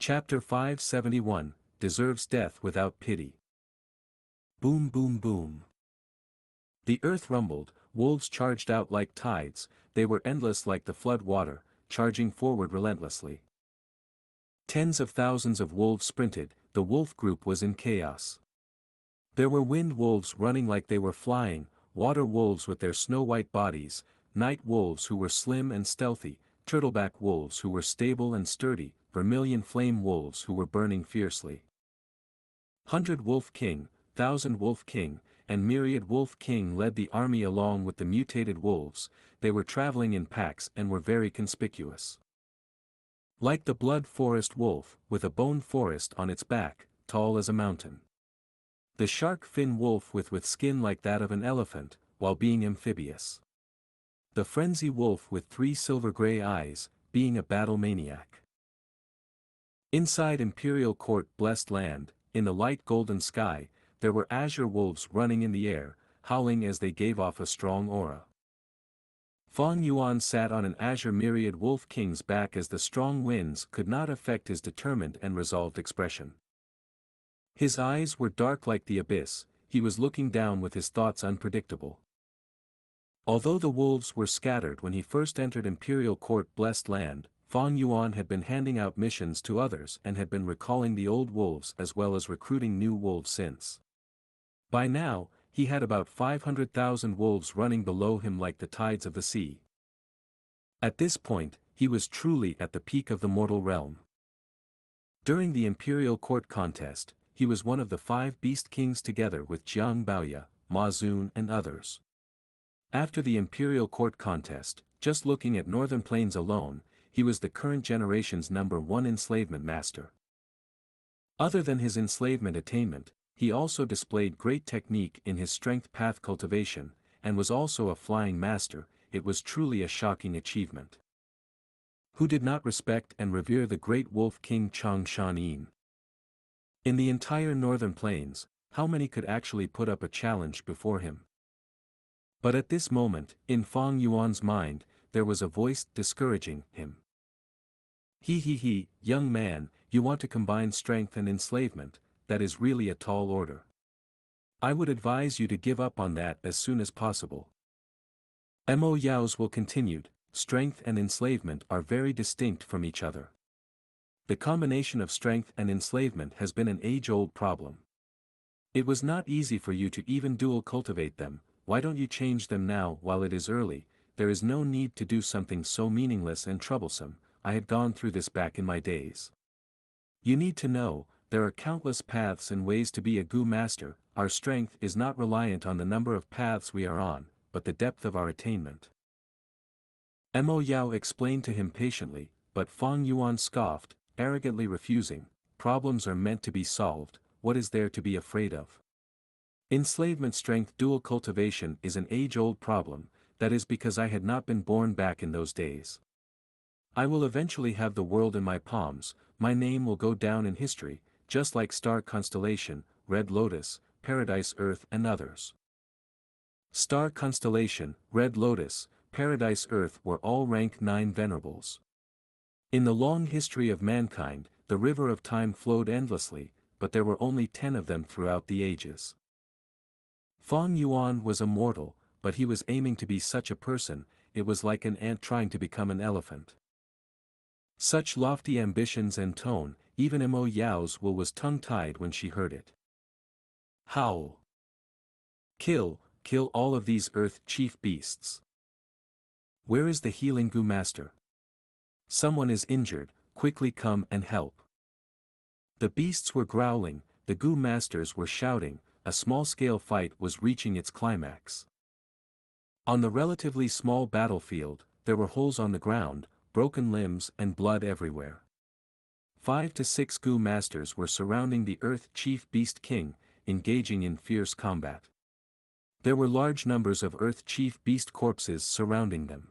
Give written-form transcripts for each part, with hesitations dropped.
Chapter 571, Deserves Death Without Pity. Boom boom boom. The earth rumbled, wolves charged out like tides, they were endless like the flood water, charging forward relentlessly. Tens of thousands of wolves sprinted, the wolf group was in chaos. There were wind wolves running like they were flying, water wolves with their snow-white bodies, night wolves who were slim and stealthy, turtleback wolves who were stable and sturdy, vermilion flame wolves who were burning fiercely. 100 Wolf King, 1,000 Wolf King, and myriad Wolf King led the army along with the mutated wolves. They were traveling in packs and were very conspicuous. Like the blood forest wolf, with a bone forest on its back, tall as a mountain. The shark fin wolf with skin like that of an elephant, while being amphibious. The frenzy wolf with 3 silver-gray eyes, being a battle maniac. Inside Imperial Court blessed land, in the light golden sky, there were azure wolves running in the air, howling as they gave off a strong aura. Fang Yuan sat on an azure myriad wolf king's back as the strong winds could not affect his determined and resolved expression. His eyes were dark like the abyss, he was looking down with his thoughts unpredictable. Although the wolves were scattered when he first entered Imperial Court blessed land, Fang Yuan had been handing out missions to others and had been recalling the old wolves as well as recruiting new wolves since. By now, he had about 500,000 wolves running below him like the tides of the sea. At this point, he was truly at the peak of the mortal realm. During the Imperial Court contest, he was one of the 5 Beast Kings together with Jiang Baoya, Ma Zun and others. After the Imperial Court contest, just looking at Northern Plains alone, he was the current generation's #1 enslavement master. Other than his enslavement attainment, he also displayed great technique in his strength path cultivation, and was also a flying master. It was truly a shocking achievement. Who did not respect and revere the great wolf king Chang Shan? In the entire Northern Plains, how many could actually put up a challenge before him? But at this moment, in Fang Yuan's mind, there was a voice discouraging him. He, young man, you want to combine strength and enslavement, that is really a tall order. I would advise you to give up on that as soon as possible. Mo Yao's will continued, strength and enslavement are very distinct from each other. The combination of strength and enslavement has been an age-old problem. It was not easy for you to even dual cultivate them. Why don't you change them now while it is early? There is no need to do something so meaningless and troublesome. I had gone through this back in my days. You need to know, there are countless paths and ways to be a Gu master. Our strength is not reliant on the number of paths we are on, but the depth of our attainment. Mo Yao explained to him patiently, but Fang Yuan scoffed, arrogantly refusing. Problems are meant to be solved, what is there to be afraid of? Enslavement strength dual cultivation is an age-old problem, that is because I had not been born back in those days. I will eventually have the world in my palms, my name will go down in history, just like Star Constellation, Red Lotus, Paradise Earth and others. Star Constellation, Red Lotus, Paradise Earth were all rank 9 venerables. In the long history of mankind, the river of time flowed endlessly, but there were only 10 of them throughout the ages. Fang Yuan was a mortal, but he was aiming to be such a person. It was like an ant trying to become an elephant. Such lofty ambitions and tone, even Mo Yao's will was tongue-tied when she heard it. Howl! Kill all of these earth chief beasts. Where is the healing Gu master? Someone is injured, quickly come and help. The beasts were growling, the Gu masters were shouting, a small-scale fight was reaching its climax. On the relatively small battlefield, there were holes on the ground, broken limbs and blood everywhere. 5 to 6 Gu masters were surrounding the Earth Chief Beast King, engaging in fierce combat. There were large numbers of Earth Chief Beast corpses surrounding them.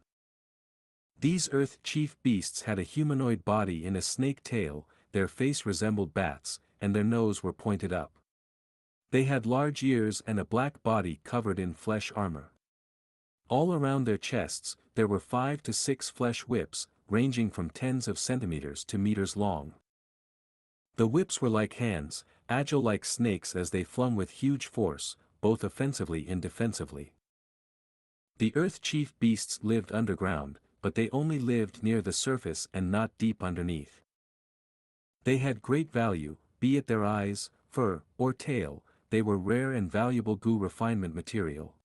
These Earth Chief Beasts had a humanoid body in a snake tail, their face resembled bats, and their nose were pointed up. They had large ears and a black body covered in flesh armor. All around their chests, there were 5 to 6 flesh whips, ranging from tens of centimeters to meters long. The whips were like hands, agile like snakes as they flung with huge force, both offensively and defensively. The Earth Chief beasts lived underground, but they only lived near the surface and not deep underneath. They had great value, be it their eyes, fur, or tail. They were rare and valuable Gu refinement material.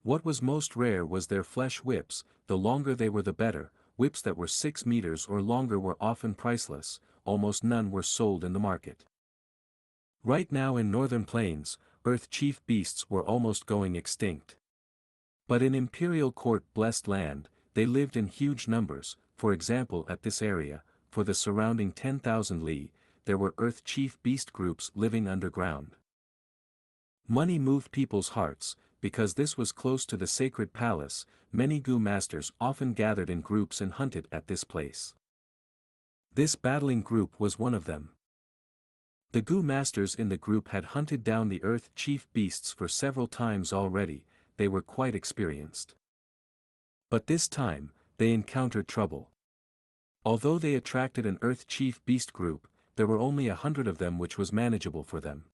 What was most rare was their flesh whips. The longer they were the better. Whips that were 6 meters or longer were often priceless, almost none were sold in the market. Right now in northern plains, Earth Chief beasts were almost going extinct. But in Imperial Court blessed land, they lived in huge numbers. For example, at this area, for the surrounding 10,000 li, there were Earth Chief beast groups living underground. Money moved people's hearts. Because this was close to the sacred palace, many Gu masters often gathered in groups and hunted at this place. This battling group was one of them. The Gu masters in the group had hunted down the Earth Chief beasts for several times already. They were quite experienced. But this time, they encountered trouble. Although they attracted an Earth Chief beast group, there were only 100 of them, which was manageable for them.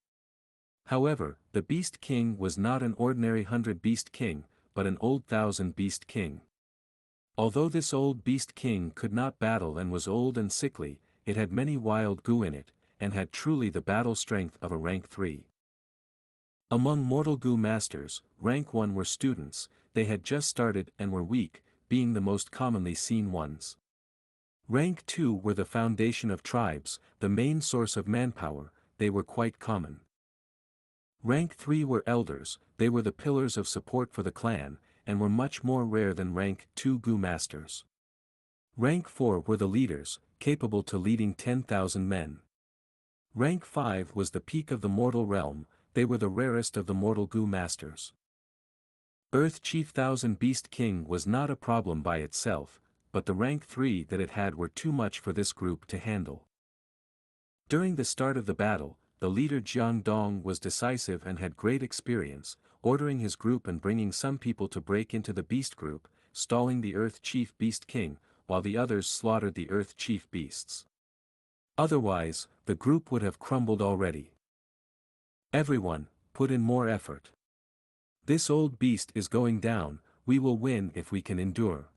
However, the Beast King was not an ordinary 100 Beast King, but an old 1,000 Beast King. Although this old Beast King could not battle and was old and sickly, it had many wild Gu in it, and had truly the battle strength of a rank 3. Among mortal Gu masters, rank 1 were students. They had just started and were weak, being the most commonly seen ones. Rank 2 were the foundation of tribes, the main source of manpower. They were quite common. Rank 3 were elders. They were the pillars of support for the clan, and were much more rare than rank 2 Gu masters. Rank 4 were the leaders, capable to leading 10,000 men. Rank 5 was the peak of the mortal realm. They were the rarest of the mortal Gu masters. Earth Chief 1,000 Beast King was not a problem by itself, but the rank 3 that it had were too much for this group to handle. During the start of the battle, the leader Jiang was decisive and had great experience, ordering his group and bringing some people to break into the beast group, stalling the Earth Chief Beast King, while the others slaughtered the Earth Chief beasts. Otherwise, the group would have crumbled already. Everyone, put in more effort. This old beast is going down. We will win if we can endure.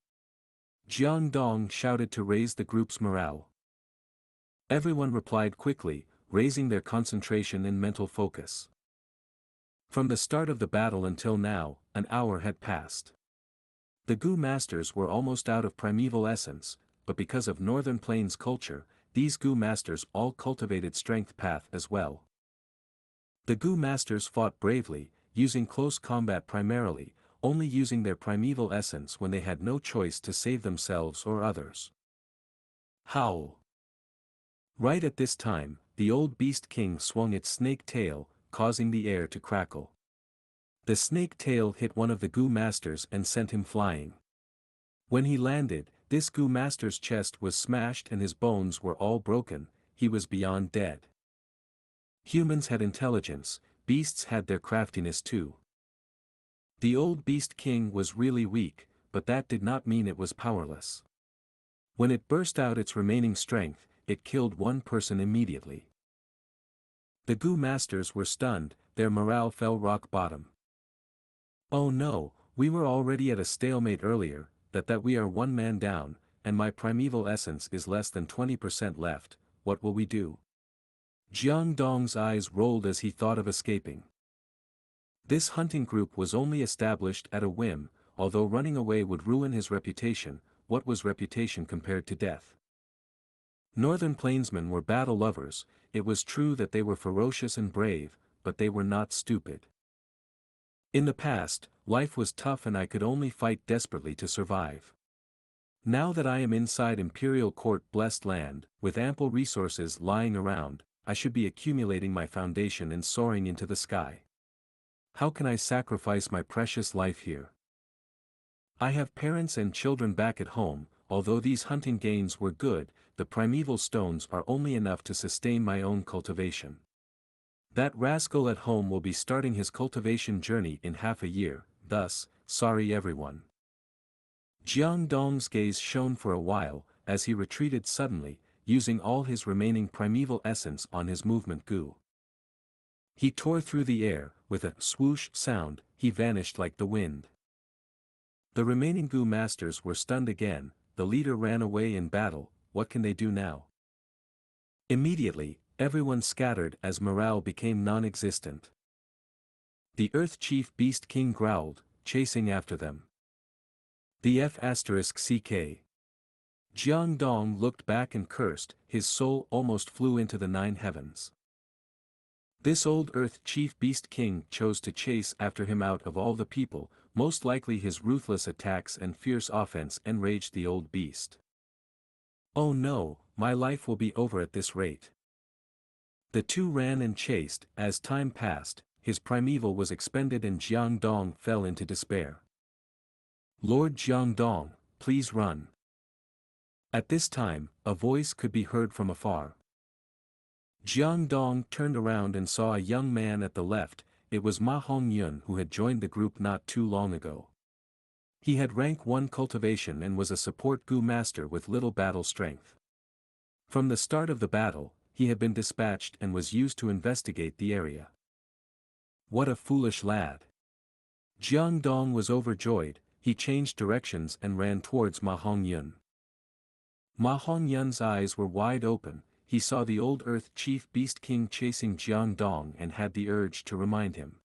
Jiang shouted to raise the group's morale. Everyone replied quickly, raising their concentration and mental focus. From the start of the battle until now, an hour had passed. The Gu masters were almost out of primeval essence, but because of Northern Plains culture, these Gu masters all cultivated strength path as well. The Gu masters fought bravely, using close combat primarily, only using their primeval essence when they had no choice to save themselves or others. Howl! Right at this time, the old Beast King swung its snake tail, causing the air to crackle. The snake tail hit one of the Gu masters and sent him flying. When he landed, this Gu master's chest was smashed and his bones were all broken. He was beyond dead. Humans had intelligence, beasts had their craftiness too. The old Beast King was really weak, but that did not mean it was powerless. When it burst out its remaining strength, it killed one person immediately. The Gu masters were stunned, their morale fell rock bottom. Oh no, we were already at a stalemate earlier, that we are one man down, and my primeval essence is less than 20% left. What will we do? Jiang eyes rolled as he thought of escaping. This hunting group was only established at a whim. Although running away would ruin his reputation, what was reputation compared to death? Northern Plainsmen were battle lovers. It was true that they were ferocious and brave, but they were not stupid. In the past, life was tough and I could only fight desperately to survive. Now that I am inside Imperial Court blessed land, with ample resources lying around, I should be accumulating my foundation and soaring into the sky. How can I sacrifice my precious life here? I have parents and children back at home. Although these hunting gains were good, the primeval stones are only enough to sustain my own cultivation. That rascal at home will be starting his cultivation journey in half a year, thus, sorry everyone. Jiang Dong's gaze shone for a while. As he retreated suddenly, using all his remaining primeval essence on his movement Gu. He tore through the air, with a swoosh sound, he vanished like the wind. The remaining Gu masters were stunned again, the leader ran away in battle, what can they do now? Immediately, everyone scattered as morale became non-existent. The Earth Chief Beast King growled, chasing after them. The F***CK. Jiang Dong looked back and cursed, his soul almost flew into the 9 heavens. This old Earth Chief Beast King chose to chase after him out of all the people, most likely his ruthless attacks and fierce offense enraged the old beast. Oh no, my life will be over at this rate. The two ran and chased, as time passed, his primeval was expended and Jiang Dong fell into despair. Lord Jiang Dong, please run. At this time, a voice could be heard from afar. Jiang Dong turned around and saw a young man at the left, it was Ma Hongyun who had joined the group not too long ago. He had rank 1 cultivation and was a support Gu master with little battle strength. From the start of the battle, he had been dispatched and was used to investigate the area. What a foolish lad. Jiang Dong was overjoyed, he changed directions and ran towards Ma Hongyun. Ma Hongyun's eyes were wide open, he saw the old Earth Chief Beast King chasing Jiang Dong and had the urge to remind him.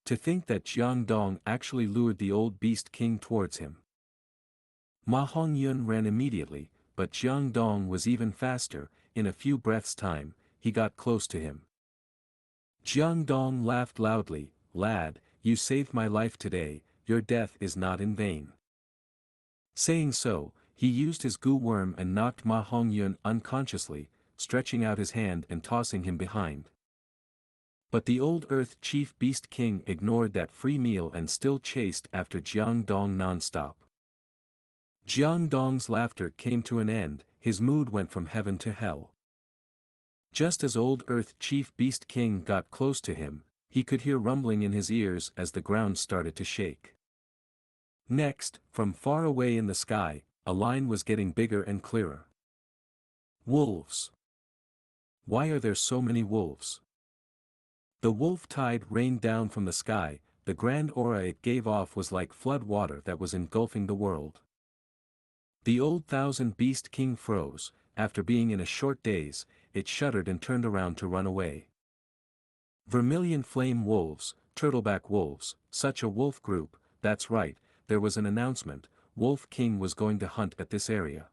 To think that Jiang Dong actually lured the old Beast King towards him. Ma Hongyun ran immediately, but Jiang Dong was even faster, in a few breaths' time, he got close to him. Jiang Dong laughed loudly, lad, you saved my life today, your death is not in vain. Saying so, he used his Gu worm and knocked Ma Hongyun unconsciously, stretching out his hand and tossing him behind. But the old Earth Chief Beast King ignored that free meal and still chased after Jiang Dong non-stop. Jiang Dong's laughter came to an end, his mood went from heaven to hell. Just as old Earth Chief Beast King got close to him, he could hear rumbling in his ears as the ground started to shake. Next, from far away in the sky, a line was getting bigger and clearer. Wolves. Why are there so many wolves? The wolf tide rained down from the sky, the grand aura it gave off was like flood water that was engulfing the world. The old Thousand Beast King froze, after being in a short daze, it shuddered and turned around to run away. Vermilion flame wolves, turtleback wolves, such a wolf group, that's right, there was an announcement, Wolf King was going to hunt at this area.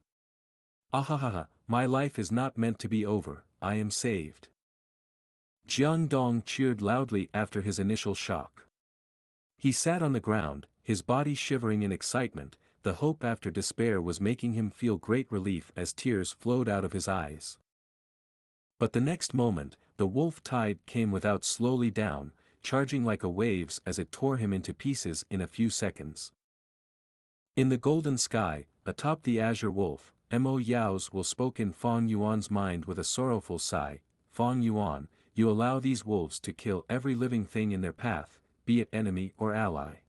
Ahahaha, my life is not meant to be over, I am saved. Jiang Dong cheered loudly after his initial shock. He sat on the ground, his body shivering in excitement, the hope after despair was making him feel great relief as tears flowed out of his eyes. But the next moment, the wolf tide came without slowly down, charging like a waves as it tore him into pieces in a few seconds. In the golden sky, atop the azure wolf, Mo Yao's will spoke in Fang Yuan's mind with a sorrowful sigh, Fang Yuan, you allow these wolves to kill every living thing in their path, be it enemy or ally.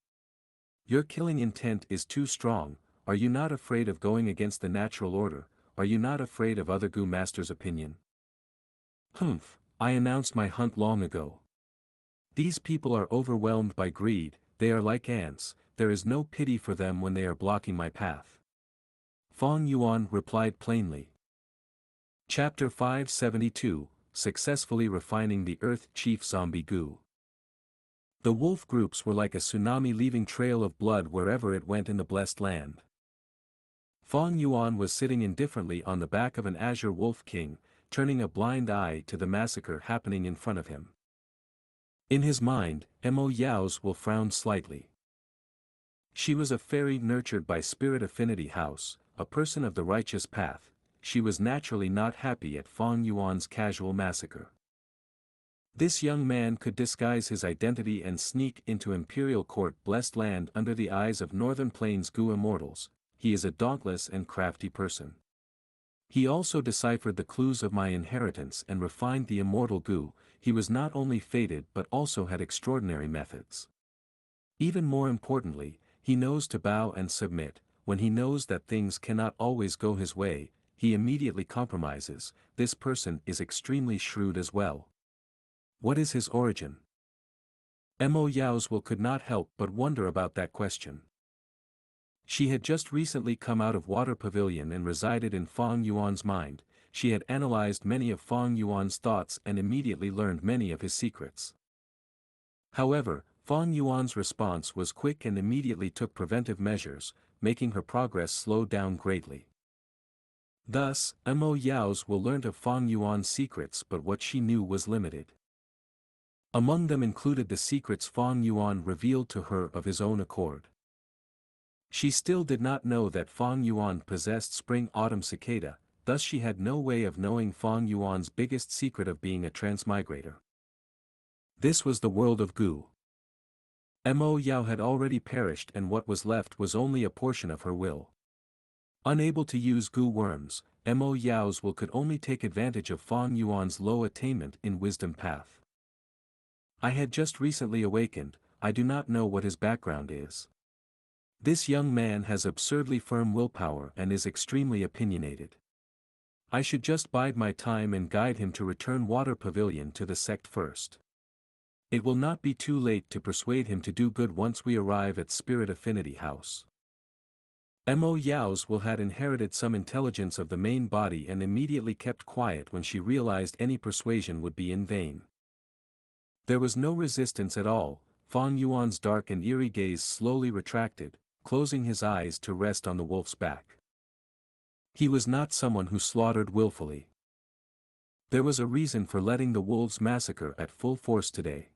Your killing intent is too strong, are you not afraid of going against the natural order, are you not afraid of other Gu masters' opinion? Humph, I announced my hunt long ago. These people are overwhelmed by greed, they are like ants, there is no pity for them when they are blocking my path. Fang Yuan replied plainly. Chapter 572, Successfully Refining the Earth Chief Zombie Gu. The wolf groups were like a tsunami leaving trail of blood wherever it went in the blessed land. Fang Yuan was sitting indifferently on the back of an azure wolf king, turning a blind eye to the massacre happening in front of him. In his mind, Mo Yao's will frown slightly. She was a fairy nurtured by Spirit Affinity House, a person of the righteous path, she was naturally not happy at Fang Yuan's casual massacre. This young man could disguise his identity and sneak into Imperial Court blessed land under the eyes of Northern Plains Gu immortals, he is a dauntless and crafty person. He also deciphered the clues of my inheritance and refined the immortal Gu, he was not only fated but also had extraordinary methods. Even more importantly, he knows to bow and submit, when he knows that things cannot always go his way, he immediately compromises. This person is extremely shrewd as well. What is his origin? Mo Yao's will could not help but wonder about that question. She had just recently come out of Water Pavilion and resided in Fang Yuan's mind. She had analyzed many of Fang Yuan's thoughts and immediately learned many of his secrets. However, Fang Yuan's response was quick and immediately took preventive measures, making her progress slow down greatly. Thus, Mo Yao's will learnt of Fang Yuan's secrets, but what she knew was limited. Among them included the secrets Fang Yuan revealed to her of his own accord. She still did not know that Fang Yuan possessed spring-autumn cicada, thus she had no way of knowing Fang Yuan's biggest secret of being a transmigrator. This was the world of Gu. Mo Yao had already perished and what was left was only a portion of her will. Unable to use Gu worms, Mo Yao's will could only take advantage of Fang Yuan's low attainment in wisdom path. I had just recently awakened, I do not know what his background is. This young man has absurdly firm willpower and is extremely opinionated. I should just bide my time and guide him to return Water Pavilion to the sect first. It will not be too late to persuade him to do good once we arrive at Spirit Affinity House. Mo Yao's will had inherited some intelligence of the main body and immediately kept quiet when she realized any persuasion would be in vain. There was no resistance at all. Fang Yuan's dark and eerie gaze slowly retracted, closing his eyes to rest on the wolf's back. He was not someone who slaughtered willfully. There was a reason for letting the wolves massacre at full force today.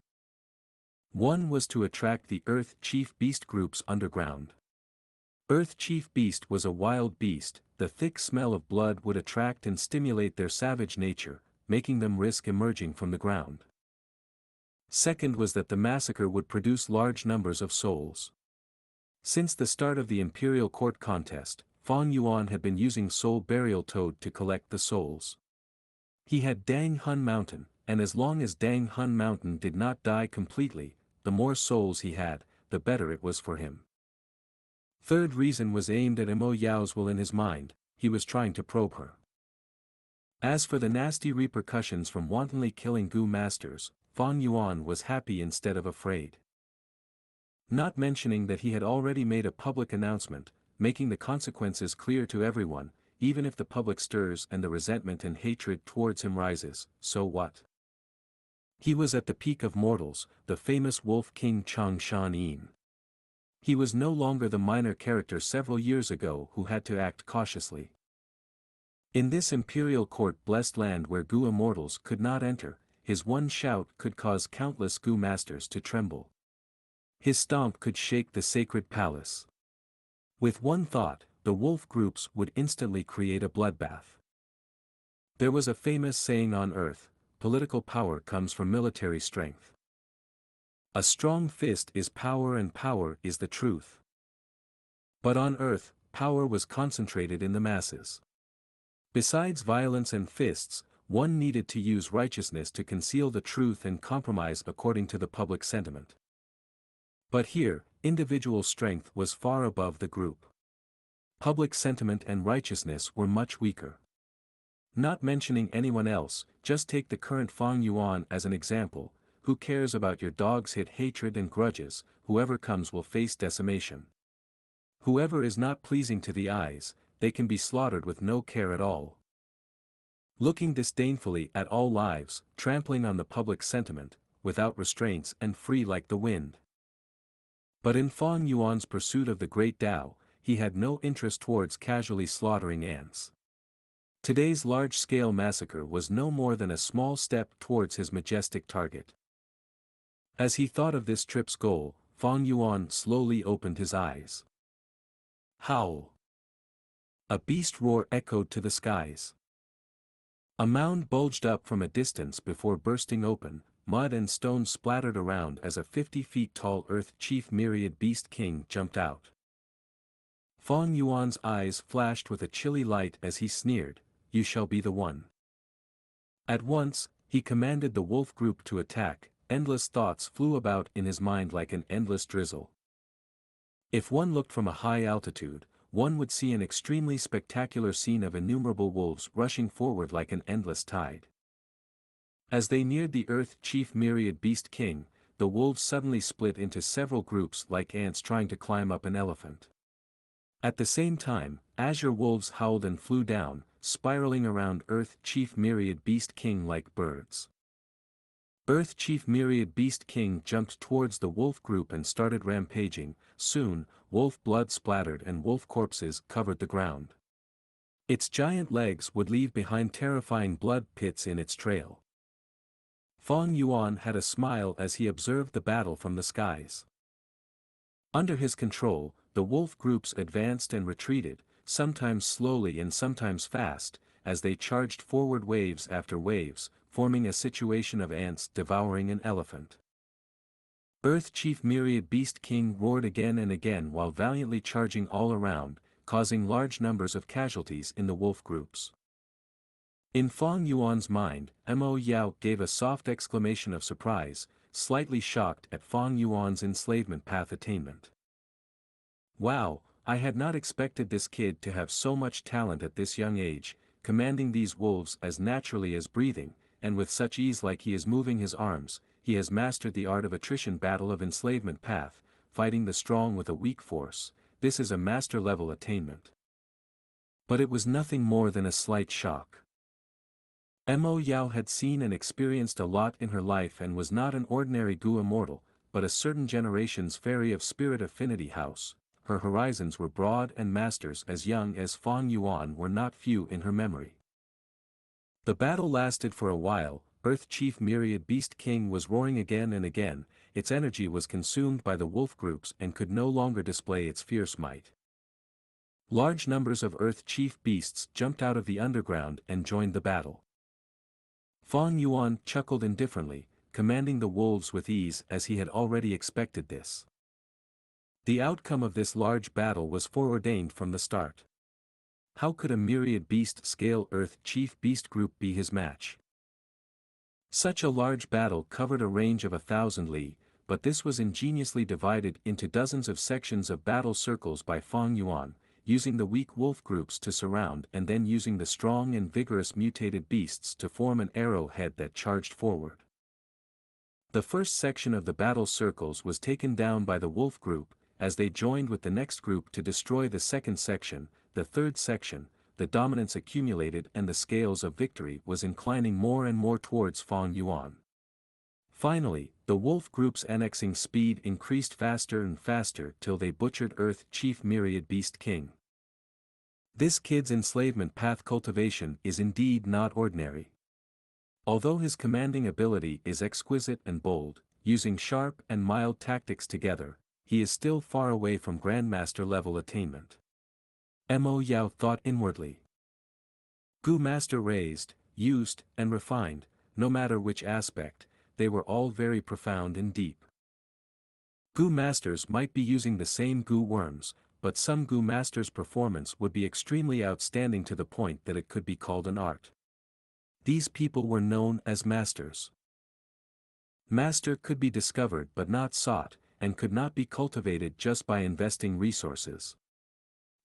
One was to attract the Earth Chief Beast groups underground. Earth Chief Beast was a wild beast, the thick smell of blood would attract and stimulate their savage nature, making them risk emerging from the ground. Second was that the massacre would produce large numbers of souls. Since the start of the Imperial Court contest, Fang Yuan had been using Soul Burial Toad to collect the souls. He had Dang Hun Mountain, and as long as Dang Hun Mountain did not die completely, the more souls he had, the better it was for him. Third reason was aimed at Mo Yao's will in his mind, he was trying to probe her. As for the nasty repercussions from wantonly killing Gu masters, Fang Yuan was happy instead of afraid. Not mentioning that he had already made a public announcement, making the consequences clear to everyone, even if the public stirs and the resentment and hatred towards him rises, so what? He was at the peak of mortals, the famous Wolf King Changshan Yin. He was no longer the minor character several years ago who had to act cautiously. In this imperial court blessed land where Gu immortals could not enter, his one shout could cause countless Gu masters to tremble. His stomp could shake the sacred palace. With one thought, the wolf groups would instantly create a bloodbath. There was a famous saying on Earth, political power comes from military strength. A strong fist is power and power is the truth. But on Earth, power was concentrated in the masses. Besides violence and fists, one needed to use righteousness to conceal the truth and compromise according to the public sentiment. But here, individual strength was far above the group. Public sentiment and righteousness were much weaker. Not mentioning anyone else, just take the current Fang Yuan as an example. Who cares about your dog's hatred and grudges, whoever comes will face decimation. Whoever is not pleasing to the eyes, they can be slaughtered with no care at all. Looking disdainfully at all lives, trampling on the public sentiment, without restraints and free like the wind. But in Fang Yuan's pursuit of the great Tao, he had no interest towards casually slaughtering ants. Today's large-scale massacre was no more than a small step towards his majestic target. As he thought of this trip's goal, Fang Yuan slowly opened his eyes. Howl! A beast roar echoed to the skies. A mound bulged up from a distance before bursting open, mud and stones splattered around as a 50 feet tall Earth Chief Myriad Beast King jumped out. Fang Yuan's eyes flashed with a chilly light as he sneered, "You shall be the one." At once, he commanded the wolf group to attack. Endless thoughts flew about in his mind like an endless drizzle. If one looked from a high altitude, one would see an extremely spectacular scene of innumerable wolves rushing forward like an endless tide. As they neared the Earth Chief Myriad Beast King, the wolves suddenly split into several groups like ants trying to climb up an elephant. At the same time, azure wolves howled and flew down, spiraling around Earth Chief Myriad Beast King like birds. Earth Chief Myriad Beast King jumped towards the wolf group and started rampaging. Soon, wolf blood splattered and wolf corpses covered the ground. Its giant legs would leave behind terrifying blood pits in its trail. Feng Yuan had a smile as he observed the battle from the skies. Under his control, the wolf groups advanced and retreated, sometimes slowly and sometimes fast, as they charged forward waves after waves, forming a situation of ants devouring an elephant. Earth Chief Myriad Beast King roared again and again while valiantly charging all around, causing large numbers of casualties in the wolf groups. In Feng Yuan's mind, Mo Yao gave a soft exclamation of surprise, slightly shocked at Feng Yuan's enslavement path attainment. Wow, I had not expected this kid to have so much talent at this young age, commanding these wolves as naturally as breathing, and with such ease like he is moving his arms. He has mastered the art of attrition battle of enslavement path, fighting the strong with a weak force. This is a master-level attainment. But it was nothing more than a slight shock. Mo Yao had seen and experienced a lot in her life and was not an ordinary Gu immortal, but a certain generation's fairy of spirit affinity house. Her horizons were broad and masters as young as Feng Yuan were not few in her memory. The battle lasted for a while. Earth Chief Myriad Beast King was roaring again and again. Its energy was consumed by the wolf groups and could no longer display its fierce might. Large numbers of Earth Chief beasts jumped out of the underground and joined the battle. Feng Yuan chuckled indifferently, commanding the wolves with ease as he had already expected this. The outcome of this large battle was foreordained from the start. How could a myriad beast scale Earth Chief Beast Group be his match? Such a large battle covered a range of 1,000 li, but this was ingeniously divided into dozens of sections of battle circles by Feng Yuan, using the weak wolf groups to surround and then using the strong and vigorous mutated beasts to form an arrowhead that charged forward. The first section of the battle circles was taken down by the wolf group, as they joined with the next group to destroy the second section. The third section, the dominance accumulated and the scales of victory was inclining more and more towards Feng Yuan. Finally, the wolf group's annexing speed increased faster and faster till they butchered Earth Chief Myriad Beast King. This kid's enslavement path cultivation is indeed not ordinary. Although his commanding ability is exquisite and bold, using sharp and mild tactics together, he is still far away from Grandmaster level attainment. Mo Yao thought inwardly. Gu Master raised, used, and refined, no matter which aspect, they were all very profound and deep. Gu Masters might be using the same Gu worms, but some Gu Masters' performance would be extremely outstanding to the point that it could be called an art. These people were known as masters. Master could be discovered but not sought, and could not be cultivated just by investing resources.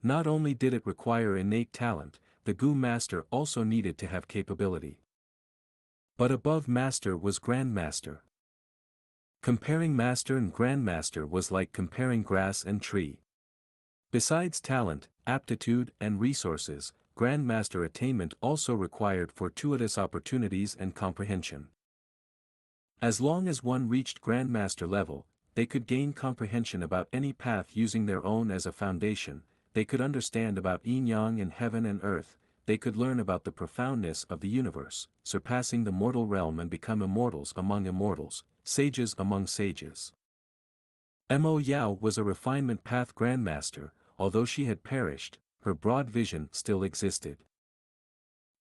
Not only did it require innate talent, the Gu Master also needed to have capability. But above Master was Grandmaster. Comparing Master and Grandmaster was like comparing grass and tree. Besides talent, aptitude, and resources, Grandmaster attainment also required fortuitous opportunities and comprehension. As long as one reached Grandmaster level, they could gain comprehension about any path using their own as a foundation. They could understand about yin-yang and heaven and earth. They could learn about the profoundness of the universe, surpassing the mortal realm and become immortals among immortals, sages among sages. Mo Yao was a refinement path grandmaster. Although she had perished, her broad vision still existed.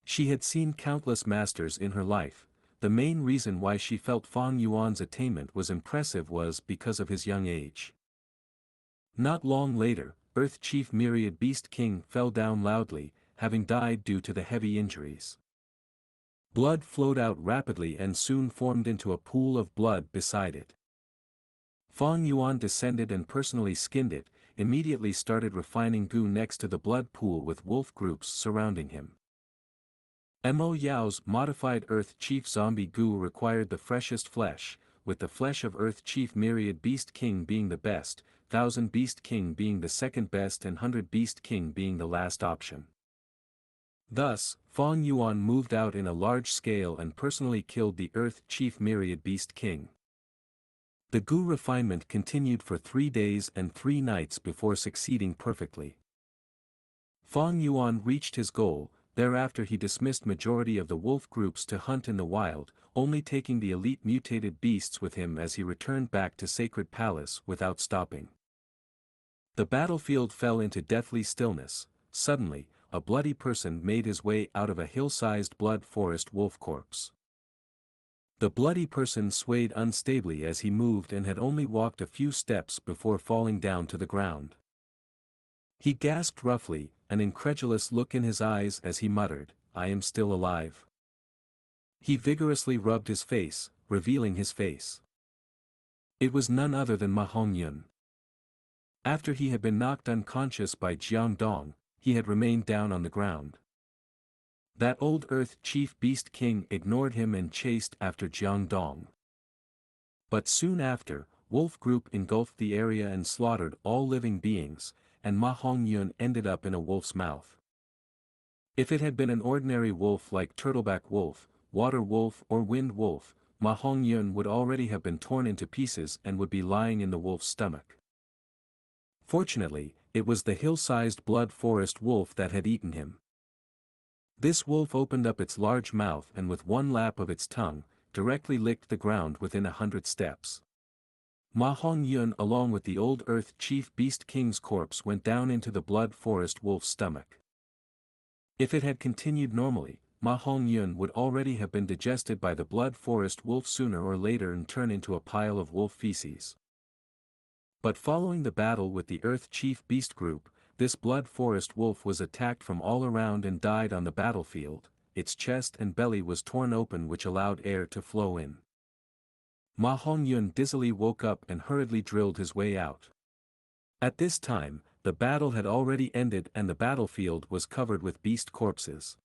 She had seen countless masters in her life. The main reason why she felt Feng Yuan's attainment was impressive was because of his young age. Not long later, Earth Chief Myriad Beast King fell down loudly, having died due to the heavy injuries. Blood flowed out rapidly and soon formed into a pool of blood beside it. Feng Yuan descended and personally skinned it. immediately started refining Gu next to the blood pool with wolf groups surrounding him. Mo Yao's modified Earth Chief Zombie Gu required the freshest flesh, with the flesh of Earth Chief Myriad Beast King being the best, 1000 Beast King being the second best and 100 Beast King being the last option. Thus, Fong Yuan moved out in a large scale and personally killed the Earth Chief Myriad Beast King. The Gu refinement continued for 3 days and 3 nights before succeeding perfectly. Fong Yuan reached his goal. Thereafter he dismissed majority of the wolf groups to hunt in the wild, only taking the elite mutated beasts with him as he returned back to Sacred Palace without stopping. The battlefield fell into deathly stillness. Suddenly, a bloody person made his way out of a hill-sized blood forest wolf corpse. The bloody person swayed unstably as he moved and had only walked a few steps before falling down to the ground. He gasped roughly, an incredulous look in his eyes as he muttered, "I am still alive." He vigorously rubbed his face, revealing his face. It was none other than Ma Hongyun. After he had been knocked unconscious by Jiang Dong, he had remained down on the ground. That old Earth Chief Beast King ignored him and chased after Jiang Dong. But soon after, Wolf Group engulfed the area and slaughtered all living beings, and Ma Hongyun ended up in a wolf's mouth. If it had been an ordinary wolf like Turtleback Wolf, Water Wolf or Wind Wolf, Ma Hongyun would already have been torn into pieces and would be lying in the wolf's stomach. Fortunately, it was the hill-sized blood forest wolf that had eaten him. This wolf opened up its large mouth and with one lap of its tongue, directly licked the ground within 100 steps. Ma Hongyun along with the old Earth Chief Beast King's corpse went down into the blood forest wolf's stomach. If it had continued normally, Ma Hongyun would already have been digested by the blood forest wolf sooner or later and turn into a pile of wolf feces. But following the battle with the Earth Chief Beast Group, this blood forest wolf was attacked from all around and died on the battlefield. Its chest and belly was torn open which allowed air to flow in. Ma Hongyun dizzily woke up and hurriedly drilled his way out. At this time, the battle had already ended and the battlefield was covered with beast corpses.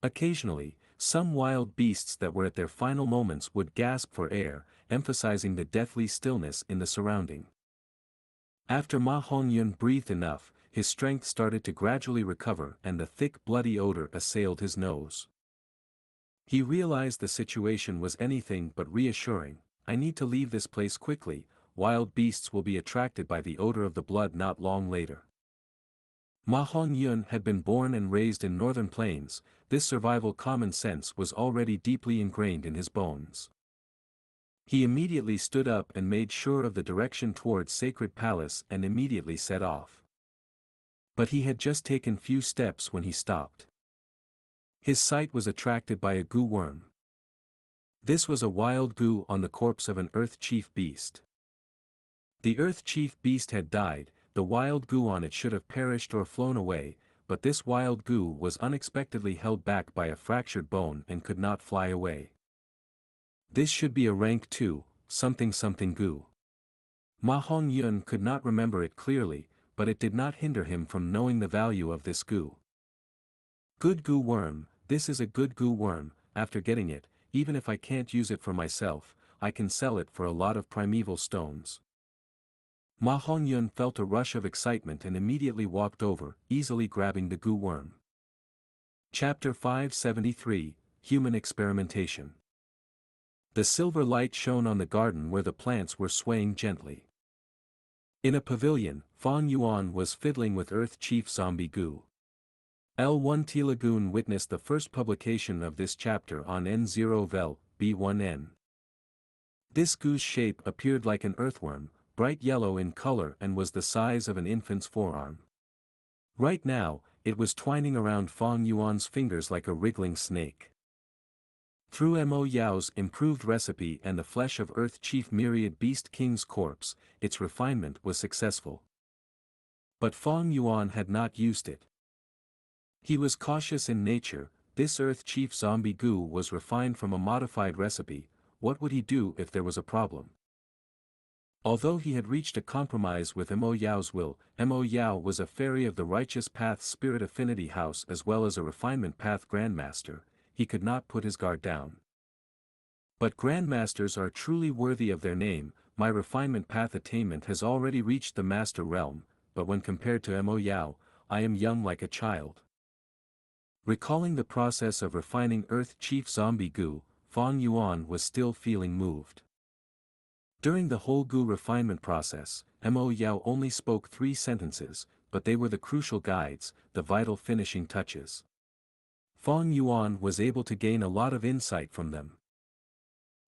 Occasionally, some wild beasts that were at their final moments would gasp for air, emphasizing the deathly stillness in the surrounding. After Ma Hongyun breathed enough, his strength started to gradually recover and the thick bloody odor assailed his nose. He realized the situation was anything but reassuring. I need to leave this place quickly, wild beasts will be attracted by the odor of the blood not long later. Ma Hongyun had been born and raised in northern plains, this survival common sense was already deeply ingrained in his bones. He immediately stood up and made sure of the direction towards Sacred Palace and immediately set off. But he had just taken few steps when he stopped. His sight was attracted by a gu worm. This was a wild gu on the corpse of an Earth Chief Beast. The Earth Chief Beast had died, the wild gu on it should have perished or flown away, but this wild gu was unexpectedly held back by a fractured bone and could not fly away. This should be a rank 2, something gu. Ma Hongyun could not remember it clearly, but it did not hinder him from knowing the value of this gu. Good gu worm, this is a good gu worm, after getting it, even if I can't use it for myself, I can sell it for a lot of primeval stones. Ma Hongyun felt a rush of excitement and immediately walked over, easily grabbing the gu worm. Chapter 573, Human Experimentation. The silver light shone on the garden where the plants were swaying gently. In a pavilion, Fong Yuan was fiddling with Earth Chief Zombie Gu. L1 T Lagoon witnessed the first publication of this chapter on N0vel, B1N. This gu's shape appeared like an earthworm, bright yellow in color and was the size of an infant's forearm. Right now, it was twining around Fong Yuan's fingers like a wriggling snake. Through Mo Yao's improved recipe and the flesh of Earth Chief Myriad Beast King's corpse, its refinement was successful. But Fong Yuan had not used it. He was cautious in nature. This Earth Chief Zombie Gu was refined from a modified recipe. What would he do if there was a problem? Although he had reached a compromise with Mo Yao's will, Mo Yao was a fairy of the Righteous Path Spirit Affinity House as well as a Refinement Path Grandmaster, he could not put his guard down. But Grandmasters are truly worthy of their name. My Refinement Path attainment has already reached the Master Realm, but when compared to Mo Yao, I am young like a child. Recalling the process of refining Earth Chief Zombie Gu, Fang Yuan was still feeling moved. During the whole Gu refinement process, Mo Yao only spoke 3 sentences, but they were the crucial guides, the vital finishing touches. Fang Yuan was able to gain a lot of insight from them.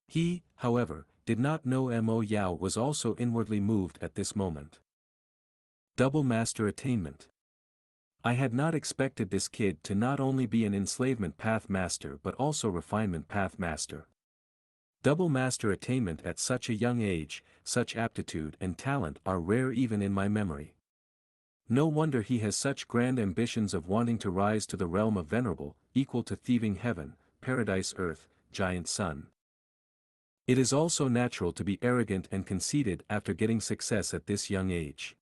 He, however, did not know Mo Yao was also inwardly moved at this moment. Double Master Attainment. I had not expected this kid to not only be an Enslavement Path Master but also Refinement Path Master. Double Master Attainment at such a young age, such aptitude and talent are rare even in my memory. No wonder he has such grand ambitions of wanting to rise to the realm of Venerable, equal to Thieving Heaven, Paradise Earth, Giant Sun. It is also natural to be arrogant and conceited after getting success at this young age.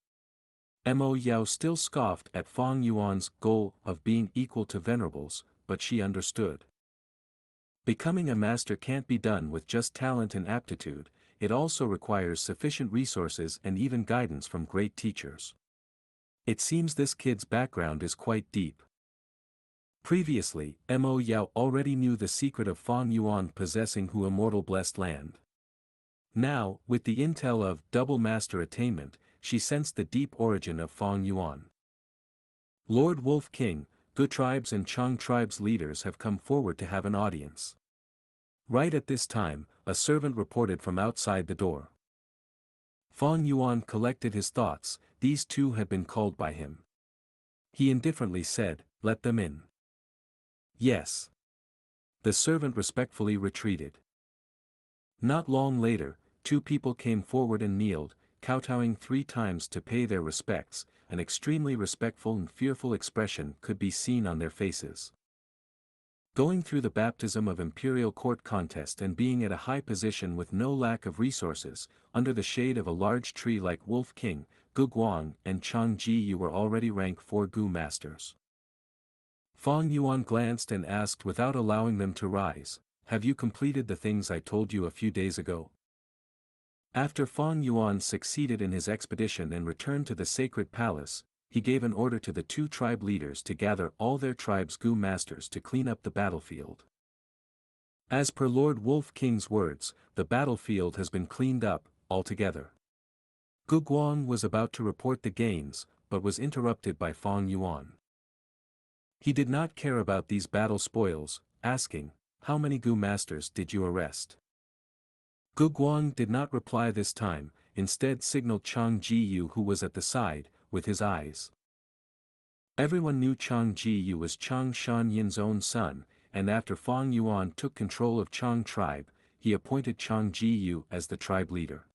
Mo Yao still scoffed at Fang Yuan's goal of being equal to Venerables, but she understood. Becoming a master can't be done with just talent and aptitude, it also requires sufficient resources and even guidance from great teachers. It seems this kid's background is quite deep. Previously, Mo Yao already knew the secret of Fang Yuan possessing Hu Immortal Blessed Land. Now, with the intel of Double Master Attainment, she sensed the deep origin of Fang Yuan. Lord Wolf King, Gu tribes and Chang tribes leaders have come forward to have an audience. Right at this time, a servant reported from outside the door. Fang Yuan collected his thoughts, these two had been called by him. He indifferently said, "Let them in." "Yes." The servant respectfully retreated. Not long later, 2 people came forward and kneeled, kowtowing 3 times to pay their respects. An extremely respectful and fearful expression could be seen on their faces. Going through the baptism of imperial court contest and being at a high position with no lack of resources, under the shade of a large tree like Wolf King, Gu Guang and Chang Ji you were already rank 4 Gu masters. Fang Yuan glanced and asked without allowing them to rise, "Have you completed the things I told you a few days ago?" After Fang Yuan succeeded in his expedition and returned to the sacred palace, he gave an order to the 2 tribe leaders to gather all their tribe's Gu masters to clean up the battlefield. As per Lord Wolf King's words, the battlefield has been cleaned up, altogether. Gu Guang was about to report the gains, but was interrupted by Fang Yuan. He did not care about these battle spoils, asking, "How many Gu masters did you arrest?" Gu Guang did not reply this time, instead signaled Chang Ji Yu who was at the side, with his eyes. Everyone knew Chang Ji Yu was Chang Shan Yin's own son, and after Fang Yuan took control of Chang tribe, he appointed Chang Ji Yu as the tribe leader.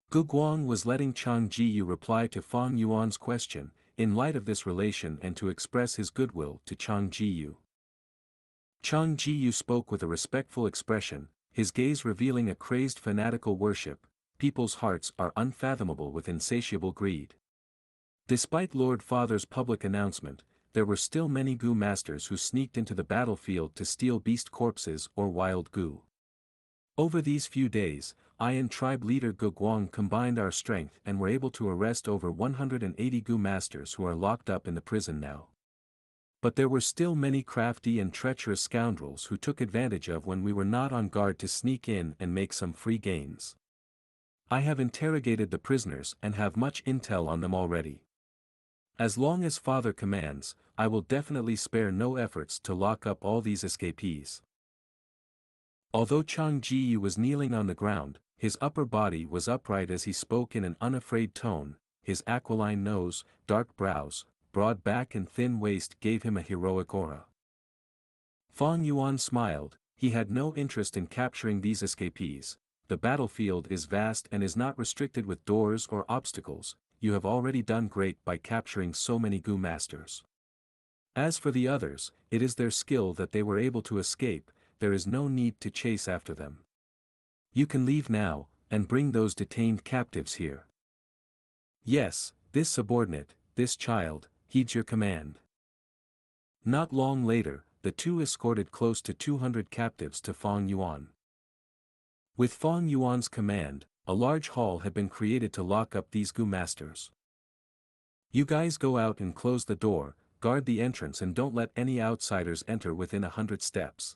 Gu Guang was letting Chang Ji Yu reply to Fang Yuan's question, in light of this relation and to express his goodwill to Chang Ji Yu. Chang Ji Yu spoke with a respectful expression, his gaze revealing a crazed fanatical worship. People's hearts are unfathomable with insatiable greed. Despite Lord Father's public announcement, there were still many Gu masters who sneaked into the battlefield to steal beast corpses or wild Gu. Over these few days, I and tribe leader Gu Guang combined our strength and were able to arrest over 180 Gu masters who are locked up in the prison now. But there were still many crafty and treacherous scoundrels who took advantage of when we were not on guard to sneak in and make some free gains. I have interrogated the prisoners and have much intel on them already. As long as Father commands, I will definitely spare no efforts to lock up all these escapees. Although Chang Ji Yu was kneeling on the ground, his upper body was upright as he spoke in an unafraid tone. His aquiline nose, dark brows, broad back and thin waist gave him a heroic aura. Fang Yuan smiled. He had no interest in capturing these escapees. The battlefield is vast and is not restricted with doors or obstacles. You have already done great by capturing so many Gu masters. As for the others, it is their skill that they were able to escape. There is no need to chase after them. You can leave now, and bring those detained captives here. Yes, this subordinate, this child, heeds your command. Not long later, the two escorted close to 200 captives to Fang Yuan. With Fang Yuan's command, a large hall had been created to lock up these Gu masters. You guys go out and close the door, guard the entrance and don't let any outsiders enter within 100 steps.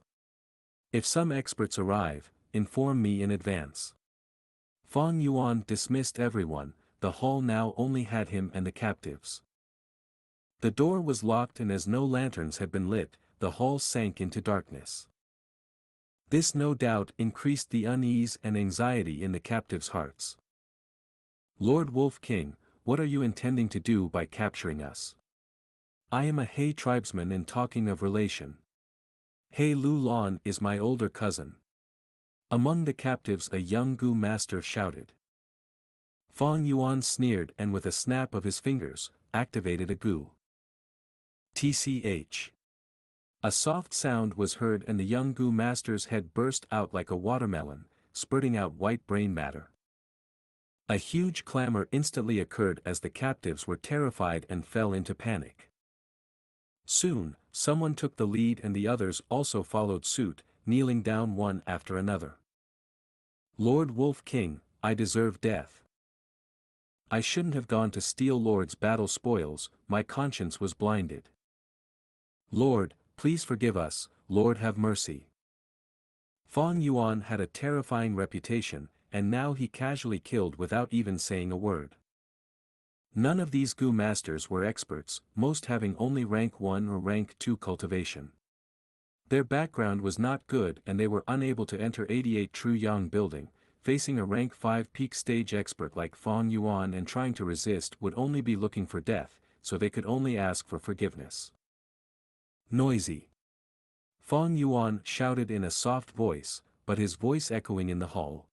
If some experts arrive, inform me in advance. Fang Yuan dismissed everyone, the hall now only had him and the captives. The door was locked and as no lanterns had been lit, the hall sank into darkness. This no doubt increased the unease and anxiety in the captives' hearts. Lord Wolf King, what are you intending to do by capturing us? I am a He tribesman and talking of relation. He Lu Lan is my older cousin. Among the captives a young Gu master shouted. Fang Yuan sneered and with a snap of his fingers, activated a Gu. Tch. A soft sound was heard and the young Gu master's head burst out like a watermelon, spurting out white brain matter. A huge clamor instantly occurred as the captives were terrified and fell into panic. Soon, someone took the lead and the others also followed suit, kneeling down one after another. Lord Wolf King, I deserve death. I shouldn't have gone to steal Lord's battle spoils, my conscience was blinded. Lord, please forgive us, Lord have mercy. Fang Yuan had a terrifying reputation, and now he casually killed without even saying a word. None of these Gu masters were experts, most having only rank 1 or rank 2 cultivation. Their background was not good and they were unable to enter 88 True Yang building, facing a rank 5 peak stage expert like Fang Yuan and trying to resist would only be looking for death, so they could only ask for forgiveness. Noisy. Fang Yuan shouted in a soft voice, but his voice echoing in the hall.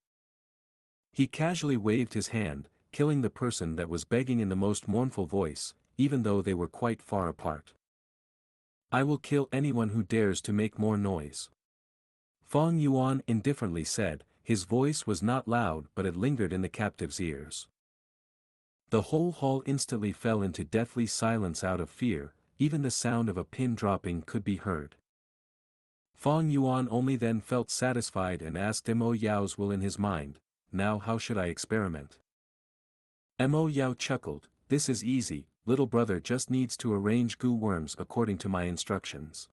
He casually waved his hand, killing the person that was begging in the most mournful voice, even though they were quite far apart. I will kill anyone who dares to make more noise. Fang Yuan indifferently said, his voice was not loud but it lingered in the captive's ears. The whole hall instantly fell into deathly silence out of fear, even the sound of a pin dropping could be heard. Fang Yuan only then felt satisfied and asked Mo Yao's will in his mind, now how should I experiment? Mo Yao chuckled, this is easy, little brother just needs to arrange Gu worms according to my instructions.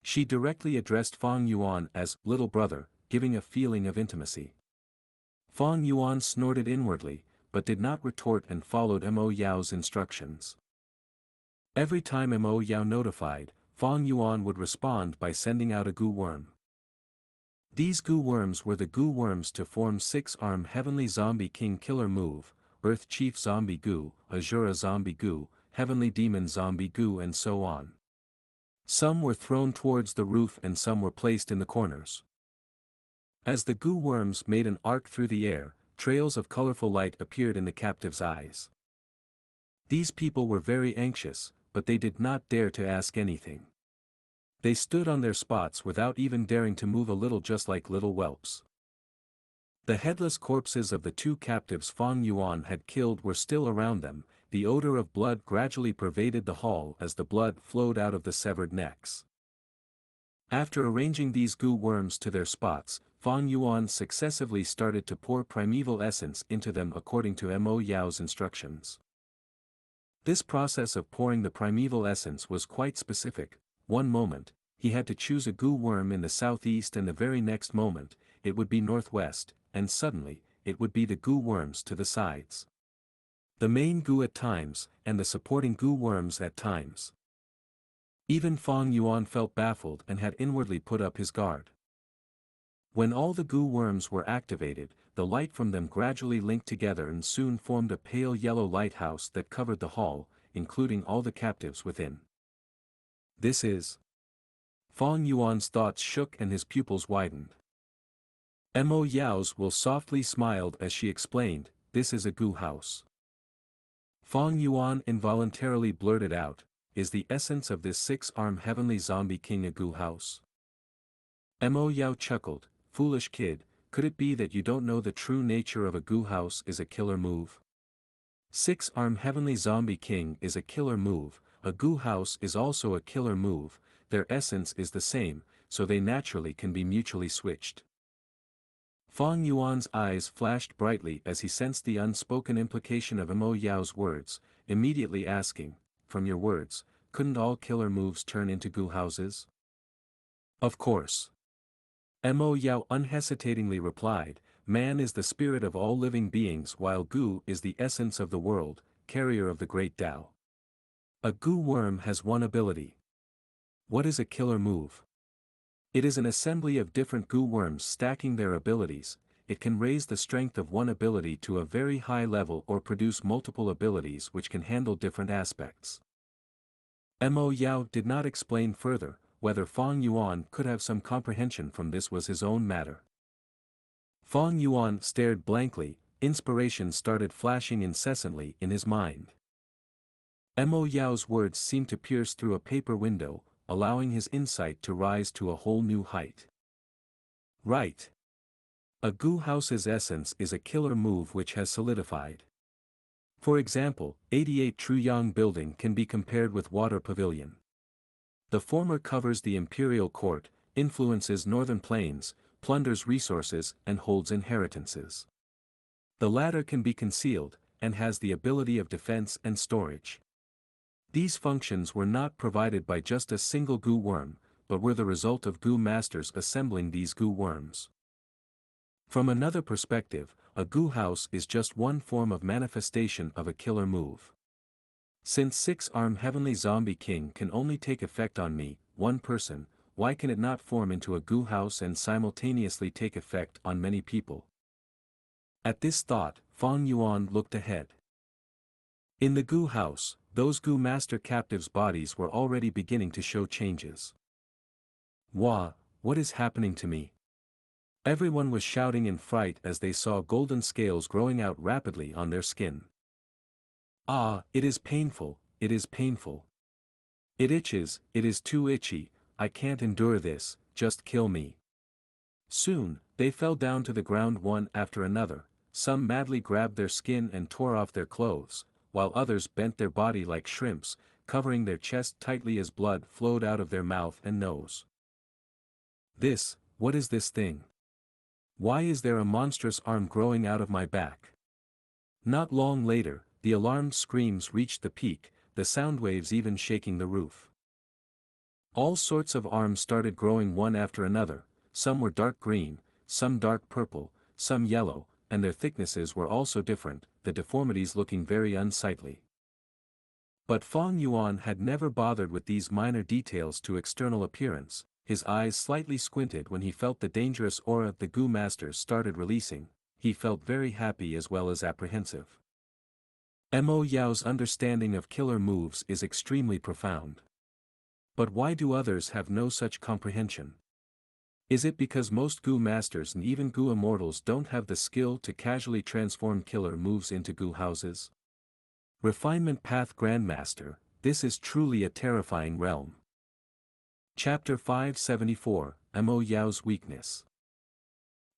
She directly addressed Fang Yuan as little brother, giving a feeling of intimacy. Fang Yuan snorted inwardly, but did not retort and followed Mo Yao's instructions. Every time Mo Yao notified, Fang Yuan would respond by sending out a Gu worm. These Gu worms were the Gu worms to form 6-arm Heavenly Zombie King Killer move, Earth Chief Zombie Gu, Azura Zombie Gu, Heavenly Demon Zombie Gu and so on. Some were thrown towards the roof and some were placed in the corners. As the Gu worms made an arc through the air, trails of colorful light appeared in the captives' eyes. These people were very anxious, but they did not dare to ask anything. They stood on their spots without even daring to move a little, just like little whelps. The headless corpses of the two captives Fang Yuan had killed were still around them, the odor of blood gradually pervaded the hall as the blood flowed out of the severed necks. After arranging these Gu worms to their spots, Fang Yuan successively started to pour primeval essence into them according to Mo Yao's instructions. This process of pouring the primeval essence was quite specific. One moment, he had to choose a Gu worm in the southeast and the very next moment, it would be northwest, and suddenly, it would be the Gu worms to the sides. The main Gu at times, and the supporting Gu worms at times. Even Fang Yuan felt baffled and had inwardly put up his guard. When all the Gu worms were activated, the light from them gradually linked together and soon formed a pale yellow lighthouse that covered the hall, including all the captives within. This is. Fang Yuan's thoughts shook and his pupils widened. Mo Yao's will softly smiled as she explained, this is a Gu house. Fang Yuan involuntarily blurted out, is the essence of this 6-arm Heavenly Zombie King a Gu house? Mo Yao chuckled, foolish kid, could it be that you don't know the true nature of a Gu house is a killer move? 6-arm Heavenly Zombie King is a killer move, a Gu house is also a killer move, their essence is the same, so they naturally can be mutually switched. Fang Yuan's eyes flashed brightly as he sensed the unspoken implication of Mo Yao's words, immediately asking, from your words, couldn't all killer moves turn into Gu houses? Of course. Mo Yao unhesitatingly replied, man is the spirit of all living beings while Gu is the essence of the world, carrier of the great Tao. A Gu worm has one ability. What is a killer move? It is an assembly of different Gu worms stacking their abilities. It can raise the strength of one ability to a very high level or produce multiple abilities which can handle different aspects. Mo Yao did not explain further. Whether Fang Yuan could have some comprehension from this was his own matter. Fang Yuan stared blankly, inspiration started flashing incessantly in his mind. Mo Yao's words seemed to pierce through a paper window, allowing his insight to rise to a whole new height. Right. A Gu house's essence is a killer move which has solidified. For example, 88 Truyang building can be compared with Water Pavilion. The former covers the imperial court, influences northern plains, plunders resources and holds inheritances. The latter can be concealed, and has the ability of defense and storage. These functions were not provided by just a single Gu worm, but were the result of Gu masters assembling these Gu worms. From another perspective, a Gu house is just one form of manifestation of a killer move. Since 6-arm Heavenly Zombie King can only take effect on me, one person, why can it not form into a Gu house and simultaneously take effect on many people? At this thought, Fang Yuan looked ahead. In the Gu house, those Gu master captives' bodies were already beginning to show changes. Wah, what is happening to me? Everyone was shouting in fright as they saw golden scales growing out rapidly on their skin. Ah, it is painful, it is painful. It itches, it is too itchy, I can't endure this, just kill me. Soon, they fell down to the ground one after another, some madly grabbed their skin and tore off their clothes, while others bent their body like shrimps, covering their chest tightly as blood flowed out of their mouth and nose. What is this thing? Why is there a monstrous arm growing out of my back? Not long later, the alarmed screams reached the peak, the sound waves even shaking the roof. All sorts of arms started growing one after another, some were dark green, some dark purple, some yellow, and their thicknesses were also different, the deformities looking very unsightly. But Fang Yuan had never bothered with these minor details to external appearance, his eyes slightly squinted when he felt the dangerous aura the Gu masters started releasing. He felt very happy as well as apprehensive. Mo Yao's understanding of killer moves is extremely profound. But why do others have no such comprehension? Is it because most Gu masters and even Gu immortals don't have the skill to casually transform killer moves into Gu houses? Refinement Path Grandmaster, this is truly a terrifying realm. Chapter 574, Mo Yao's Weakness.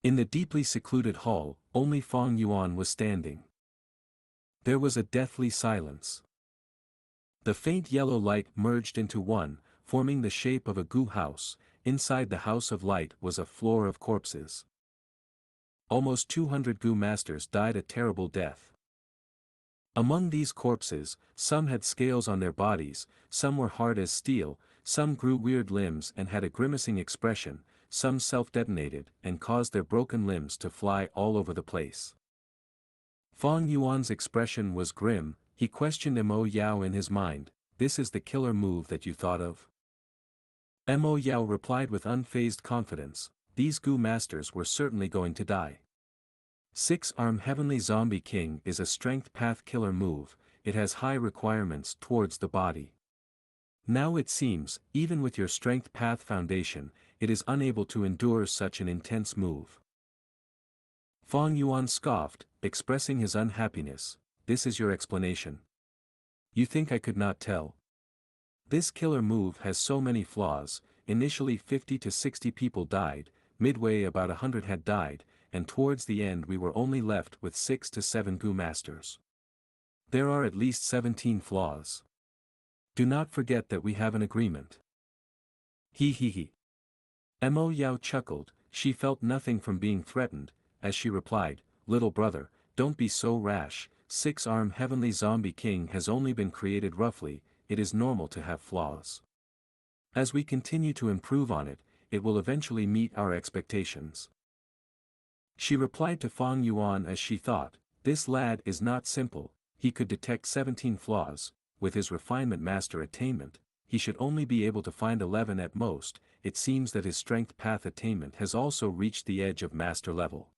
In the deeply secluded hall, only Fang Yuan was standing. There was a deathly silence. The faint yellow light merged into one, forming the shape of a Gu house. Inside the House of Light was a floor of corpses. Almost 200 Gu masters died a terrible death. Among these corpses, some had scales on their bodies, some were hard as steel, some grew weird limbs and had a grimacing expression, some self-detonated and caused their broken limbs to fly all over the place. Fang Yuan's expression was grim. He questioned Mo Yao in his mind, this is the killer move that you thought of? Mo Yao replied with unfazed confidence, these Gu masters were certainly going to die. 6-arm Heavenly Zombie King is a strength path killer move, it has high requirements towards the body. Now it seems, even with your strength path foundation, it is unable to endure such an intense move. Fang Yuan scoffed, expressing his unhappiness, this is your explanation? You think I could not tell? This killer move has so many flaws, initially 50 to 60 people died, midway about 100 had died, and towards the end we were only left with 6 to 7 Gu masters. There are at least 17 flaws. Do not forget that we have an agreement. He he he. Mo Yao chuckled. She felt nothing from being threatened, as she replied, "Little brother, don't be so rash. Six-armed heavenly zombie king has only been created roughly, it is normal to have flaws. As we continue to improve on it, it will eventually meet our expectations." She replied to Fang Yuan as she thought, "This lad is not simple, he could detect 17 flaws, with his refinement master attainment, he should only be able to find 11 at most. It seems that his strength path attainment has also reached the edge of master level."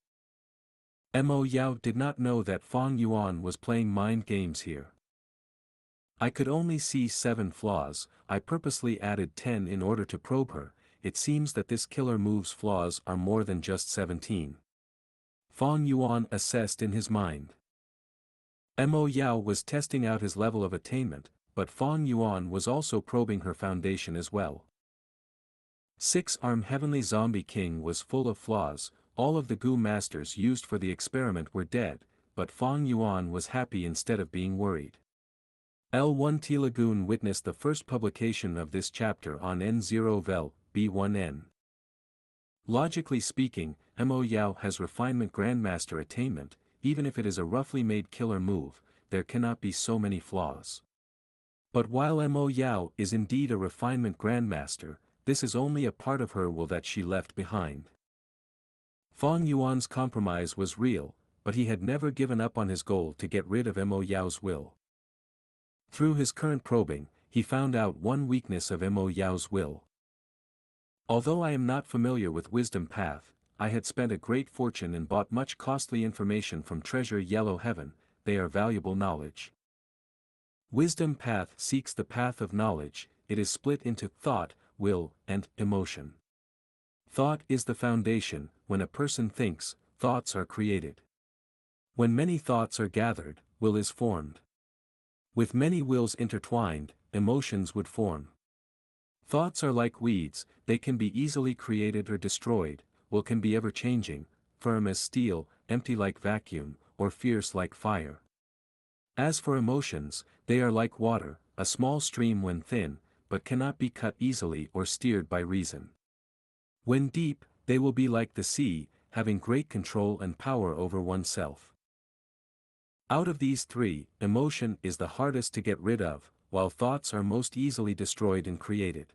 Mo Yao did not know that Fang Yuan was playing mind games here. "I could only see 7 flaws, I purposely added 10 in order to probe her, it seems that this killer move's flaws are more than just 17. Fang Yuan assessed in his mind. Mo Yao was testing out his level of attainment, but Fang Yuan was also probing her foundation as well. Six-armed heavenly zombie king was full of flaws, all of the Gu masters used for the experiment were dead, but Fang Yuan was happy instead of being worried. L1 T Lagoon witnessed the first publication of this chapter on N0 Vel, B1N. Logically speaking, Mo Yao has refinement grandmaster attainment, even if it is a roughly made killer move, there cannot be so many flaws. But while Mo Yao is indeed a refinement grandmaster, this is only a part of her will that she left behind. Fang Yuan's compromise was real, but he had never given up on his goal to get rid of Mo Yao's will. Through his current probing, he found out one weakness of Mo Yao's will. "Although I am not familiar with Wisdom Path, I had spent a great fortune and bought much costly information from Treasure Yellow Heaven, they are valuable knowledge. Wisdom Path seeks the path of knowledge, it is split into thought, will, and emotion. Thought is the foundation, when a person thinks, thoughts are created. When many thoughts are gathered, will is formed. With many wills intertwined, emotions would form. Thoughts are like weeds, they can be easily created or destroyed, will can be ever-changing, firm as steel, empty like vacuum, or fierce like fire. As for emotions, they are like water, a small stream when thin, but cannot be cut easily or steered by reason. When deep, they will be like the sea, having great control and power over oneself. Out of these three, emotion is the hardest to get rid of, while thoughts are most easily destroyed and created.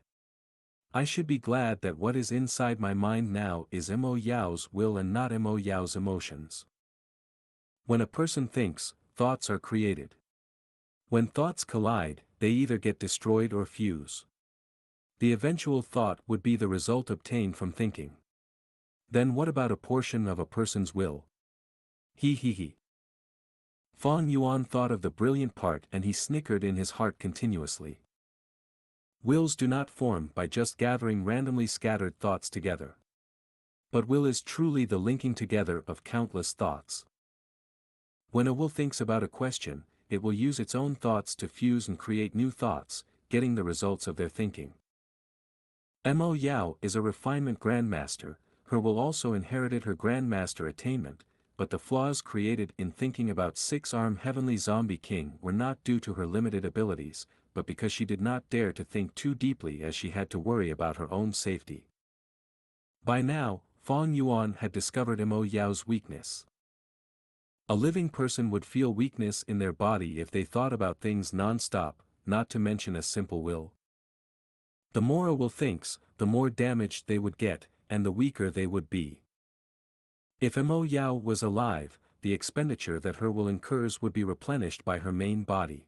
I should be glad that what is inside my mind now is Mo Yao's will and not Mo Yao's emotions. When a person thinks, thoughts are created. When thoughts collide, they either get destroyed or fuse. The eventual thought would be the result obtained from thinking. Then what about a portion of a person's will? He he he. Fang Yuan thought of the brilliant part and he snickered in his heart continuously. Wills do not form by just gathering randomly scattered thoughts together. But will is truly the linking together of countless thoughts. When a will thinks about a question, it will use its own thoughts to fuse and create new thoughts, getting the results of their thinking. Mo Yao is a refinement grandmaster, her will also inherited her grandmaster attainment, but the flaws created in thinking about six-armed heavenly zombie king were not due to her limited abilities, but because she did not dare to think too deeply as she had to worry about her own safety. By now, Fang Yuan had discovered Mo Yao's weakness. A living person would feel weakness in their body if they thought about things non-stop, not to mention a simple will. The more a will thinks, the more damaged they would get, and the weaker they would be. If Mo Yao was alive, the expenditure that her will incurs would be replenished by her main body.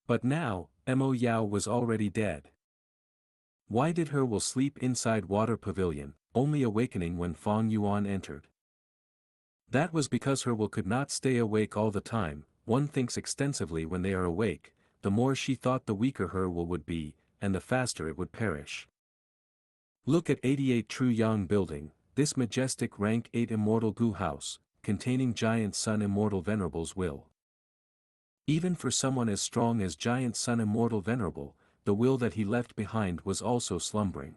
But now, Mo Yao was already dead. Why did her will sleep inside Water Pavilion, only awakening when Fang Yuan entered? That was because her will could not stay awake all the time. One thinks extensively when they are awake, the more she thought the weaker her will would be, and the faster it would perish. Look at 88 True Yang Building, this majestic rank 8 immortal Gu house, containing Giant Sun Immortal Venerable's will. Even for someone as strong as Giant Sun Immortal Venerable, the will that he left behind was also slumbering.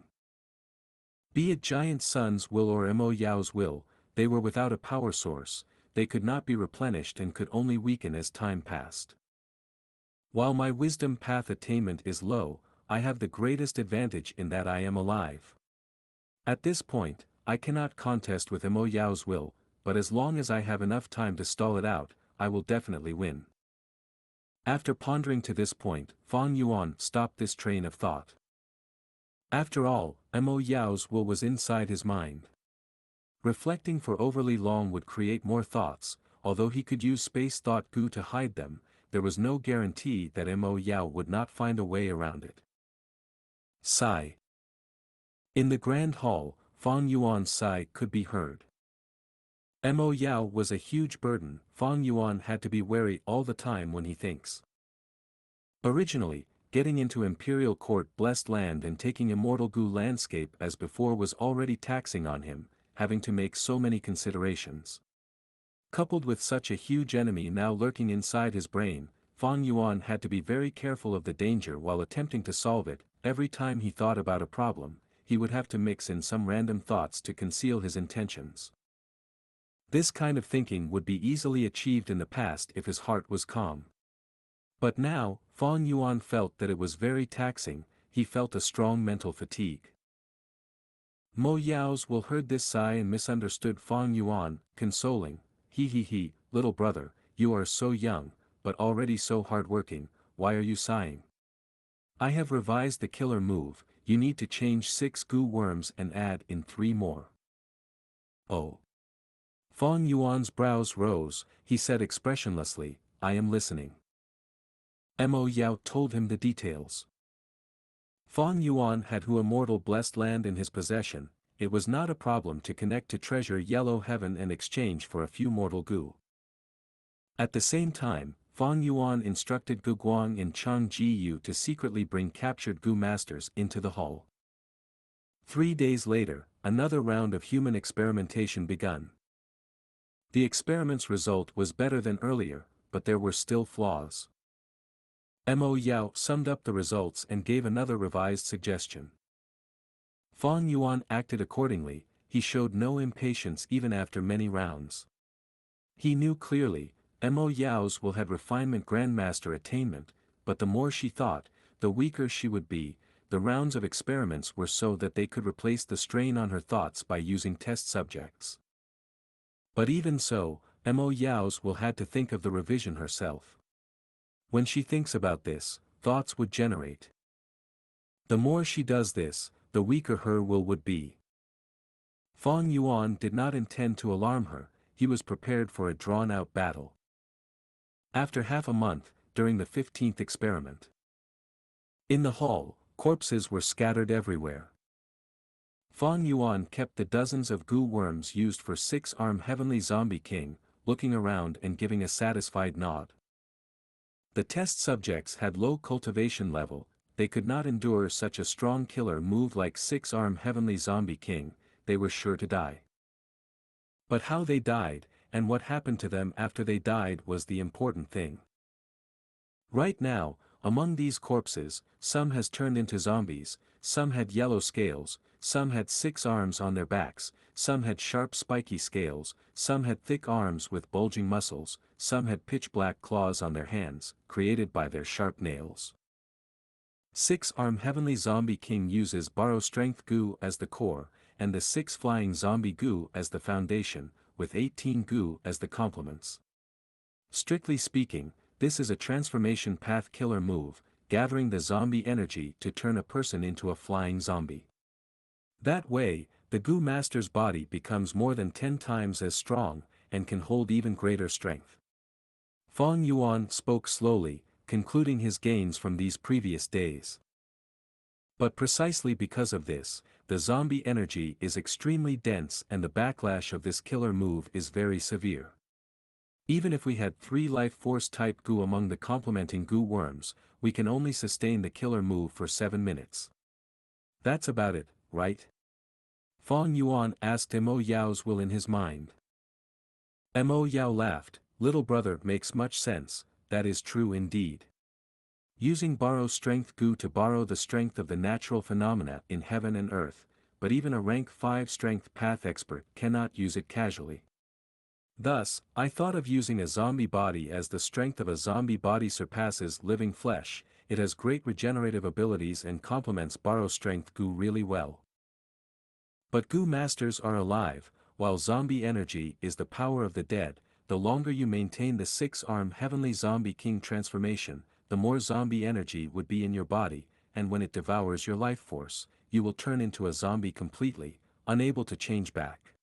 Be it Giant Sun's will or Mo Yao's will, they were without a power source, they could not be replenished and could only weaken as time passed. While my wisdom path attainment is low, I have the greatest advantage in that I am alive. At this point, I cannot contest with Mo Yao's will, but as long as I have enough time to stall it out, I will definitely win. After pondering to this point, Fang Yuan stopped this train of thought. After all, Mo Yao's will was inside his mind. Reflecting for overly long would create more thoughts, although he could use space thought Gu to hide them, there was no guarantee that Mo Yao would not find a way around it. Sigh. In the grand hall, Fang Yuan's sigh could be heard. Mo Yao was a huge burden, Fang Yuan had to be wary all the time when he thinks. Originally, getting into Imperial Court blessed land and taking Immortal Gu landscape as before was already taxing on him, having to make so many considerations. Coupled with such a huge enemy now lurking inside his brain, Fang Yuan had to be very careful of the danger while attempting to solve it. Every time he thought about a problem, he would have to mix in some random thoughts to conceal his intentions. This kind of thinking would be easily achieved in the past if his heart was calm. But now, Fang Yuan felt that it was very taxing, he felt a strong mental fatigue. Mo Yao's will heard this sigh and misunderstood Fang Yuan, consoling, he, little brother, you are so young, but already so hard-working, why are you sighing? I have revised the killer move, you need to change 6 Gu worms and add in 3 more. Oh. Fang Yuan's brows rose, he said expressionlessly, I am listening. Mo Yao told him the details. Fang Yuan had Hu Immortal Blessed Land in his possession, it was not a problem to connect to treasure Yellow Heaven and exchange for a few mortal Gu. At the same time, Fang Yuan instructed Gu Guang and Chang Jiyu to secretly bring captured Gu masters into the hall. 3 days later, another round of human experimentation begun. The experiment's result was better than earlier, but there were still flaws. Mo Yao summed up the results and gave another revised suggestion. Fang Yuan acted accordingly, he showed no impatience even after many rounds. He knew clearly, Mo Yao's will had refinement grandmaster attainment, but the more she thought, the weaker she would be. The rounds of experiments were so that they could replace the strain on her thoughts by using test subjects. But even so, Mo Yao's will had to think of the revision herself. When she thinks about this, thoughts would generate. The more she does this, the weaker her will would be. Fang Yuan did not intend to alarm her, he was prepared for a drawn-out battle. After half a month, during the 15th experiment. In the hall, corpses were scattered everywhere. Fang Yuan kept the dozens of Gu worms used for 6-arm Heavenly Zombie King, looking around and giving a satisfied nod. The test subjects had low cultivation level, they could not endure such a strong killer move like 6-arm Heavenly Zombie King, they were sure to die. But how they died, and what happened to them after they died was the important thing. Right now, among these corpses, some has turned into zombies, some had yellow scales, some had 6 arms on their backs, some had sharp spiky scales, some had thick arms with bulging muscles, some had pitch-black claws on their hands, created by their sharp nails. 6-arm Heavenly Zombie King uses Borrow Strength Gu as the core, and the 6 Flying Zombie Gu as the foundation, with 18 Gu as the complements. Strictly speaking, this is a transformation path killer move, gathering the zombie energy to turn a person into a flying zombie. That way, the Gu Master's body becomes more than 10 times as strong, and can hold even greater strength. Fang Yuan spoke slowly, concluding his gains from these previous days. But precisely because of this, the zombie energy is extremely dense and the backlash of this killer move is very severe. Even if we had 3 life force type Gu among the complementing Gu worms, we can only sustain the killer move for 7 minutes. That's about it, right? Fang Yuan asked Mo Yao's will in his mind. Mo Yao laughed, little brother makes much sense, that is true indeed. Using borrow strength Gu to borrow the strength of the natural phenomena in heaven and earth, but even a rank 5 strength path expert cannot use it casually. Thus, I thought of using a zombie body as the strength of a zombie body surpasses living flesh. It has great regenerative abilities and complements borrow strength Gu really well. But Gu masters are alive, while zombie energy is the power of the dead. The longer you maintain the 6-arm heavenly zombie king transformation, the more zombie energy would be in your body, and when it devours your life force, you will turn into a zombie completely, unable to change back.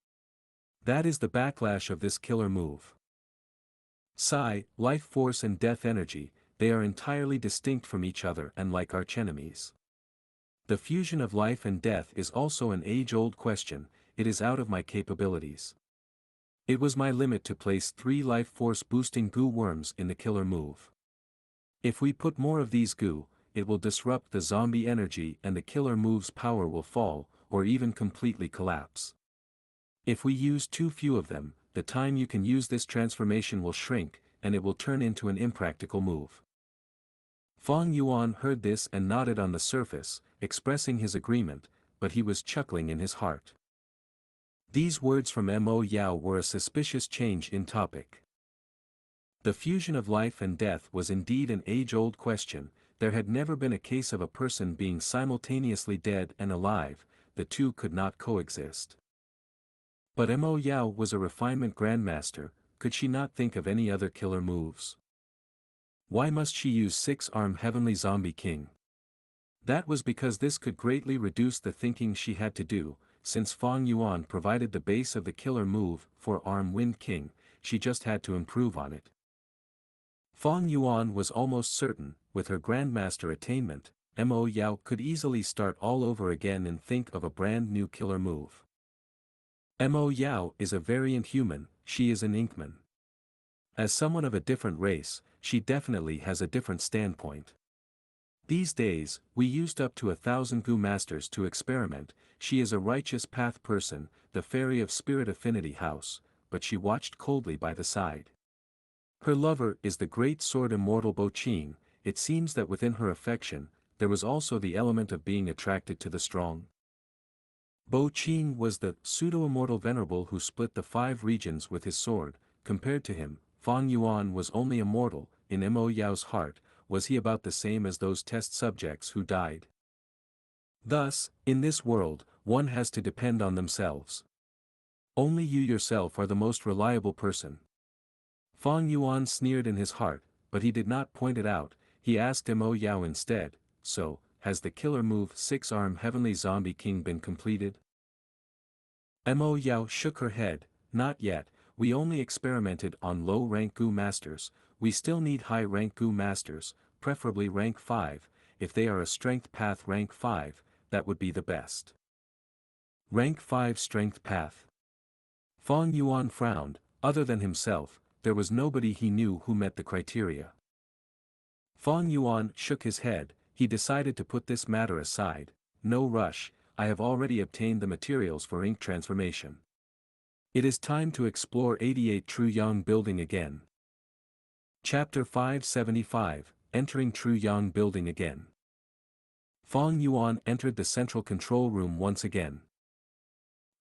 That is the backlash of this killer move. Psi, life force and death energy, they are entirely distinct from each other and like archenemies. The fusion of life and death is also an age-old question. It is out of my capabilities. It was my limit to place 3 life force boosting Gu worms in the killer move. If we put more of these Gu, it will disrupt the zombie energy and the killer move's power will fall, or even completely collapse. If we use too few of them, the time you can use this transformation will shrink, and it will turn into an impractical move. Fang Yuan heard this and nodded on the surface, expressing his agreement, but he was chuckling in his heart. These words from Mo Yao were a suspicious change in topic. The fusion of life and death was indeed an age-old question. There had never been a case of a person being simultaneously dead and alive. The two could not coexist. But Mo Yao was a refinement grandmaster. Could she not think of any other killer moves? Why must she use 6-arm heavenly zombie king? That was because this could greatly reduce the thinking she had to do. Since Fang Yuan provided the base of the killer move, 4-arm wind king, she just had to improve on it. Fang Yuan was almost certain, with her grandmaster attainment, Mo Yao could easily start all over again and think of a brand new killer move. Mo Yao is a variant human, she is an Inkman. As someone of a different race, she definitely has a different standpoint. These days, we used up to 1,000 Gu masters to experiment. She is a righteous path person, the fairy of spirit affinity house, but she watched coldly by the side. Her lover is the great sword immortal Bo Qing. It seems that within her affection, there was also the element of being attracted to the strong. Bo Qing was the pseudo-immortal venerable who split the 5 regions with his sword. Compared to him, Fang Yuan was only a mortal. In Mo Yao's heart, was he about the same as those test subjects who died? Thus, in this world, one has to depend on themselves. Only you yourself are the most reliable person. Fang Yuan sneered in his heart, but he did not point it out. He asked Mo Yao instead, so, has the killer move 6-arm heavenly zombie king been completed? Mo Yao shook her head, not yet. We only experimented on low-rank Gu masters. We still need high-rank Gu masters, preferably rank 5, if they are a strength path rank 5, that would be the best. Rank 5 strength path. Fang Yuan frowned. Other than himself, there was nobody he knew who met the criteria. Fang Yuan shook his head. He decided to put this matter aside. No rush, I have already obtained the materials for ink transformation. It is time to explore 88 Truyang Building again. Chapter 575, Entering Truyang Building again. Fang Yuan entered the central control room once again.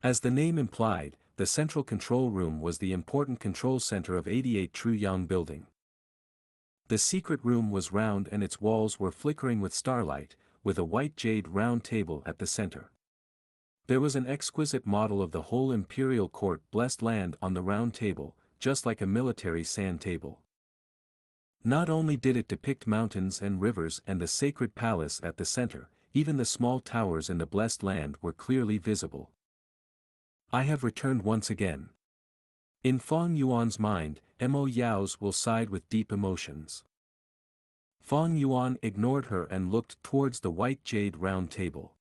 As the name implied, the central control room was the important control center of 88 Truyang Building. The secret room was round and its walls were flickering with starlight, with a white jade round table at the center. There was an exquisite model of the whole imperial court blessed land on the round table, just like a military sand table. Not only did it depict mountains and rivers and the sacred palace at the center, even the small towers in the blessed land were clearly visible. I have returned once again. In Fang Yuan's mind, Mo Yao's will side with deep emotions. Fang Yuan ignored her and looked towards the white jade round table.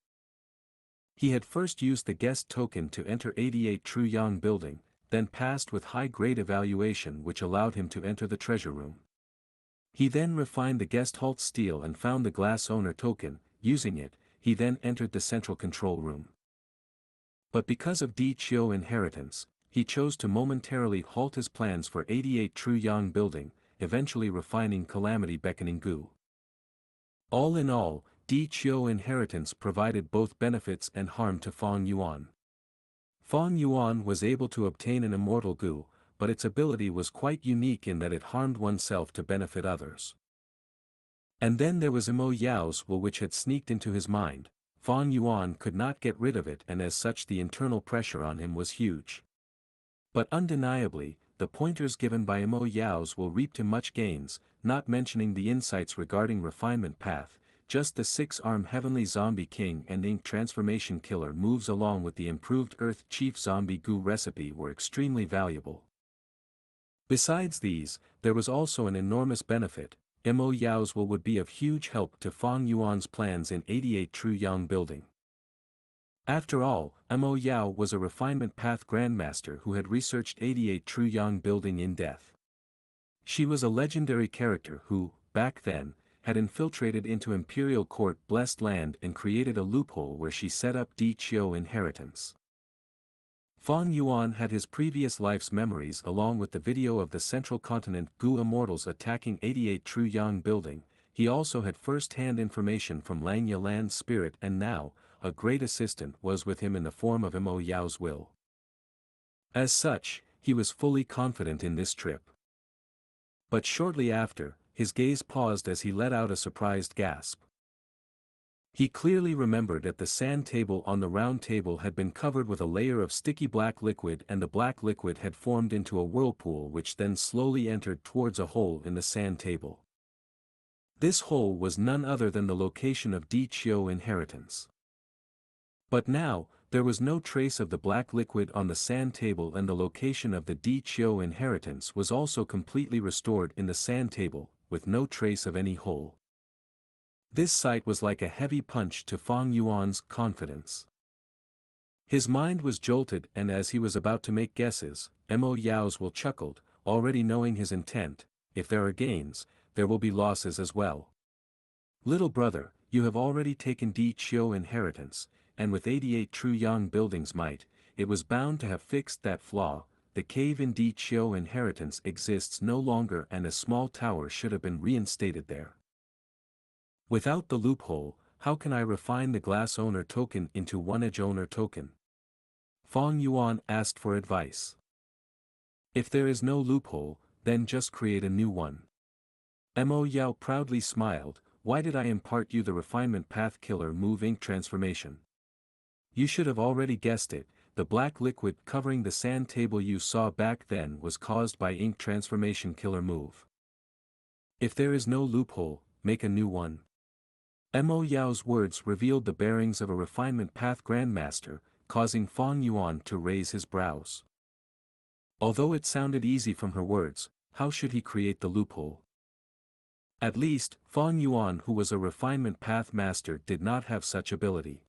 He had first used the guest token to enter 88 Truyang Building, then passed with high-grade evaluation which allowed him to enter the treasure room. He then refined the guest halt steel and found the glass owner token. Using it, he then entered the central control room. But because of Di Chio inheritance, he chose to momentarily halt his plans for 88 Truyang Building, eventually refining Calamity Beckoning Gu. All in all, Di Qiu inheritance provided both benefits and harm to Fang Yuan. Fang Yuan was able to obtain an immortal Gu, but its ability was quite unique in that it harmed oneself to benefit others. And then there was Mo Yao's will, which had sneaked into his mind. Fang Yuan could not get rid of it, and as such the internal pressure on him was huge. But undeniably, the pointers given by Mo Yao's will reaped him much gains, not mentioning the insights regarding refinement path. Just the 6-arm Heavenly Zombie King and Ink Transformation Killer moves along with the improved Earth Chief Zombie Gu recipe were extremely valuable. Besides these, there was also an enormous benefit. Mo Yao's will would be of huge help to Fang Yuan's plans in 88 True Yang building. After all, Mo Yao was a refinement path grandmaster who had researched 88 True Yang building in depth. She was a legendary character who, back then, had infiltrated into Imperial Court Blessed Land and created a loophole where she set up Di Qiu inheritance. Fang Yuan had his previous life's memories along with the video of the Central Continent Gu immortals attacking 88 True Yang building. He also had first-hand information from Langya Land's spirit, and now, a great assistant was with him in the form of Mo Yao's will. As such, he was fully confident in this trip. But shortly after, his gaze paused as he let out a surprised gasp. He clearly remembered that the sand table on the round table had been covered with a layer of sticky black liquid, and the black liquid had formed into a whirlpool which then slowly entered towards a hole in the sand table. This hole was none other than the location of Di Qiu inheritance. But now, there was no trace of the black liquid on the sand table, and the location of the Di Qiu inheritance was also completely restored in the sand table, with no trace of any hole. This sight was like a heavy punch to Fang Yuan's confidence. His mind was jolted, and as he was about to make guesses, Mo Yao's will chuckled, already knowing his intent. If there are gains, there will be losses as well. Little brother, you have already taken Di Qiu inheritance, and with 88 True Yang building's might, it was bound to have fixed that flaw. The cave in Di Qiu inheritance exists no longer, and a small tower should have been reinstated there. Without the loophole, how can I refine the glass owner token into one-edge owner token? Fang Yuan asked for advice. If there is no loophole, then just create a new one. Mo Yao proudly smiled. Why did I impart you the refinement path killer move ink transformation? You should have already guessed it. The black liquid covering the sand table you saw back then was caused by ink transformation killer move. If there is no loophole, make a new one. Mo Yao's words revealed the bearings of a refinement path grandmaster, causing Fang Yuan to raise his brows. Although it sounded easy from her words, how should he create the loophole? At least, Fang Yuan, who was a refinement path master, did not have such ability.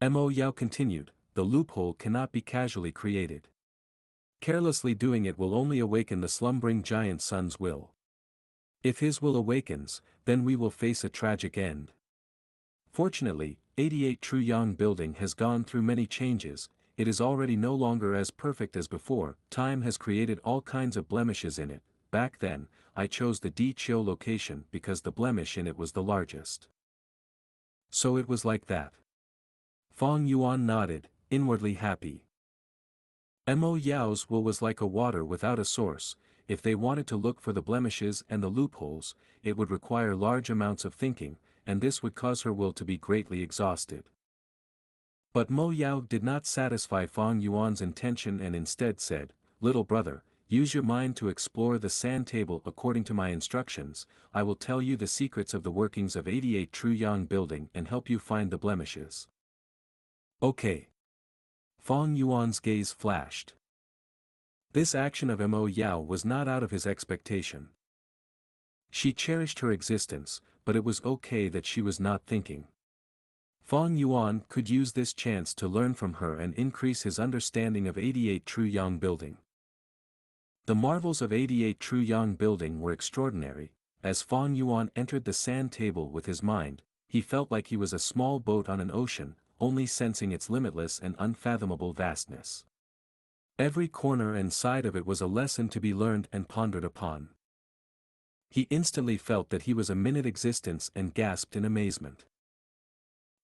Mo Yao continued, the loophole cannot be casually created. Carelessly doing it will only awaken the slumbering giant sun's will. If his will awakens, then we will face a tragic end. Fortunately, 88 True Yang building has gone through many changes. It is already no longer as perfect as before. Time has created all kinds of blemishes in it. Back then, I chose the Di Qiu location because the blemish in it was the largest. So it was like that. Fang Yuan nodded, inwardly happy. Mo Yao's will was like a water without a source. If they wanted to look for the blemishes and the loopholes, it would require large amounts of thinking, and this would cause her will to be greatly exhausted. But Mo Yao did not satisfy Fang Yuan's intention and instead said, little brother, use your mind to explore the sand table according to my instructions. I will tell you the secrets of the workings of 88 True Yang building and help you find the blemishes. Okay. Fang Yuan's gaze flashed. This action of Mo Yao was not out of his expectation. She cherished her existence, but it was okay that she was not thinking. Fang Yuan could use this chance to learn from her and increase his understanding of 88 True Yang building. The marvels of 88 True Yang building were extraordinary. As Fang Yuan entered the sand table with his mind, he felt like he was a small boat on an ocean, only sensing its limitless and unfathomable vastness. Every corner and side of it was a lesson to be learned and pondered upon. He instantly felt that he was a minute existence and gasped in amazement.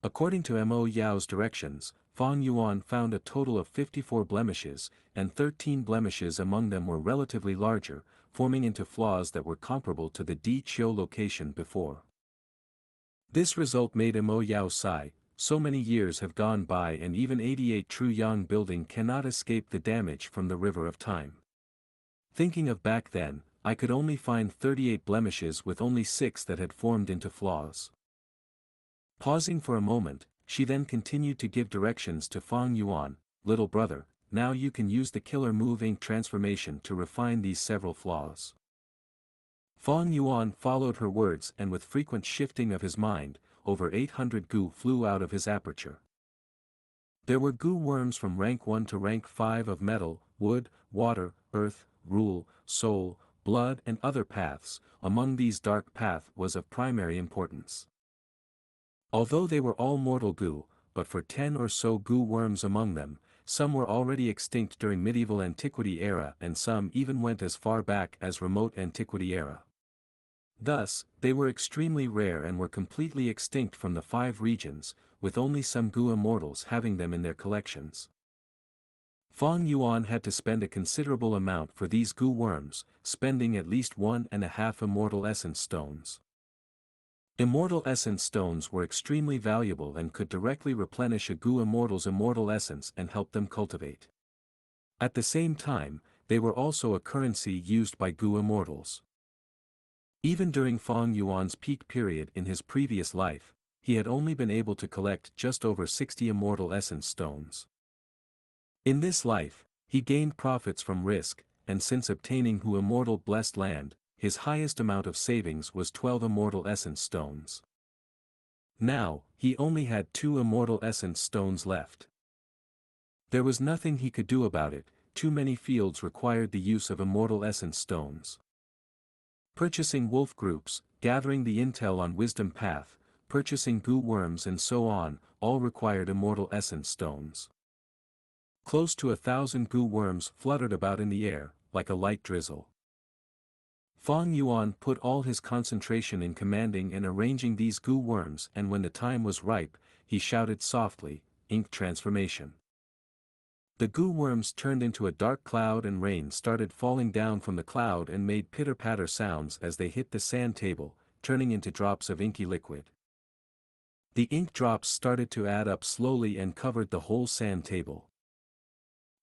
According to Mo Yao's directions, Fang Yuan found a total of 54 blemishes, and 13 blemishes among them were relatively larger, forming into flaws that were comparable to the Di Chiu location before. This result made Mo Yao sigh. So many years have gone by and even 88 True Yang building cannot escape the damage from the river of time. Thinking of back then, I could only find 38 blemishes with only 6 that had formed into flaws. Pausing for a moment, she then continued to give directions to Fang Yuan, little brother, now you can use the killer move ink transformation to refine these several flaws. Fang Yuan followed her words and with frequent shifting of his mind, over 800 gu flew out of his aperture. There were gu worms from rank 1 to rank 5 of metal, wood, water, earth, rule, soul, blood and other paths. Among these dark path was of primary importance. Although they were all mortal gu, but for 10 or so gu worms among them, some were already extinct during medieval antiquity era and some even went as far back as remote antiquity era. Thus, they were extremely rare and were completely extinct from the 5 regions, with only some Gu immortals having them in their collections. Fang Yuan had to spend a considerable amount for these Gu worms, spending at least 1.5 immortal essence stones. Immortal essence stones were extremely valuable and could directly replenish a Gu immortal's immortal essence and help them cultivate. At the same time, they were also a currency used by Gu immortals. Even during Fang Yuan's peak period in his previous life, he had only been able to collect just over 60 immortal essence stones. In this life, he gained profits from risk, and since obtaining Hu immortal blessed land, his highest amount of savings was 12 immortal essence stones. Now, he only had 2 immortal essence stones left. There was nothing he could do about it, too many fields required the use of immortal essence stones. Purchasing wolf groups, gathering the intel on wisdom path, purchasing gu worms and so on, all required immortal essence stones. Close to 1,000 gu worms fluttered about in the air, like a light drizzle. Fang Yuan put all his concentration in commanding and arranging these gu worms and when the time was ripe, he shouted softly, ink transformation. The gu worms turned into a dark cloud and rain started falling down from the cloud and made pitter-patter sounds as they hit the sand table, turning into drops of inky liquid. The ink drops started to add up slowly and covered the whole sand table.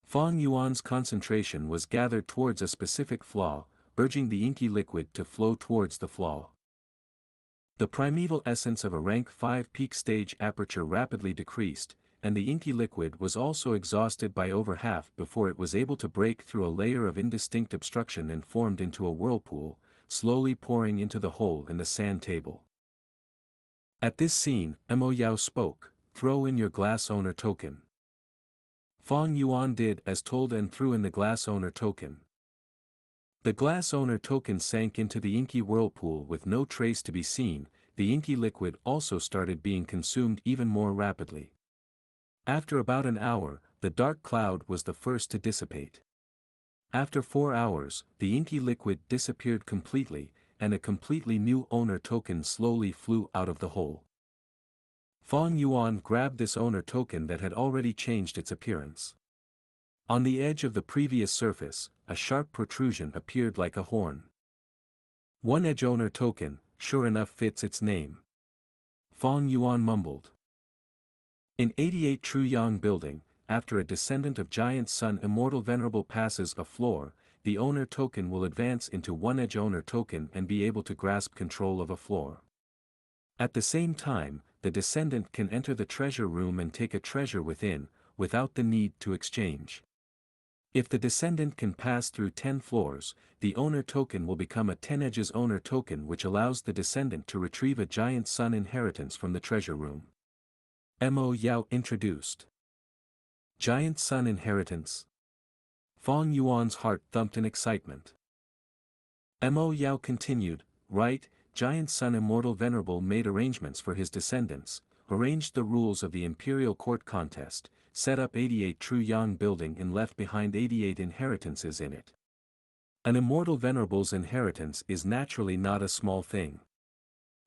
Fang Yuan's concentration was gathered towards a specific flaw, urging the inky liquid to flow towards the flaw. The primeval essence of a rank 5 peak stage aperture rapidly decreased, and the inky liquid was also exhausted by over half before it was able to break through a layer of indistinct obstruction and formed into a whirlpool, slowly pouring into the hole in the sand table. At this scene, Mo Yao spoke, "Throw in your glass owner token." Fang Yuan did as told and threw in the glass owner token. The glass owner token sank into the inky whirlpool with no trace to be seen. The inky liquid also started being consumed even more rapidly. After about an hour, the dark cloud was the first to dissipate. After 4 hours, the inky liquid disappeared completely, and a completely new owner token slowly flew out of the hole. Fang Yuan grabbed this owner token that had already changed its appearance. On the edge of the previous surface, a sharp protrusion appeared like a horn. One edge owner token, sure enough fits its name. Fang Yuan mumbled. In 88 True Yang building, after a descendant of Giant Sun Immortal Venerable passes a floor, the owner token will advance into one edge owner token and be able to grasp control of a floor. At the same time, the descendant can enter the treasure room and take a treasure within, without the need to exchange. If the descendant can pass through 10 floors, the owner token will become a 10 edges owner token which allows the descendant to retrieve a Giant Sun inheritance from the treasure room. Mo Yao introduced. Giant Sun inheritance. Fang Yuan's heart thumped in excitement. Mo Yao continued, right, Giant Sun Immortal Venerable made arrangements for his descendants, arranged the rules of the Imperial Court contest, set up 88 True Yang building and left behind 88 inheritances in it. An immortal venerable's inheritance is naturally not a small thing.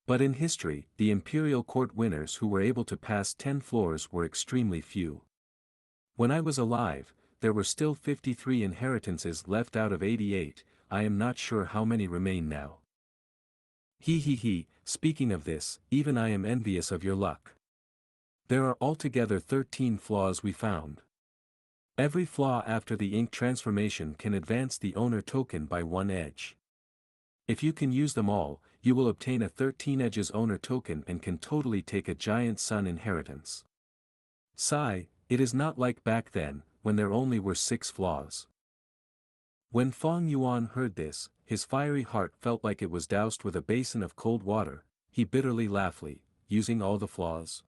But in history, the imperial court winners who were able to pass 10 floors were extremely few. When I was alive, there were still 53 inheritances left out of 88, I am not sure how many remain now. He, speaking of this, even I am envious of your luck. There are altogether 13 flaws we found. Every flaw after the ink transformation can advance the owner token by 1 edge. If you can use them all, you will obtain a 13 edges owner token and can totally take a giant sun inheritance. Sigh, it is not like back then, when there only were 6 flaws. When Fong Yuan heard this, his fiery heart felt like it was doused with a basin of cold water. He bitterly laughed, using all the flaws.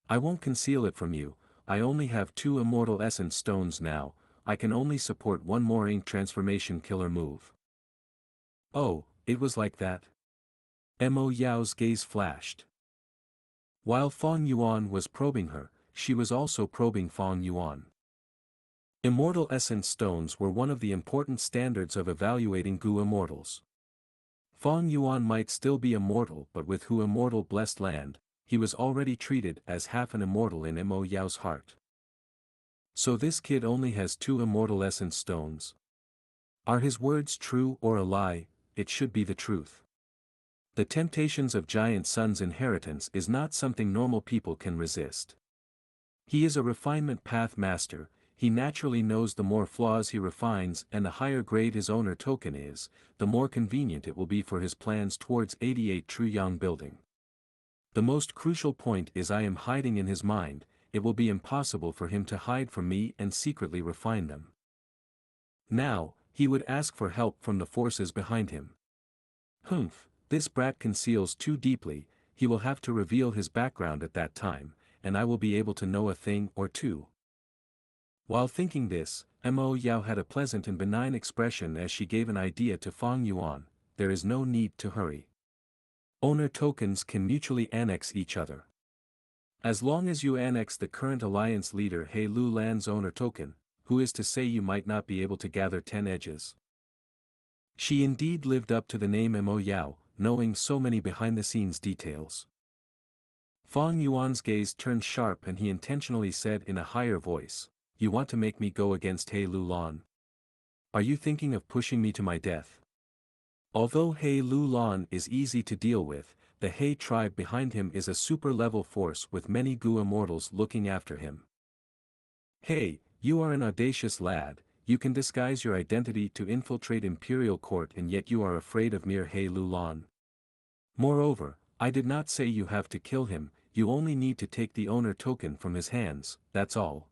I won't conceal it from you, I only have 2 immortal essence stones now, I can only support 1 more ink transformation killer move. Oh, it was like that? Mo Yao's gaze flashed. While Fong Yuan was probing her, she was also probing Fong Yuan. Immortal essence stones were one of the important standards of evaluating Gu immortals. Fong Yuan might still be immortal, but with Hu immortal blessed land, he was already treated as half an immortal in Mo Yao's heart. So this kid only has 2 immortal essence stones. Are his words true or a lie? It should be the truth. The temptations of Giant Sun's inheritance is not something normal people can resist. He is a refinement path master, he naturally knows the more flaws he refines and the higher grade his owner token is, the more convenient it will be for his plans towards 88 Truyang building. The most crucial point is I am hiding in his mind, it will be impossible for him to hide from me and secretly refine them. Now, he would ask for help from the forces behind him. Humph, this brat conceals too deeply, he will have to reveal his background at that time, and I will be able to know a thing or two. While thinking this, Mo Yao had a pleasant and benign expression as she gave an idea to Fong Yuan, there is no need to hurry. Owner tokens can mutually annex each other. As long as you annex the current alliance leader He Lu Lan's owner token, who is to say you might not be able to gather 10 edges? She indeed lived up to the name Mo Yao, knowing so many behind-the-scenes details. Fong Yuan's gaze turned sharp and he intentionally said in a higher voice, you want to make me go against He Lu Lan? Are you thinking of pushing me to my death? Although He Lu Lan is easy to deal with, the He tribe behind him is a super-level force with many Gu immortals looking after him. Hey, you are an audacious lad, you can disguise your identity to infiltrate imperial court and yet you are afraid of mere He Lu Lan. Moreover, I did not say you have to kill him, you only need to take the owner token from his hands, that's all.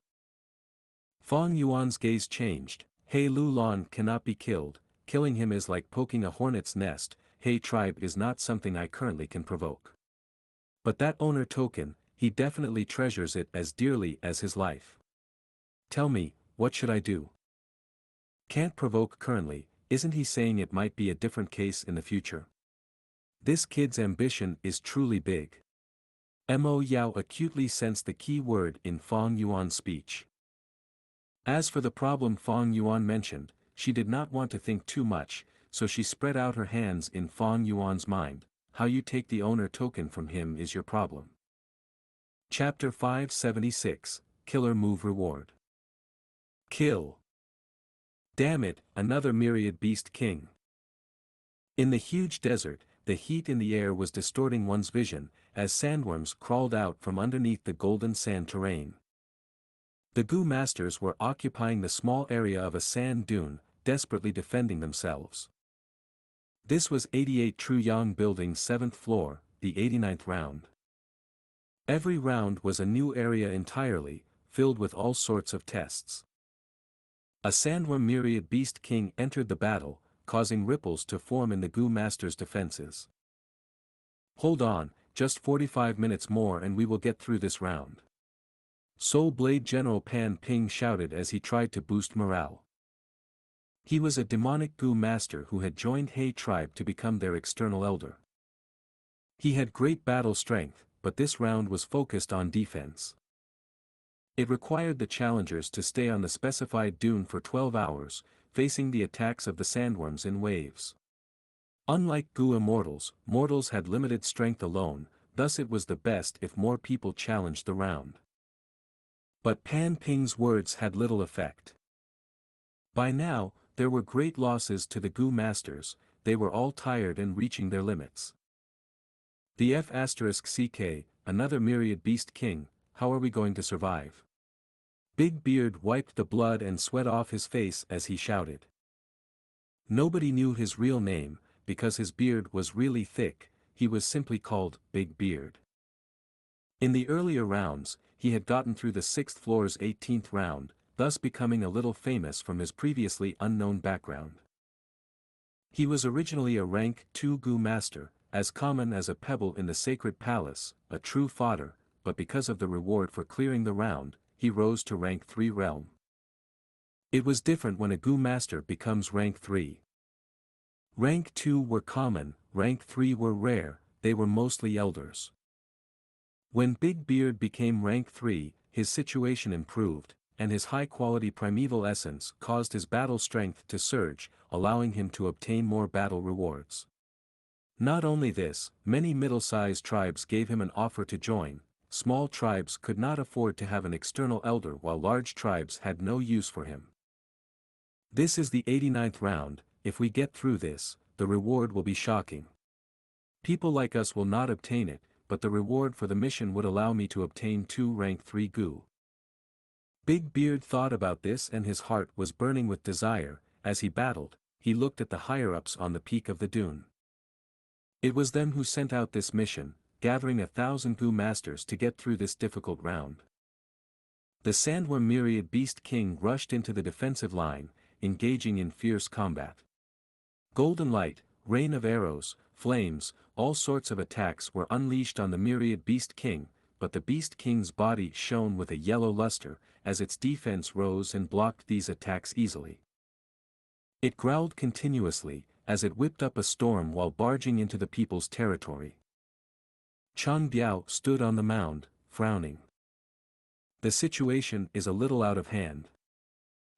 Fong Yuan's gaze changed, He Lu Lan cannot be killed, killing him is like poking a hornet's nest, He tribe is not something I currently can provoke. But that owner token, he definitely treasures it as dearly as his life. Tell me, what should I do? Can't provoke currently, isn't he saying it might be a different case in the future? This kid's ambition is truly big. Mo Yao acutely sensed the key word in Fong Yuan's speech. As for the problem Fong Yuan mentioned, she did not want to think too much, so she spread out her hands in Fong Yuan's mind, how you take the owner token from him is your problem. Chapter 576, Killer Move Reward. Kill. Damn it, another myriad beast king. In the huge desert, the heat in the air was distorting one's vision, as sandworms crawled out from underneath the golden sand terrain. The Gu masters were occupying the small area of a sand dune, desperately defending themselves. This was 88 Truyang Building's 7th floor, the 89th round. Every round was a new area entirely, filled with all sorts of tests. A sandworm myriad beast king entered the battle, causing ripples to form in the Gu master's defenses. Hold on, just 45 minutes more and we will get through this round. Soul Blade General Pan Ping shouted as he tried to boost morale. He was a demonic Gu master who had joined He tribe to become their external elder. He had great battle strength, but this round was focused on defense. It required the challengers to stay on the specified dune for 12 hours, facing the attacks of the sandworms in waves. Unlike Gu immortals, mortals had limited strength alone, thus it was the best if more people challenged the round. But Pan Ping's words had little effect. By now, there were great losses to the Gu masters, they were all tired and reaching their limits. The F***CK, another myriad beast king, how are we going to survive? Big Beard wiped the blood and sweat off his face as he shouted. Nobody knew his real name, because his beard was really thick, he was simply called Big Beard. In the earlier rounds, he had gotten through the 6th floor's 18th round, thus becoming a little famous from his previously unknown background. He was originally a rank 2 Gu master, as common as a pebble in the sacred palace, a true fodder, but because of the reward for clearing the round, he rose to rank 3 realm. It was different when a Gu master becomes rank 3. Rank 2 were common, rank 3 were rare, they were mostly elders. When Big Beard became rank 3, his situation improved, and his high-quality primeval essence caused his battle strength to surge, allowing him to obtain more battle rewards. Not only this, many middle-sized tribes gave him an offer to join. Small tribes could not afford to have an external elder while large tribes had no use for him. This is the 89th round, if we get through this, the reward will be shocking. People like us will not obtain it, but the reward for the mission would allow me to obtain 2 rank 3 Gu. Big Beard thought about this and his heart was burning with desire. As he battled, he looked at the higher-ups on the peak of the dune. It was them who sent out this mission, gathering 1,000 Gu masters to get through this difficult round. The Sandworm Myriad Beast King rushed into the defensive line, engaging in fierce combat. Golden light, rain of arrows, flames, all sorts of attacks were unleashed on the Myriad Beast King, but the Beast King's body shone with a yellow luster, as its defense rose and blocked these attacks easily. It growled continuously, as it whipped up a storm while barging into the people's territory. Chang Biao stood on the mound, frowning. The situation is a little out of hand.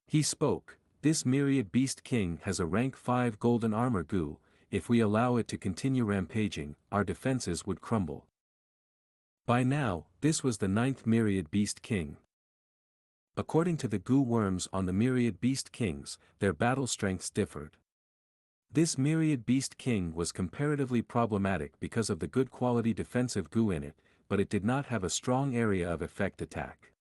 He spoke, this Myriad Beast King has a rank 5 golden armor Gu, if we allow it to continue rampaging, our defenses would crumble. By now, this was the 9th Myriad Beast King. According to the Gu worms on the Myriad Beast Kings, their battle strengths differed. This Myriad Beast King was comparatively problematic because of the good quality defensive Gu in it, but it did not have a strong area of effect attack.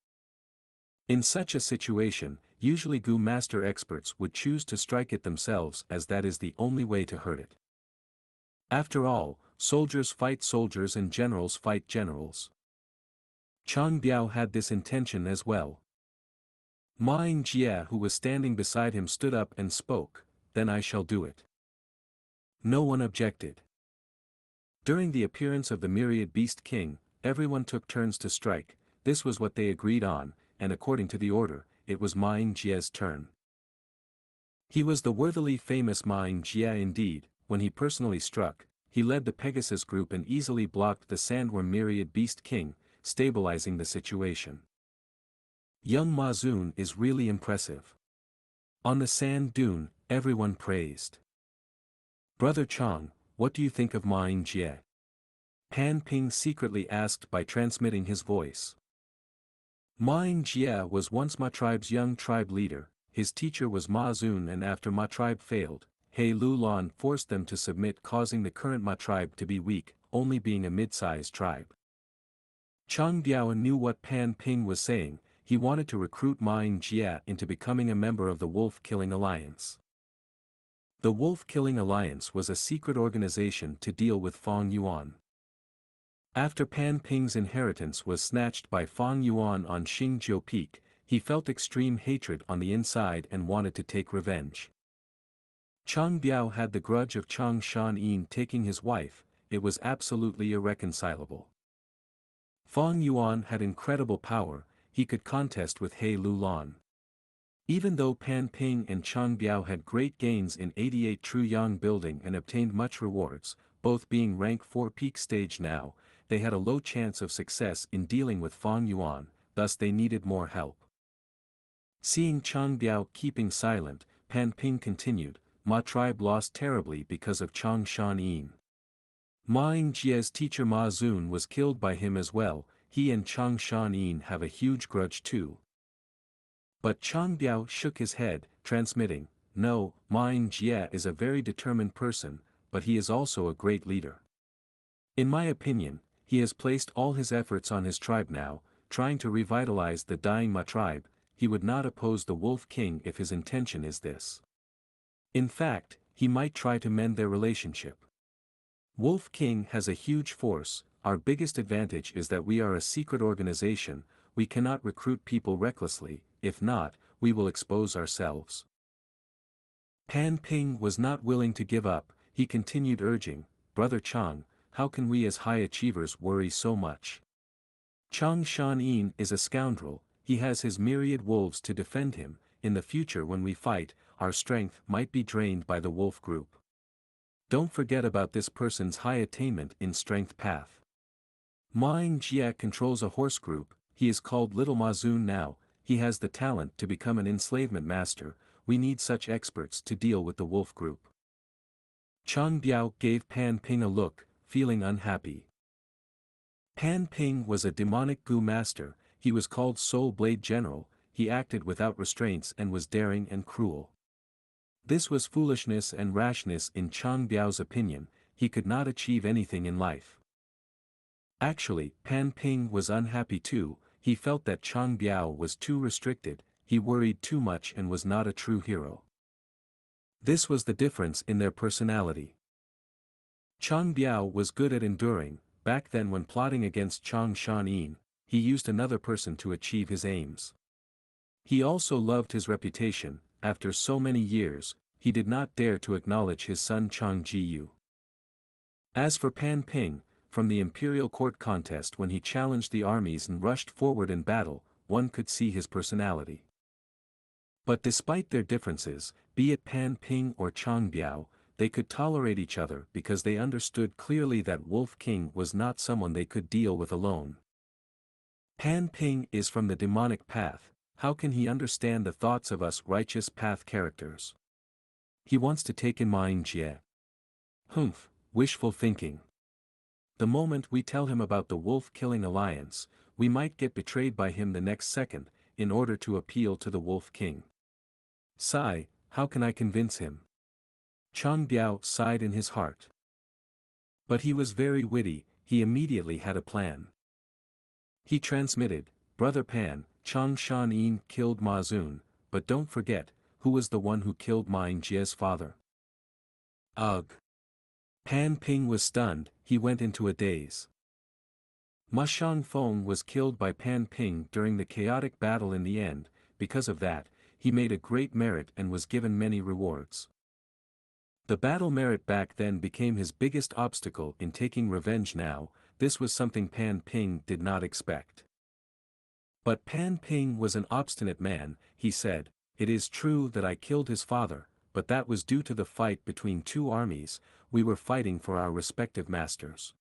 In such a situation, usually Gu master experts would choose to strike it themselves as that is the only way to hurt it. After all, soldiers fight soldiers and generals fight generals. Chang Biao had this intention as well. Ma Yingjie who was standing beside him stood up and spoke, then I shall do it. No one objected. During the appearance of the Myriad Beast King, everyone took turns to strike, this was what they agreed on, and according to the order, it was Ma Yingjie's turn. He was the worthily famous Ma Yingjie indeed, when he personally struck, he led the Pegasus group and easily blocked the Sandworm Myriad Beast King, stabilizing the situation. Young Ma Zun is really impressive. On the sand dune, everyone praised. Brother Chang, what do you think of Ma Yingjie? Pan Ping secretly asked by transmitting his voice. Ma Yingjie was once Ma tribe's young tribe leader, his teacher was Ma Zun and after Ma tribe failed, He Lulan forced them to submit causing the current Ma tribe to be weak, only being a mid-sized tribe. Chang Biao knew what Pan Ping was saying, he wanted to recruit Ma Yingjie into becoming a member of the Wolf-Killing Alliance. The Wolf-Killing Alliance was a secret organization to deal with Fang Yuan. After Pan Ping's inheritance was snatched by Fang Yuan on Xingjiu Peak, he felt extreme hatred on the inside and wanted to take revenge. Chang Biao had the grudge of Chang Shan Yin taking his wife, it was absolutely irreconcilable. Fang Yuan had incredible power, he could contest with He Lulan. Even though Pan Ping and Chang Biao had great gains in 88 True Yang building and obtained much rewards, both being rank 4 peak stage now, they had a low chance of success in dealing with Fang Yuan, thus they needed more help. Seeing Chang Biao keeping silent, Pan Ping continued, Ma tribe lost terribly because of Chang Shan Yin. Ma Yingjie's teacher Ma Zun was killed by him as well. He and Chang Shan Yin have a huge grudge too. But Chang Biao shook his head, transmitting, no, Ma Yingjie is a very determined person, but he is also a great leader. In my opinion, he has placed all his efforts on his tribe now, trying to revitalize the dying Ma tribe. He would not oppose the Wolf King if his intention is this. In fact, he might try to mend their relationship. Wolf King has a huge force. Our biggest advantage is that we are a secret organization. We cannot recruit people recklessly, if not, we will expose ourselves. Pan Ping was not willing to give up. He continued urging, Brother Chang, how can we as high achievers worry so much? Chang Shan Yin is a scoundrel. He has his myriad wolves to defend him. In the future when we fight, our strength might be drained by the wolf group. Don't forget about this person's high attainment in strength path. Ma Yingjie controls a horse group. He is called Little Ma Zun now. He has the talent to become an enslavement master. We need such experts to deal with the wolf group. Chang Biao gave Pan Ping a look, feeling unhappy. Pan Ping was a demonic Gu master. He was called Soul Blade General. He acted without restraints and was daring and cruel. This was foolishness and rashness in Chang Biao's opinion. He could not achieve anything in life. Actually, Pan Ping was unhappy too. He felt that Chang Biao was too restricted. He worried too much and was not a true hero. This was the difference in their personality. Chang Biao was good at enduring. Back then when plotting against Chang Shan Yin, he used another person to achieve his aims. He also loved his reputation. After so many years, he did not dare to acknowledge his son Chang Jiyu. As for Pan Ping, from the imperial court contest when he challenged the armies and rushed forward in battle, one could see his personality. But despite their differences, be it Pan Ping or Chang Biao, they could tolerate each other because they understood clearly that Wolf King was not someone they could deal with alone. Pan Ping is from the demonic path. How can he understand the thoughts of us righteous path characters? He wants to take in Ma Yingjie. Humph, wishful thinking. The moment we tell him about the wolf-killing alliance, we might get betrayed by him the next second, in order to appeal to the Wolf King. Sigh, how can I convince him? Chang Biao sighed in his heart. But he was very witty. He immediately had a plan. He transmitted, Brother Pan, Chang Shan Yin killed Ma Zun, but don't forget, who was the one who killed Ma Yingjie's father? Ugh! Pan Ping was stunned. He went into a daze. Ma Shangfeng was killed by Pan Ping during the chaotic battle in the end. Because of that, he made a great merit and was given many rewards. The battle merit back then became his biggest obstacle in taking revenge now. This was something Pan Ping did not expect. But Pan Ping was an obstinate man. He said, it is true that I killed his father, but that was due to the fight between two armies. We were fighting for our respective masters.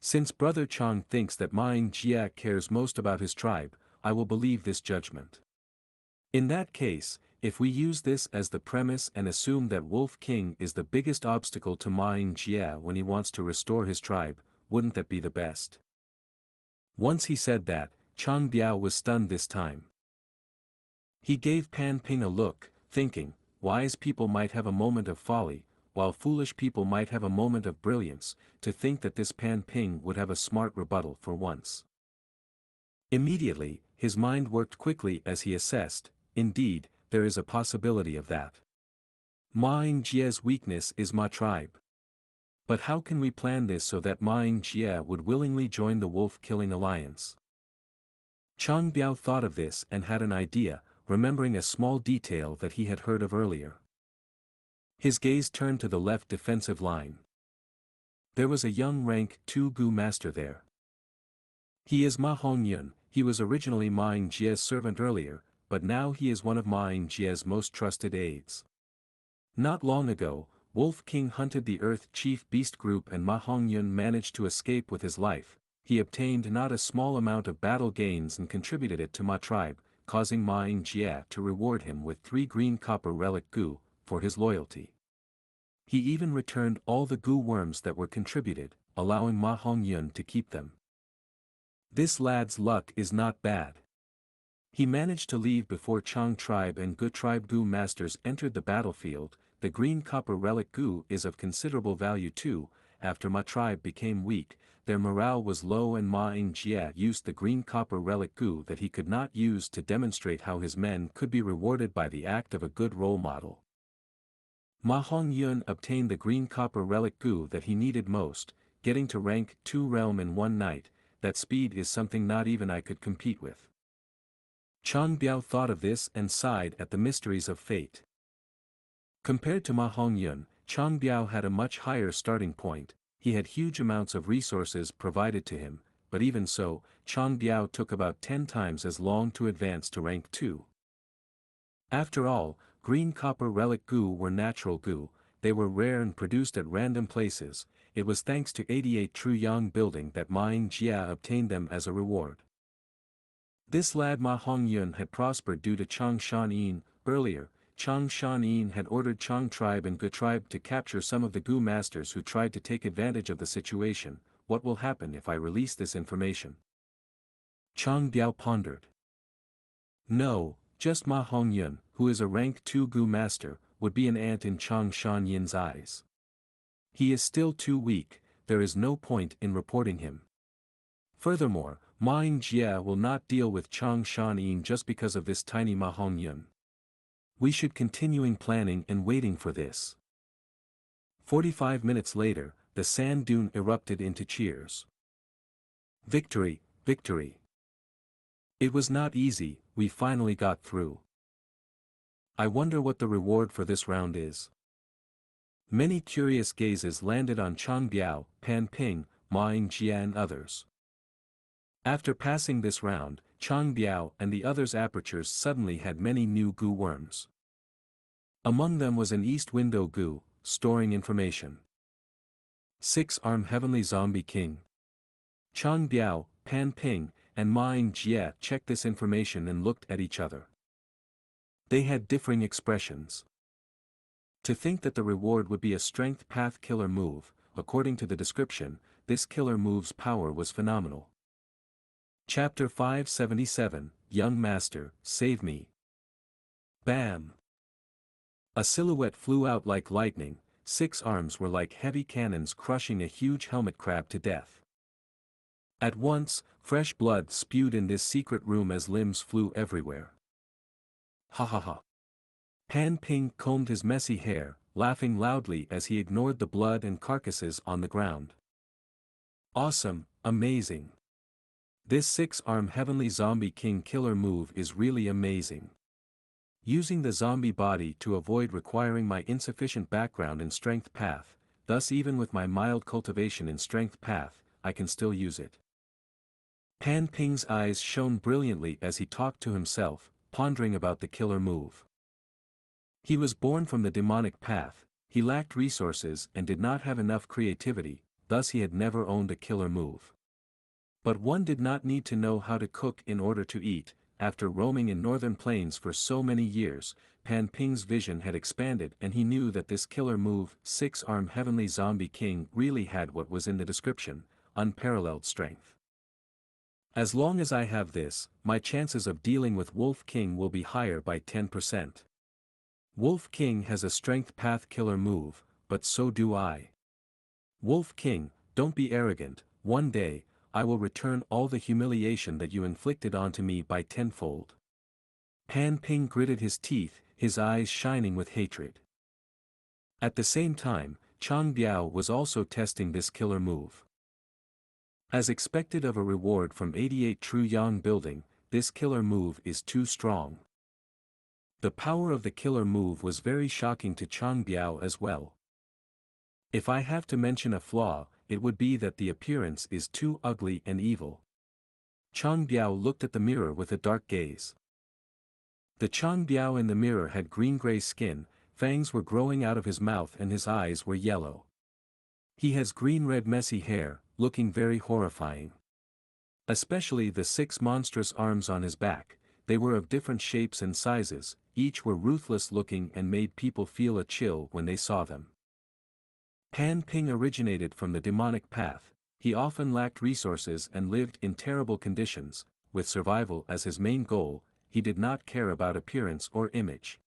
Since Brother Chang thinks that Ma Yingjie cares most about his tribe, I will believe this judgment. In that case, if we use this as the premise and assume that Wolf King is the biggest obstacle to Ma Yingjie when he wants to restore his tribe, wouldn't that be the best? Once he said that, Chang Biao was stunned this time. He gave Pan Ping a look, thinking, wise people might have a moment of folly, while foolish people might have a moment of brilliance. To think that this Pan Ping would have a smart rebuttal for once. Immediately, his mind worked quickly as he assessed, indeed, there is a possibility of that. Ma Yingjie's weakness is Ma tribe. But how can we plan this so that Ma Yingjie would willingly join the wolf-killing alliance? Chang Biao thought of this and had an idea, remembering a small detail that he had heard of earlier. His gaze turned to the left defensive line. There was a young rank 2 Gu master there. He is Ma Hongyun. He was originally Ma Yingjie's servant earlier, but now he is one of Ma Yingjie's most trusted aides. Not long ago, Wolf King hunted the Earth Chief Beast Group and Ma Hongyun managed to escape with his life. He obtained not a small amount of battle gains and contributed it to Ma tribe, causing Ma Yingjie to reward him with 3 green copper relic Gu, for his loyalty. He even returned all the Gu worms that were contributed, allowing Ma Hongyun to keep them. This lad's luck is not bad. He managed to leave before Chang tribe and Gu tribe Gu masters entered the battlefield. The green copper relic Gu is of considerable value too. After Ma tribe became weak, their morale was low and Ma Yingjie used the green copper relic Gu that he could not use to demonstrate how his men could be rewarded by the act of a good role model. Ma Hongyun obtained the green copper relic Gu that he needed most, getting to rank 2 realm in one night. That speed is something not even I could compete with. Chang Biao thought of this and sighed at the mysteries of fate. Compared to Ma Hongyun, Chang Biao had a much higher starting point. He had huge amounts of resources provided to him, but even so, Chang Biao took about 10 times as long to advance to rank 2. After all, green copper relic Gu were natural Gu, they were rare and produced at random places. It was thanks to 88 True Yang building that Ma Yingjie obtained them as a reward. This lad Ma Hongyun had prospered due to Chang Shanyin. Earlier, Chang Shanyin had ordered Chang tribe and Gu tribe to capture some of the Gu masters who tried to take advantage of the situation. What will happen if I release this information? Chang Biao pondered. No, just Ma Hongyun, who is a rank 2 Gu master, would be an ant in Chang Shanyin's eyes. He is still too weak, there is no point in reporting him. Furthermore, Ma Yingjie will not deal with Chang Shanyin just because of this tiny Ma Hongyun. We should continuing planning and waiting for this. 45 minutes later, the sand dune erupted into cheers. Victory, victory. It was not easy, we finally got through. I wonder what the reward for this round is. Many curious gazes landed on Chang Biao, Pan Ping, Ma Yingjie and others. After passing this round, Chang Biao and the others' apertures suddenly had many new Gu worms. Among them was an East Window Gu, storing information. 6-arm Heavenly Zombie King. Chang Biao, Pan Ping, and Ma Yingjie checked this information and looked at each other. They had differing expressions. To think that the reward would be a strength path killer move, according to the description, this killer move's power was phenomenal. Chapter 577, Young Master, Save Me. Bam! A silhouette flew out like lightning, 6 arms were like heavy cannons crushing a huge helmet crab to death. At once, fresh blood spewed in this secret room as limbs flew everywhere. Ha ha ha. Pan Ping combed his messy hair, laughing loudly as he ignored the blood and carcasses on the ground. Awesome, amazing. This 6-arm Heavenly Zombie King killer move is really amazing. Using the zombie body to avoid requiring my insufficient background in Strength Path, thus even with my mild cultivation in Strength Path, I can still use it. Pan Ping's eyes shone brilliantly as he talked to himself, pondering about the killer move. He was born from the demonic path, he lacked resources and did not have enough creativity, thus he had never owned a killer move. But one did not need to know how to cook in order to eat. After roaming in northern plains for so many years, Pan Ping's vision had expanded and he knew that this killer move, 6-arm Heavenly Zombie King, really had what was in the description, unparalleled strength. As long as I have this, my chances of dealing with Wolf King will be higher by 10%. Wolf King has a strength path killer move, but so do I. Wolf King, don't be arrogant, one day, I will return all the humiliation that you inflicted onto me by 10-fold. Pan Ping gritted his teeth, his eyes shining with hatred. At the same time, Chang Biao was also testing this killer move. As expected of a reward from 88 True Yang building, this killer move is too strong. The power of the killer move was very shocking to Chang Biao as well. If I have to mention a flaw, it would be that the appearance is too ugly and evil. Chang Biao looked at the mirror with a dark gaze. The Chang Biao in the mirror had green-gray skin, fangs were growing out of his mouth and his eyes were yellow. He has green-red messy hair, looking very horrifying. Especially the 6 monstrous arms on his back, they were of different shapes and sizes, each were ruthless looking and made people feel a chill when they saw them. Pan Ping originated from the demonic path. He often lacked resources and lived in terrible conditions, with survival as his main goal. He did not care about appearance or image.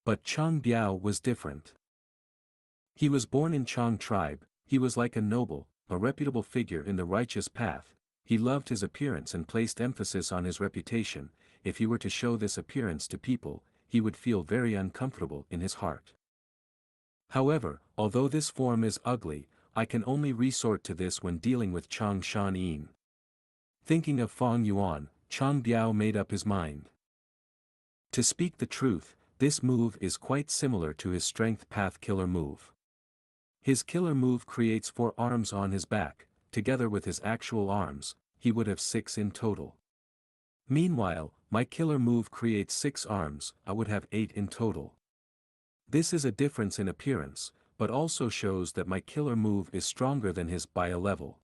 But Chang Biao was different. He was born in Chang tribe, he was like a noble, a reputable figure in the righteous path. He loved his appearance and placed emphasis on his reputation. If he were to show this appearance to people, he would feel very uncomfortable in his heart. However, although this form is ugly, I can only resort to this when dealing with Chang Shan Yin. Thinking of Fang Yuan, Chang Biao made up his mind. To speak the truth, this move is quite similar to his strength path killer move. His killer move creates 4 arms on his back. Together with his actual arms, he would have 6 in total. Meanwhile, my killer move creates 6 arms, I would have 8 in total. This is a difference in appearance, but also shows that my killer move is stronger than his by a level.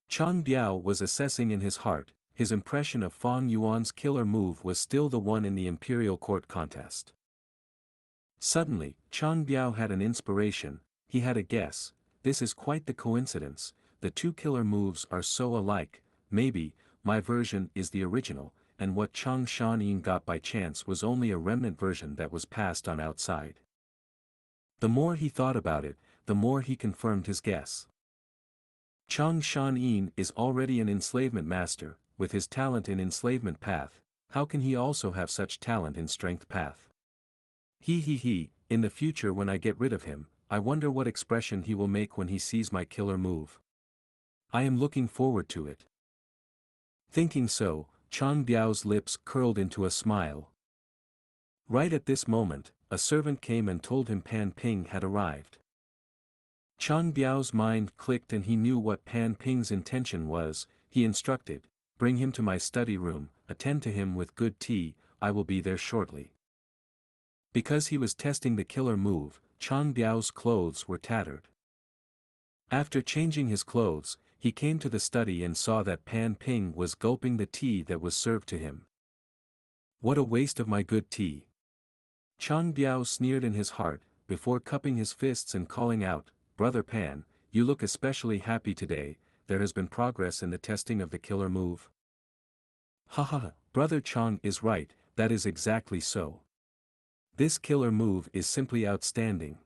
Chang Biao was assessing in his heart, his impression of Fang Yuan's killer move was still the one in the imperial court contest. Suddenly, Chang Biao had an inspiration, he had a guess. This is quite the coincidence, the 2 killer moves are so alike. Maybe, my version is the original, and what Chang Shanyin got by chance was only a remnant version that was passed on outside. The more he thought about it, the more he confirmed his guess. Chang Shanyin is already an enslavement master, with his talent in enslavement path, how can he also have such talent in strength path? In the future when I get rid of him, I wonder what expression he will make when he sees my killer move. I am looking forward to it. Thinking so, Chang Biao's lips curled into a smile. Right at this moment, a servant came and told him Pan Ping had arrived. Chang Biao's mind clicked and he knew what Pan Ping's intention was. He instructed, "Bring him to my study room, attend to him with good tea, I will be there shortly." Because he was testing the killer move, Chang Biao's clothes were tattered. After changing his clothes, he came to the study and saw that Pan Ping was gulping the tea that was served to him. What a waste of my good tea! Chang Biao sneered in his heart, before cupping his fists and calling out, "Brother Pan, you look especially happy today, there has been progress in the testing of the killer move." Brother Chang is right, that is exactly so. This killer move is simply outstanding.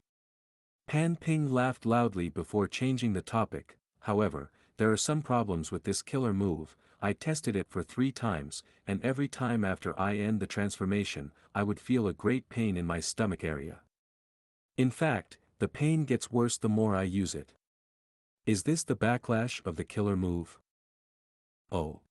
Pan Ping laughed loudly before changing the topic. However, there are some problems with this killer move. I tested it for 3 times, and every time after I end the transformation, I would feel a great pain in my stomach area. In fact, the pain gets worse the more I use it. Is this the backlash of the killer move? Oh.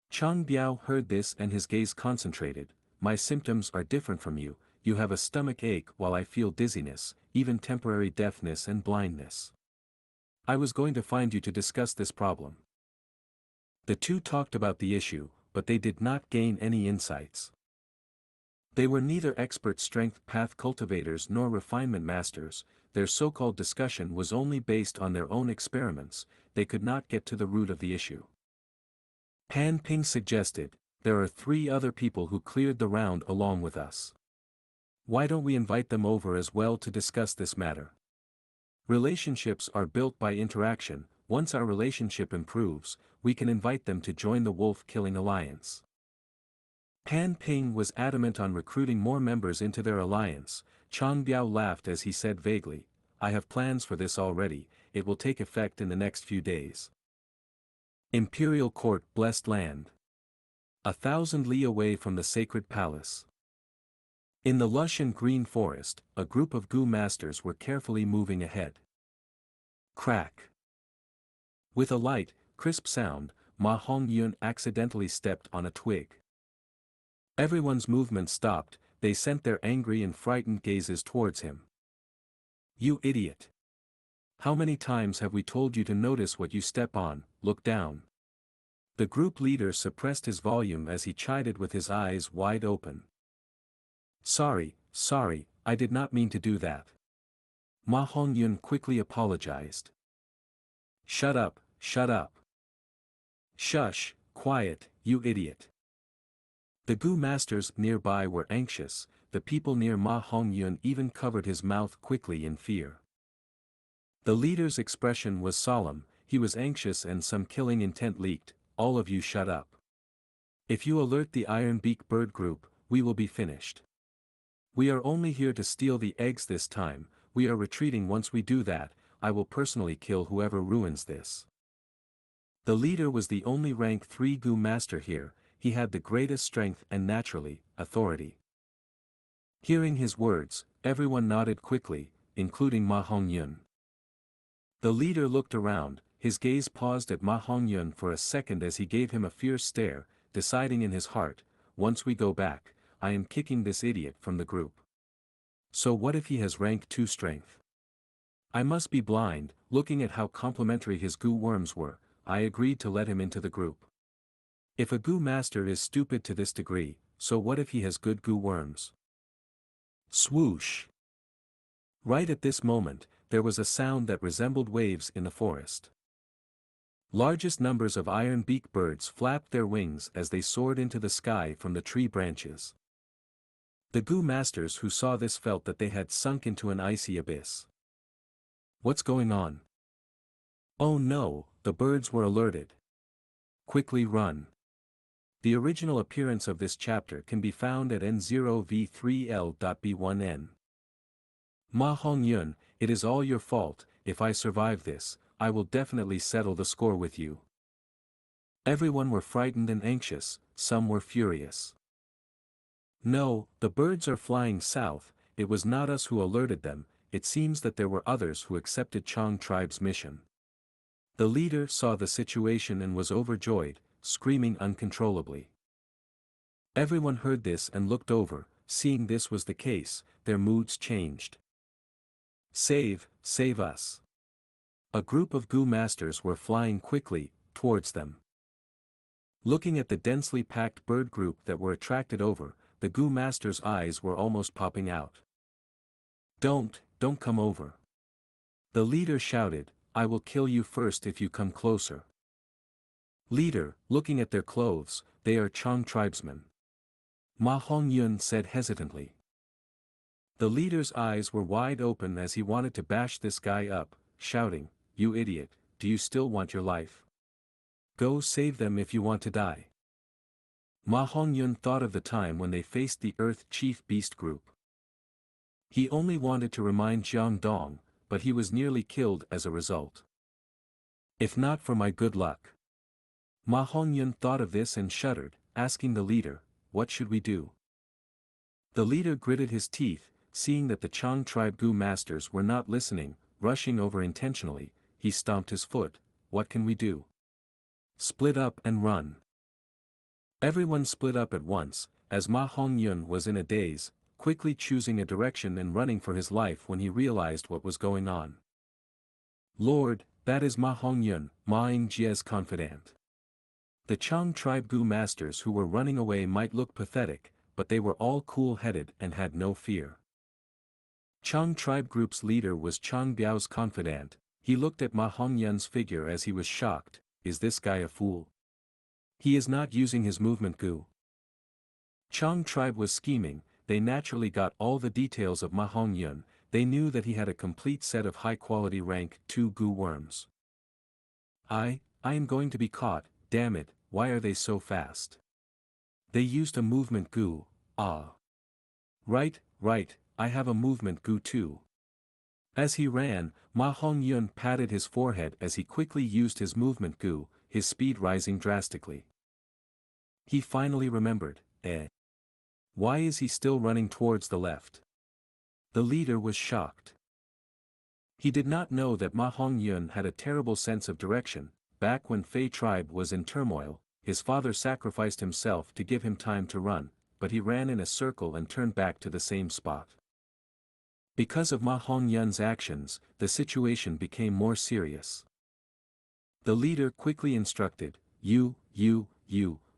Chang Biao heard this and his gaze concentrated. My symptoms are different from you. You have a stomach ache while I feel dizziness, even temporary deafness and blindness. I was going to find you to discuss this problem. The 2 talked about the issue, but they did not gain any insights. They were neither expert strength path cultivators nor refinement masters, their so-called discussion was only based on their own experiments, they could not get to the root of the issue. Pan Ping suggested, "There are 3 other people who cleared the round along with us. Why don't we invite them over as well to discuss this matter? Relationships are built by interaction, once our relationship improves, we can invite them to join the wolf-killing alliance." Pan Ping was adamant on recruiting more members into their alliance. Chang Biao laughed as he said vaguely, "I have plans for this already, it will take effect in the next few days." Imperial Court Blessed Land. 1,000 li away from the sacred palace. In the lush and green forest, a group of Gu masters were carefully moving ahead. Crack! With a light, crisp sound, Ma Hongyun accidentally stepped on a twig. Everyone's movement stopped, they sent their angry and frightened gazes towards him. "You idiot! How many times have we told you to notice what you step on, look down?" The group leader suppressed his volume as he chided with his eyes wide open. Sorry, I did not mean to do that." Ma Hongyun quickly apologized. Shut up. Shush, quiet, you idiot. The Gu masters nearby were anxious, the people near Ma Hongyun even covered his mouth quickly in fear. The leader's expression was solemn, he was anxious and some killing intent leaked. All of you shut up. If you alert the Iron-beak bird group, we will be finished. We are only here to steal the eggs this time, we are retreating. Once we do that, I will personally kill whoever ruins this. The leader was the only rank 3 Gu master here, he had the greatest strength and naturally, authority. Hearing his words, everyone nodded quickly, including Ma Hongyun. The leader looked around, his gaze paused at Ma Hongyun for a second as he gave him a fierce stare, deciding in his heart, once we go back, I am kicking this idiot from the group. So what if he has rank 2 strength? I must be blind. Looking at how complimentary his Gu worms were, I agreed to let him into the group. If a Gu master is stupid to this degree, so what if he has good Gu worms? Swoosh! Right at this moment, there was a sound that resembled waves in the forest. Largest numbers of iron-beak birds flapped their wings as they soared into the sky from the tree branches. The Gu masters who saw this felt that they had sunk into an icy abyss. What's going on? Oh no, the birds were alerted. Quickly run. The original appearance of this chapter can be found at N0V3L.B1N. Ma Hongyun, it is all your fault. If I survive this, I will definitely settle the score with you. Everyone were frightened and anxious, some were furious. No, the birds are flying south, it was not us who alerted them, it seems that there were others who accepted Chang tribe's mission. The leader saw the situation and was overjoyed, screaming uncontrollably. Everyone heard this and looked over, seeing this was the case, their moods changed. Save us. A group of Gu masters were flying quickly, towards them. Looking at the densely packed bird group that were attracted over, the Gu master's eyes were almost popping out. Don't come over. The leader shouted, I will kill you first if you come closer. Leader, looking at their clothes, they are Chang tribesmen. Ma Hongyun said hesitantly. The leader's eyes were wide open as he wanted to bash this guy up, shouting, you idiot, do you still want your life? Go save them if you want to die. Ma Hongyun thought of the time when they faced the Earth Chief Beast Group. He only wanted to remind Jiang Dong, but he was nearly killed as a result. If not for my good luck. Ma Hongyun thought of this and shuddered, asking the leader, what should we do? The leader gritted his teeth, seeing that the Chang tribe Gu masters were not listening, rushing over intentionally, he stomped his foot, what can we do? Split up and run. Everyone split up at once, as Ma Hongyun was in a daze, quickly choosing a direction and running for his life when he realized what was going on. Lord, that is Ma Hongyun, Ma Yingjie's confidant. The Chang tribe Gu masters who were running away might look pathetic, but they were all cool-headed and had no fear. Chang tribe group's leader was Chang Biao's confidant, he looked at Ma Hongyun's figure as he was shocked, is this guy a fool? He is not using his movement Gu. Chang tribe was scheming, they naturally got all the details of Ma Hongyun, they knew that he had a complete set of high-quality rank 2 Gu worms. I am going to be caught, damn it, why are they so fast? They used a movement Gu, ah. Right, I have a movement Gu too. As he ran, Ma Hongyun patted his forehead as he quickly used his movement Gu, his speed rising drastically. He finally remembered, why is he still running towards the left? The leader was shocked. He did not know that Ma Hongyun had a terrible sense of direction. Back when Fei tribe was in turmoil, his father sacrificed himself to give him time to run, but he ran in a circle and turned back to the same spot. Because of Ma Hongyun's actions, the situation became more serious. The leader quickly instructed, you,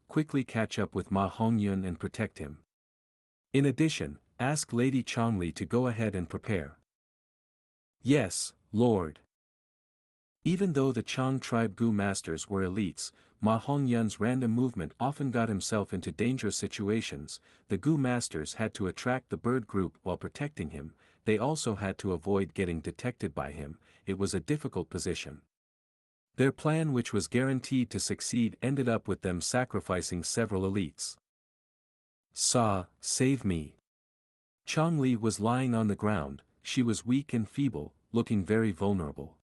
quickly catch up with Ma Hongyun and protect him. In addition, ask Lady Changli to go ahead and prepare. Yes, Lord. Even though the Chang tribe Gu masters were elites, Ma Hongyun's random movement often got himself into dangerous situations. The Gu masters had to attract the bird group while protecting him, they also had to avoid getting detected by him. It was a difficult position. Their plan, which was guaranteed to succeed, ended up with them sacrificing several elites. Save me. Chang Li was lying on the ground, she was weak and feeble, looking very vulnerable.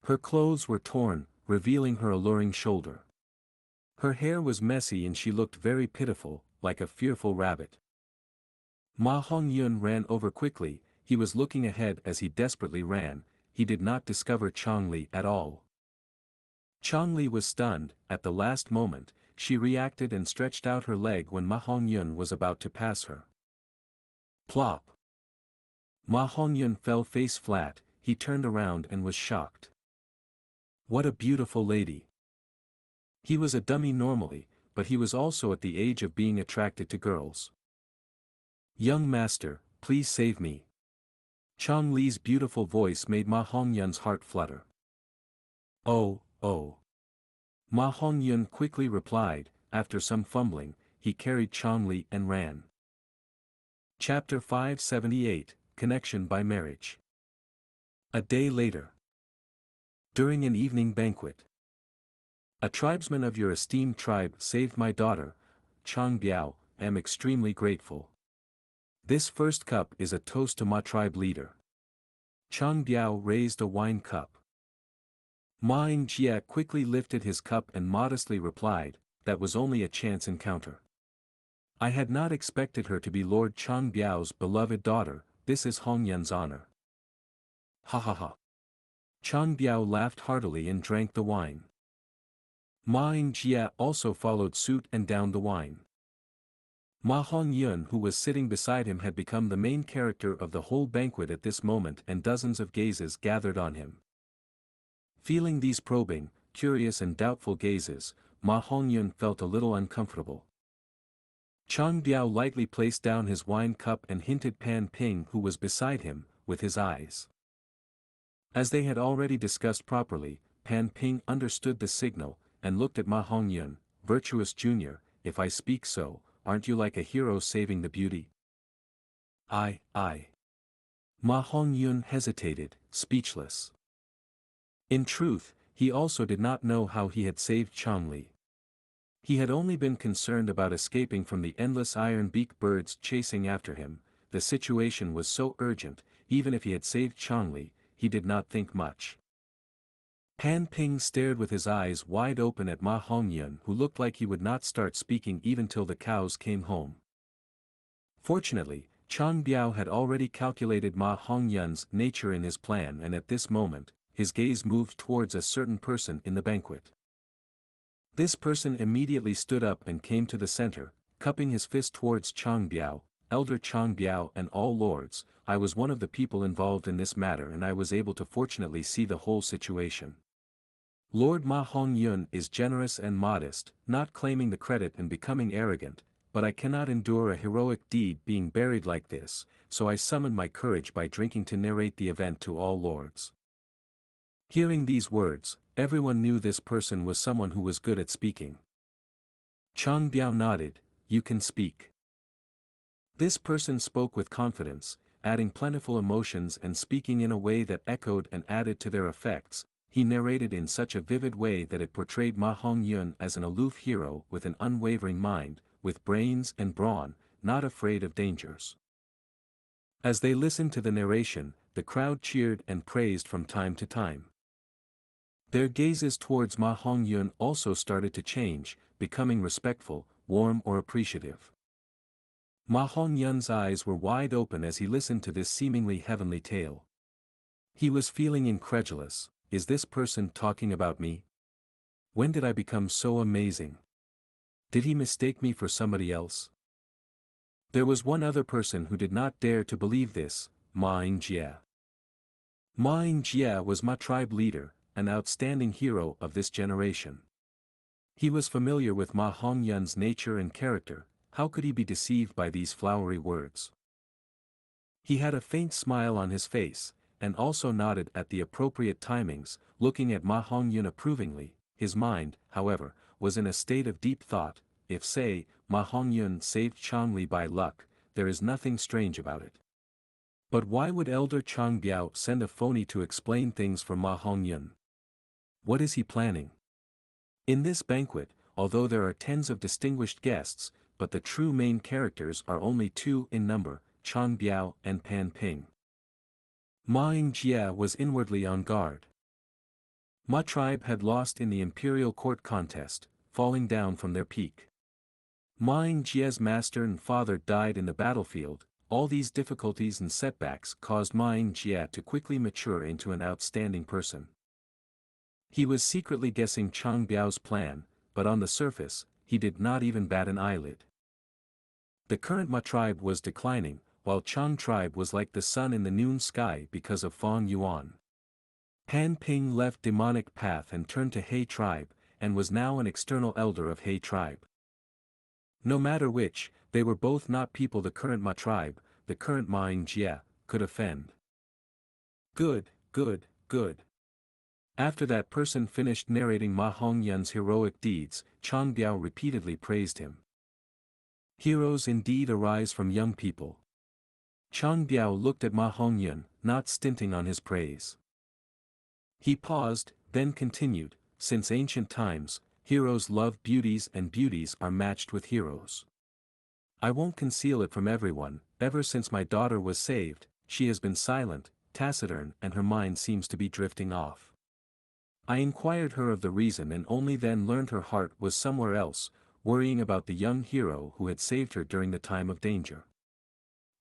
Her clothes were torn, revealing her alluring shoulder. Her hair was messy and she looked very pitiful, like a fearful rabbit. Ma Hongyun ran over quickly, he was looking ahead as he desperately ran, he did not discover Chang Li at all. Chang Li was stunned. At the last moment, she reacted and stretched out her leg when Ma Hongyun was about to pass her. Plop! Ma Hongyun fell face flat, he turned around and was shocked. What a beautiful lady! He was a dummy normally, but he was also at the age of being attracted to girls. Young master, please save me. Chang Li's beautiful voice made Ma Hongyun's heart flutter. Oh. Ma Hongyun quickly replied. After some fumbling, he carried Chang Li and ran. Chapter 578, Connection by Marriage. A day later. During an evening banquet. A tribesman of your esteemed tribe saved my daughter, Chang Biao, am extremely grateful. This first cup is a toast to my tribe leader. Chang Biao raised a wine cup. Ma Yingjie quickly lifted his cup and modestly replied, that was only a chance encounter. I had not expected her to be Lord Chang Biao's beloved daughter, this is Hongyun's honor. Ha ha ha. Chang Biao laughed heartily and drank the wine. Ma Yingjie also followed suit and downed the wine. Ma Hongyun, who was sitting beside him, had become the main character of the whole banquet at this moment, and dozens of gazes gathered on him. Feeling these probing, curious and doubtful gazes, Ma Hongyun felt a little uncomfortable. Chang Biao lightly placed down his wine cup and hinted Pan Ping, who was beside him, with his eyes. As they had already discussed properly, Pan Ping understood the signal, and looked at Ma Hongyun. Virtuous Junior, if I speak so, aren't you like a hero saving the beauty? I. Ma Hongyun hesitated, speechless. In truth, he also did not know how he had saved Chang Li. He had only been concerned about escaping from the endless iron-beaked birds chasing after him. The situation was so urgent, even if he had saved Chang Li, he did not think much. Pan Ping stared with his eyes wide open at Ma Hongyun, who looked like he would not start speaking even till the cows came home. Fortunately, Chang Biao had already calculated Ma Hongyun's nature in his plan, and at this moment, his gaze moved towards a certain person in the banquet. This person immediately stood up and came to the center, cupping his fist towards Chang Biao. Elder Chang Biao and all lords, I was one of the people involved in this matter and I was able to fortunately see the whole situation. Lord Ma Hongyun is generous and modest, not claiming the credit and becoming arrogant, but I cannot endure a heroic deed being buried like this, so I summoned my courage by drinking to narrate the event to all lords. Hearing these words, everyone knew this person was someone who was good at speaking. Chang Biao nodded, you can speak. This person spoke with confidence, adding plentiful emotions and speaking in a way that echoed and added to their effects. He narrated in such a vivid way that it portrayed Ma Hongyun as an aloof hero with an unwavering mind, with brains and brawn, not afraid of dangers. As they listened to the narration, the crowd cheered and praised from time to time. Their gazes towards Ma Hongyun also started to change, becoming respectful, warm or appreciative. Ma Hongyun's eyes were wide open as he listened to this seemingly heavenly tale. He was feeling incredulous, is this person talking about me? When did I become so amazing? Did he mistake me for somebody else? There was one other person who did not dare to believe this, Ma Yingjie. Ma Yingjie was my tribe leader, an outstanding hero of this generation. He was familiar with Ma Hongyun's nature and character, how could he be deceived by these flowery words? He had a faint smile on his face, and also nodded at the appropriate timings, looking at Ma Hongyun approvingly. His mind, however, was in a state of deep thought. If, say, Ma Hongyun saved Changli by luck, there is nothing strange about it. But why would Elder Chang Biao send a phony to explain things for Ma Hongyun? What is he planning? In this banquet, although there are tens of distinguished guests, but the true main characters are only two in number, Chang Biao and Pan Ping. Ma Yingjie was inwardly on guard. Ma tribe had lost in the imperial court contest, falling down from their peak. Ma Yingjie's master and father died in the battlefield. All these difficulties and setbacks caused Ma Yingjie to quickly mature into an outstanding person. He was secretly guessing Chang Biao's plan, but on the surface, he did not even bat an eyelid. The current Ma tribe was declining, while Chang tribe was like the sun in the noon sky because of Fong Yuan. Pan Ping left demonic path and turned to He tribe, and was now an external elder of He tribe. No matter which, they were both not people the current Ma tribe, the current Ma Yingjie, could offend. Good, good, good. After that person finished narrating Ma Hongyun's heroic deeds, Chang Biao repeatedly praised him. Heroes indeed arise from young people. Chang Biao looked at Ma Hongyun, not stinting on his praise. He paused, then continued, since ancient times, heroes love beauties and beauties are matched with heroes. I won't conceal it from everyone, ever since my daughter was saved, she has been silent, taciturn, and her mind seems to be drifting off. I inquired her of the reason and only then learned her heart was somewhere else, worrying about the young hero who had saved her during the time of danger.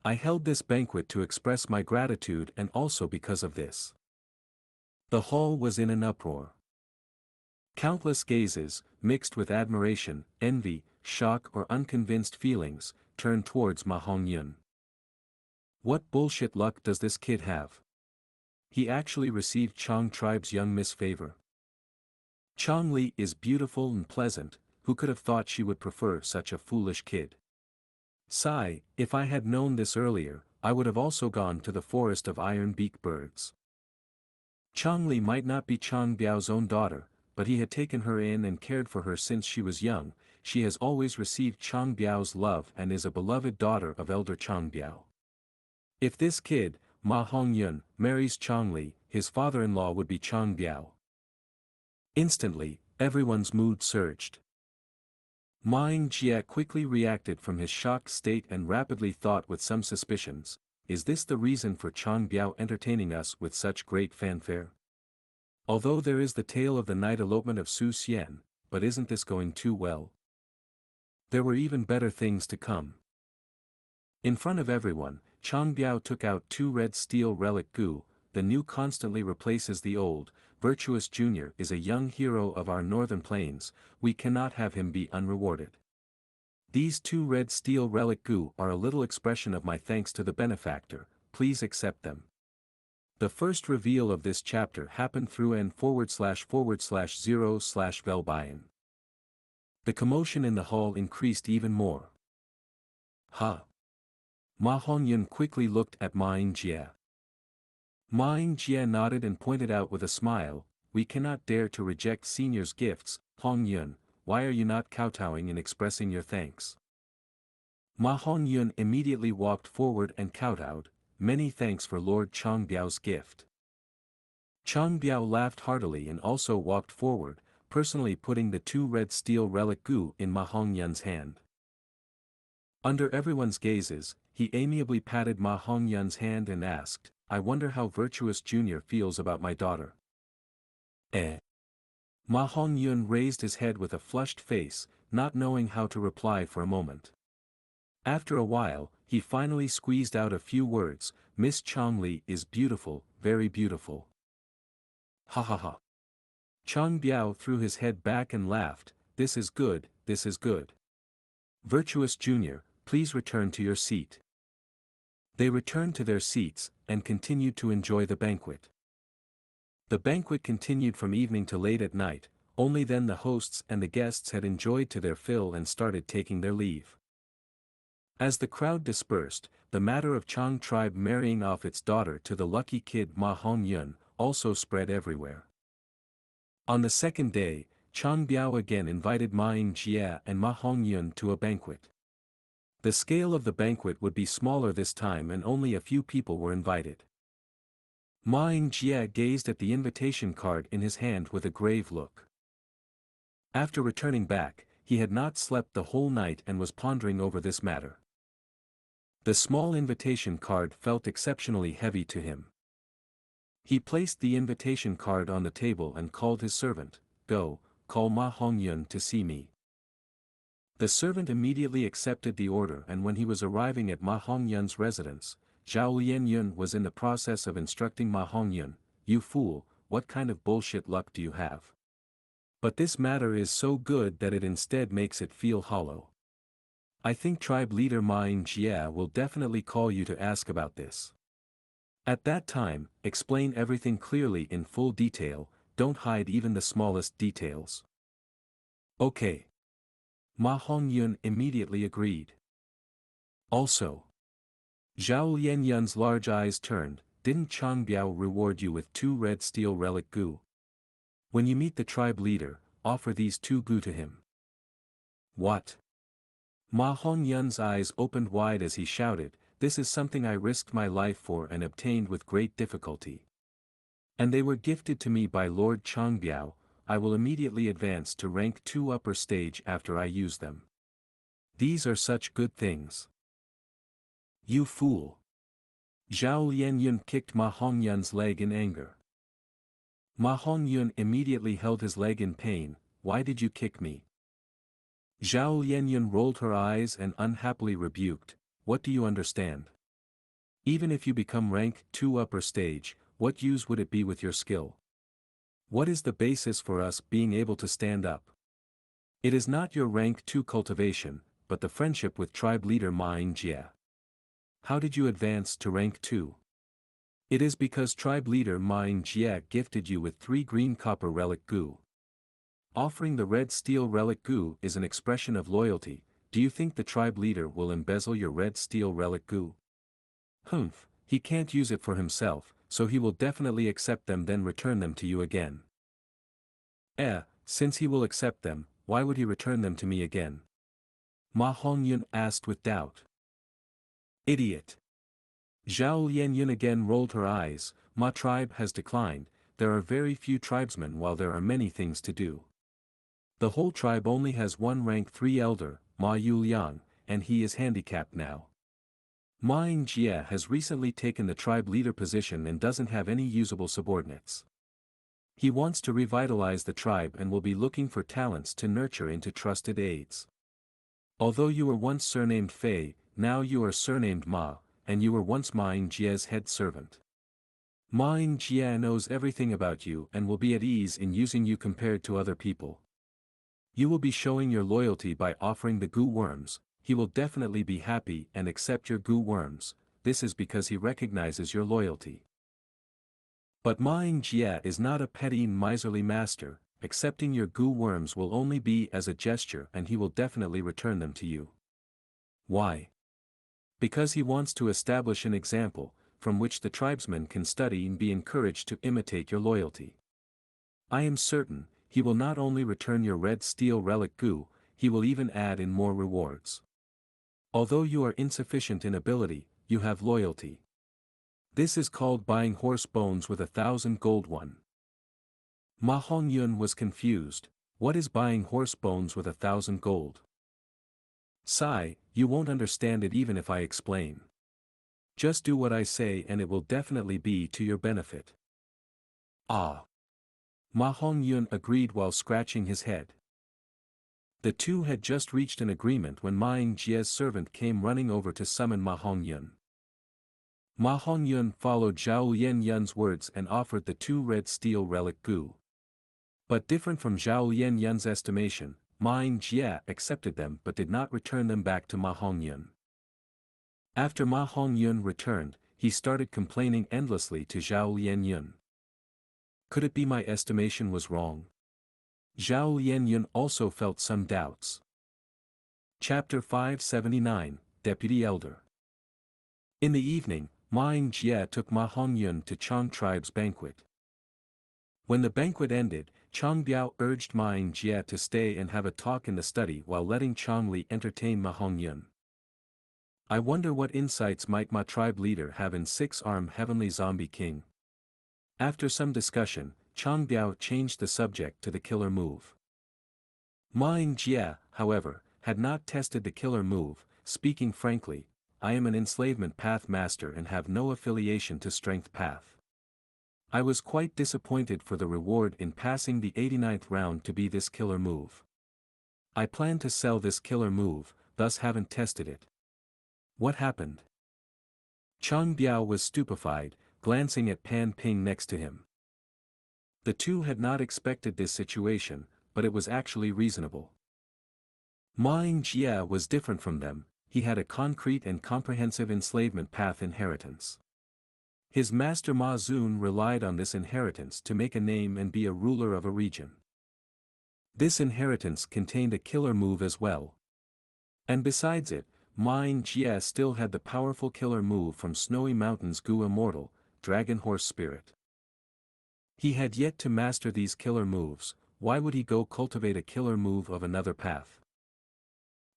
I held this banquet to express my gratitude and also because of this. The hall was in an uproar. Countless gazes, mixed with admiration, envy, shock or unconvinced feelings, turned towards Ma Hongyun. What bullshit luck does this kid have? He actually received Chang tribe's young miss favor. Changli is beautiful and pleasant, who could have thought she would prefer such a foolish kid? Sigh, if I had known this earlier, I would have also gone to the forest of iron-beak birds. Changli might not be Chang Biao's own daughter, but he had taken her in and cared for her since she was young. She has always received Chang Biao's love and is a beloved daughter of Elder Chang Biao. If this kid, Ma Hongyun, marries Changli, his father-in-law would be Chang Biao. Instantly, everyone's mood surged. Ma Yingjie quickly reacted from his shocked state and rapidly thought with some suspicions, is this the reason for Chang Biao entertaining us with such great fanfare? Although there is the tale of the night elopement of Su Xian, but isn't this going too well? There were even better things to come. In front of everyone, Chang Biao took out 2 red steel relic gu. The new constantly replaces the old. Virtuous Jr. is a young hero of our northern plains, we cannot have him be unrewarded. These 2 red steel relic gu are a little expression of my thanks to the benefactor, please accept them. The first reveal of this chapter happened through n//0/Velbayan. The commotion in the hall increased even more. Ha! Ma Hongyun quickly looked at Ma Yingjie. Ma Yingjie nodded and pointed out with a smile, we cannot dare to reject seniors' gifts. Hongyun, why are you not kowtowing and expressing your thanks? Ma Hongyun immediately walked forward and kowtowed, many thanks for Lord Chang Biao's gift. Chang Biao laughed heartily and also walked forward, personally putting the 2 red steel relic gu in Ma Hongyun's hand. Under everyone's gazes, he amiably patted Ma Hongyun's hand and asked, I wonder how Virtuous Jr. feels about my daughter. Ma Hongyun raised his head with a flushed face, not knowing how to reply for a moment. After a while, he finally squeezed out a few words, Miss Changli is beautiful, very beautiful. Ha ha ha. Chang Biao threw his head back and laughed, this is good, this is good. Virtuous Jr., please return to your seat. They returned to their seats, and continued to enjoy the banquet. The banquet continued from evening to late at night, only then the hosts and the guests had enjoyed to their fill and started taking their leave. As the crowd dispersed, the matter of Chang tribe marrying off its daughter to the lucky kid Ma Hongyun also spread everywhere. On the second day, Chang Biao again invited Ma Yingjie and Ma Hongyun to a banquet. The scale of the banquet would be smaller this time and only a few people were invited. Ma Yingjie gazed at the invitation card in his hand with a grave look. After returning back, he had not slept the whole night and was pondering over this matter. The small invitation card felt exceptionally heavy to him. He placed the invitation card on the table and called his servant, "Go, call Ma Hongyun to see me." The servant immediately accepted the order, and when he was arriving at Ma Hongyun's residence, Zhao Lianyun was in the process of instructing Ma Hongyun, "You fool, what kind of bullshit luck do you have? But this matter is so good that it instead makes it feel hollow. I think tribe leader Ma Yingjie will definitely call you to ask about this. At that time, explain everything clearly in full detail, don't hide even the smallest details." "Okay." Ma Hongyun immediately agreed. "Also." Zhao Lianyun's large eyes turned, "Didn't Chang Biao reward you with 2 red steel relic gu? When you meet the tribe leader, offer these 2 gu to him." "What?" Ma Hongyun's eyes opened wide as he shouted, "This is something I risked my life for and obtained with great difficulty. And they were gifted to me by Lord Chang Biao. I will immediately advance to rank 2 upper stage after I use them. These are such good things." "You fool." Zhao Lianyun kicked Ma Hongyun's leg in anger. Ma Hongyun immediately held his leg in pain. "Why did you kick me?" Zhao Lianyun rolled her eyes and unhappily rebuked, "What do you understand? Even if you become rank 2 upper stage, what use would it be with your skill? What is the basis for us being able to stand up? It is not your rank 2 cultivation, but the friendship with tribe leader Ma Yingjie. How did you advance to rank 2? It is because tribe leader Ma Yingjie gifted you with 3 green copper relic gu. Offering the red steel relic gu is an expression of loyalty. Do you think the tribe leader will embezzle your red steel relic gu? Humph, he can't use it for himself, so he will definitely accept them then return them to you again." Since he will accept them, why would he return them to me again?" Ma Hongyun asked with doubt. "Idiot." Zhao Lianyun again rolled her eyes, "Ma tribe has declined, there are very few tribesmen while there are many things to do. The whole tribe only has 1 rank 3 elder, Ma Yuliang, and he is handicapped now. Ma Yingjie has recently taken the tribe leader position and doesn't have any usable subordinates. He wants to revitalize the tribe and will be looking for talents to nurture into trusted aides. Although you were once surnamed Fei, now you are surnamed Ma, and you were once Ma Yingjie's head servant. Ma Yingjie knows everything about you and will be at ease in using you compared to other people. You will be showing your loyalty by offering the gu worms. He will definitely be happy and accept your gu worms. This is because he recognizes your loyalty. But Ma Yingjie is not a petty miserly master. Accepting your gu worms will only be as a gesture and he will definitely return them to you." "Why?" "Because he wants to establish an example, from which the tribesmen can study and be encouraged to imitate your loyalty. I am certain, he will not only return your red steel relic gu, he will even add in more rewards. Although you are insufficient in ability, you have loyalty. This is called buying horse bones with 1,000 gold one." Ma Hongyun was confused. What is buying horse bones with 1,000 gold? "Sigh, you won't understand it even if I explain. Just do what I say and it will definitely be to your benefit." "Ah." Ma Hongyun agreed while scratching his head. The two had just reached an agreement when Ma Yingjie's servant came running over to summon Ma Hongyun. Ma Hongyun followed Zhao Lianyun's words and offered the 2 red steel relic gu. But different from Zhao Lianyun's estimation, Ma Yingjie accepted them but did not return them back to Ma Hongyun. After Ma Hongyun returned, he started complaining endlessly to Zhao Lianyun. Could it be my estimation was wrong? Zhao Lianyun also felt some doubts. Chapter 579, deputy elder. In the evening, Ma Ying-jie took Ma Hongyun to Chang tribe's banquet. When the banquet ended, Chang Biao urged Ma Ying-jie to stay and have a talk in the study while letting Chang Li entertain Ma Hongyun. I wonder what insights might my tribe leader have in Six-Armed Heavenly Zombie King. After some discussion, Chang Biao changed the subject to the killer move. Ma Ying-jie, however, had not tested the killer move. Speaking frankly, I am an enslavement path master and have no affiliation to strength path. I was quite disappointed for the reward in passing the 89th round to be this killer move. I plan to sell this killer move, thus haven't tested it. What happened? Chang Biao was stupefied, glancing at Pan Ping next to him. The two had not expected this situation, but it was actually reasonable. Ma Ying-jie was different from them. He had a concrete and comprehensive enslavement path inheritance. His master Ma Zun relied on this inheritance to make a name and be a ruler of a region. This inheritance contained a killer move as well. And besides it, Ma Ying-jie still had the powerful killer move from Snowy Mountains Gu Immortal, Dragon Horse Spirit. He had yet to master these killer moves. Why would he go cultivate a killer move of another path?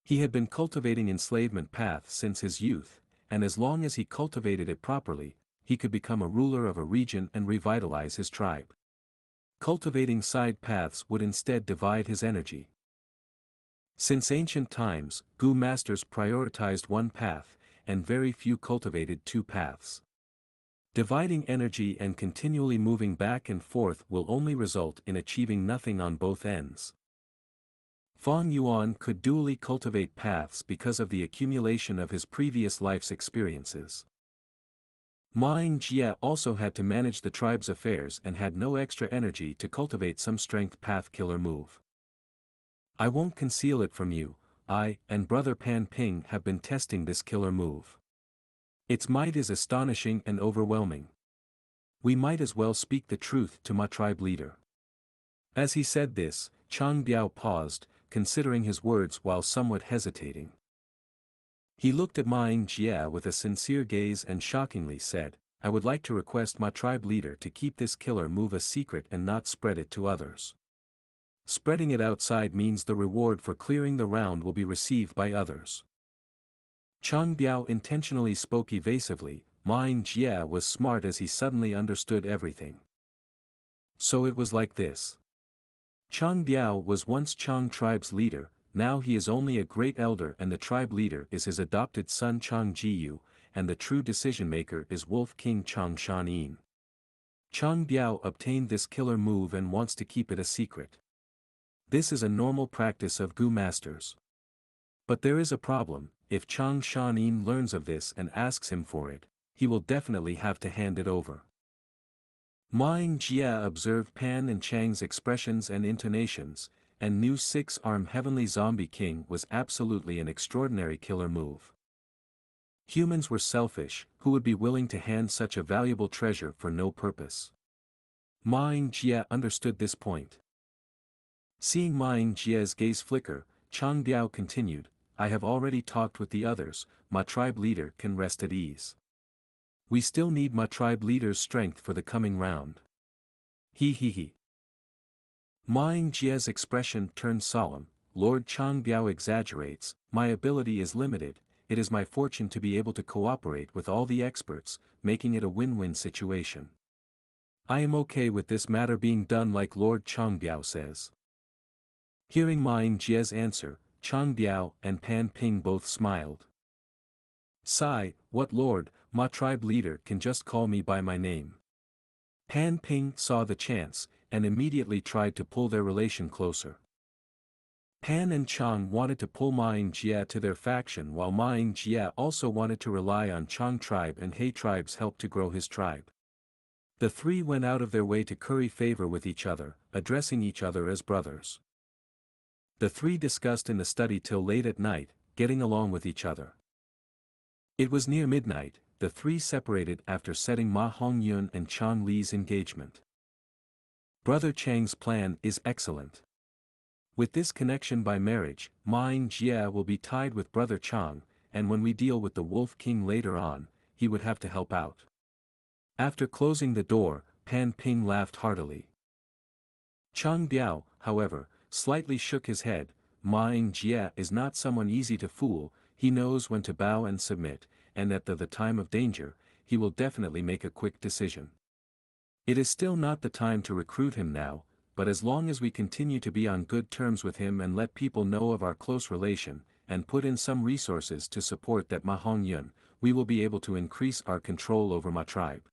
He had been cultivating enslavement path since his youth, and as long as he cultivated it properly, he could become a ruler of a region and revitalize his tribe. Cultivating side paths would instead divide his energy. Since ancient times, Gu masters prioritized one path, and very few cultivated two paths. Dividing energy and continually moving back and forth will only result in achieving nothing on both ends. Fang Yuan could dually cultivate paths because of the accumulation of his previous life's experiences. Ma Ying-jie also had to manage the tribe's affairs and had no extra energy to cultivate some strength path killer move. I won't conceal it from you, I and brother Pan Ping have been testing this killer move. Its might is astonishing and overwhelming. We might as well speak the truth to my tribe leader. As he said this, Chang Biao paused, considering his words while somewhat hesitating. He looked at Ma Ying-jie with a sincere gaze and shockingly said, I would like to request my tribe leader to keep this killer move a secret and not spread it to others. Spreading it outside means the reward for clearing the round will be received by others. Chang Biao intentionally spoke evasively. Ma Ying-jie was smart as he suddenly understood everything. So it was like this. Chang Biao was once Chang tribe's leader. Now he is only a great elder and the tribe leader is his adopted son Chang Jiyu, and the true decision-maker is Wolf King Chang Shanyin. Chang Biao obtained this killer move and wants to keep it a secret. This is a normal practice of Gu masters. But there is a problem. If Chang Shanyin learns of this and asks him for it, he will definitely have to hand it over. Ma Ying-jie observed Pan and Chang's expressions and intonations, and knew Six-Armed Heavenly Zombie King was absolutely an extraordinary killer move. Humans were selfish, who would be willing to hand such a valuable treasure for no purpose. Ma Ying-jie understood this point. Seeing Ma Ying-jie's gaze flicker, Chang Biao continued, I have already talked with the others, my tribe leader can rest at ease. We still need my tribe leader's strength for the coming round. He. Ma Ying-jie's expression turned solemn. Lord Chang Biao exaggerates, my ability is limited, it is my fortune to be able to cooperate with all the experts, making it a win-win situation. I am okay with this matter being done like Lord Chang Biao says. Hearing Ma Ying-jie's answer, Chang Biao and Pan Ping both smiled. Sigh, what lord, my tribe leader can just call me by my name. Pan Ping saw the chance, and immediately tried to pull their relation closer. Pan and Chang wanted to pull Ma Ying-jie to their faction while Ma Ying-jie also wanted to rely on Chang tribe and He tribe's help to grow his tribe. The three went out of their way to curry favor with each other, addressing each other as brothers. The three discussed in the study till late at night, getting along with each other. It was near midnight, the three separated after setting Ma Hongyun and Chang Li's engagement. Brother Chang's plan is excellent. With this connection by marriage, Ma Ying-jie will be tied with Brother Chang, and when we deal with the Wolf King later on, he would have to help out. After closing the door, Pan Ping laughed heartily. Chang Biao, however, slightly shook his head. Ma Yingjie is not someone easy to fool, he knows when to bow and submit, and at the time of danger, he will definitely make a quick decision. It is still not the time to recruit him now, but as long as we continue to be on good terms with him and let people know of our close relation, and put in some resources to support that Ma Hongyun, we will be able to increase our control over Ma tribe.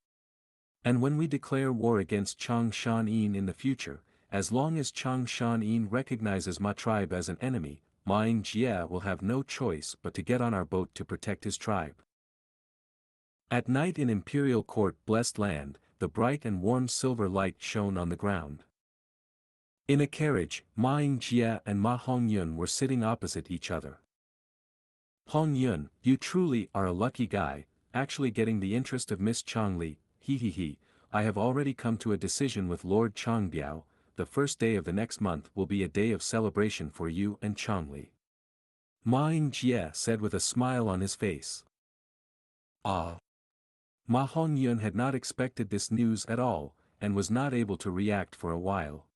And when we declare war against Chang Shan-yin in the future, as long as Chang Shan-yin recognizes Ma tribe as an enemy, Ma Yingjie will have no choice but to get on our boat to protect his tribe. At night in Imperial Court blessed land, the bright and warm silver light shone on the ground. In a carriage, Ma Yingjie and Ma Hongyun were sitting opposite each other. Hongyun, you truly are a lucky guy, actually getting the interest of Miss Changli, he. I have already come to a decision with Lord Changbiao. The first day of the next month will be a day of celebration for you and Changli. Ma Yingjie said with a smile on his face. Ah! Ma Hongyun had not expected this news at all, and was not able to react for a while.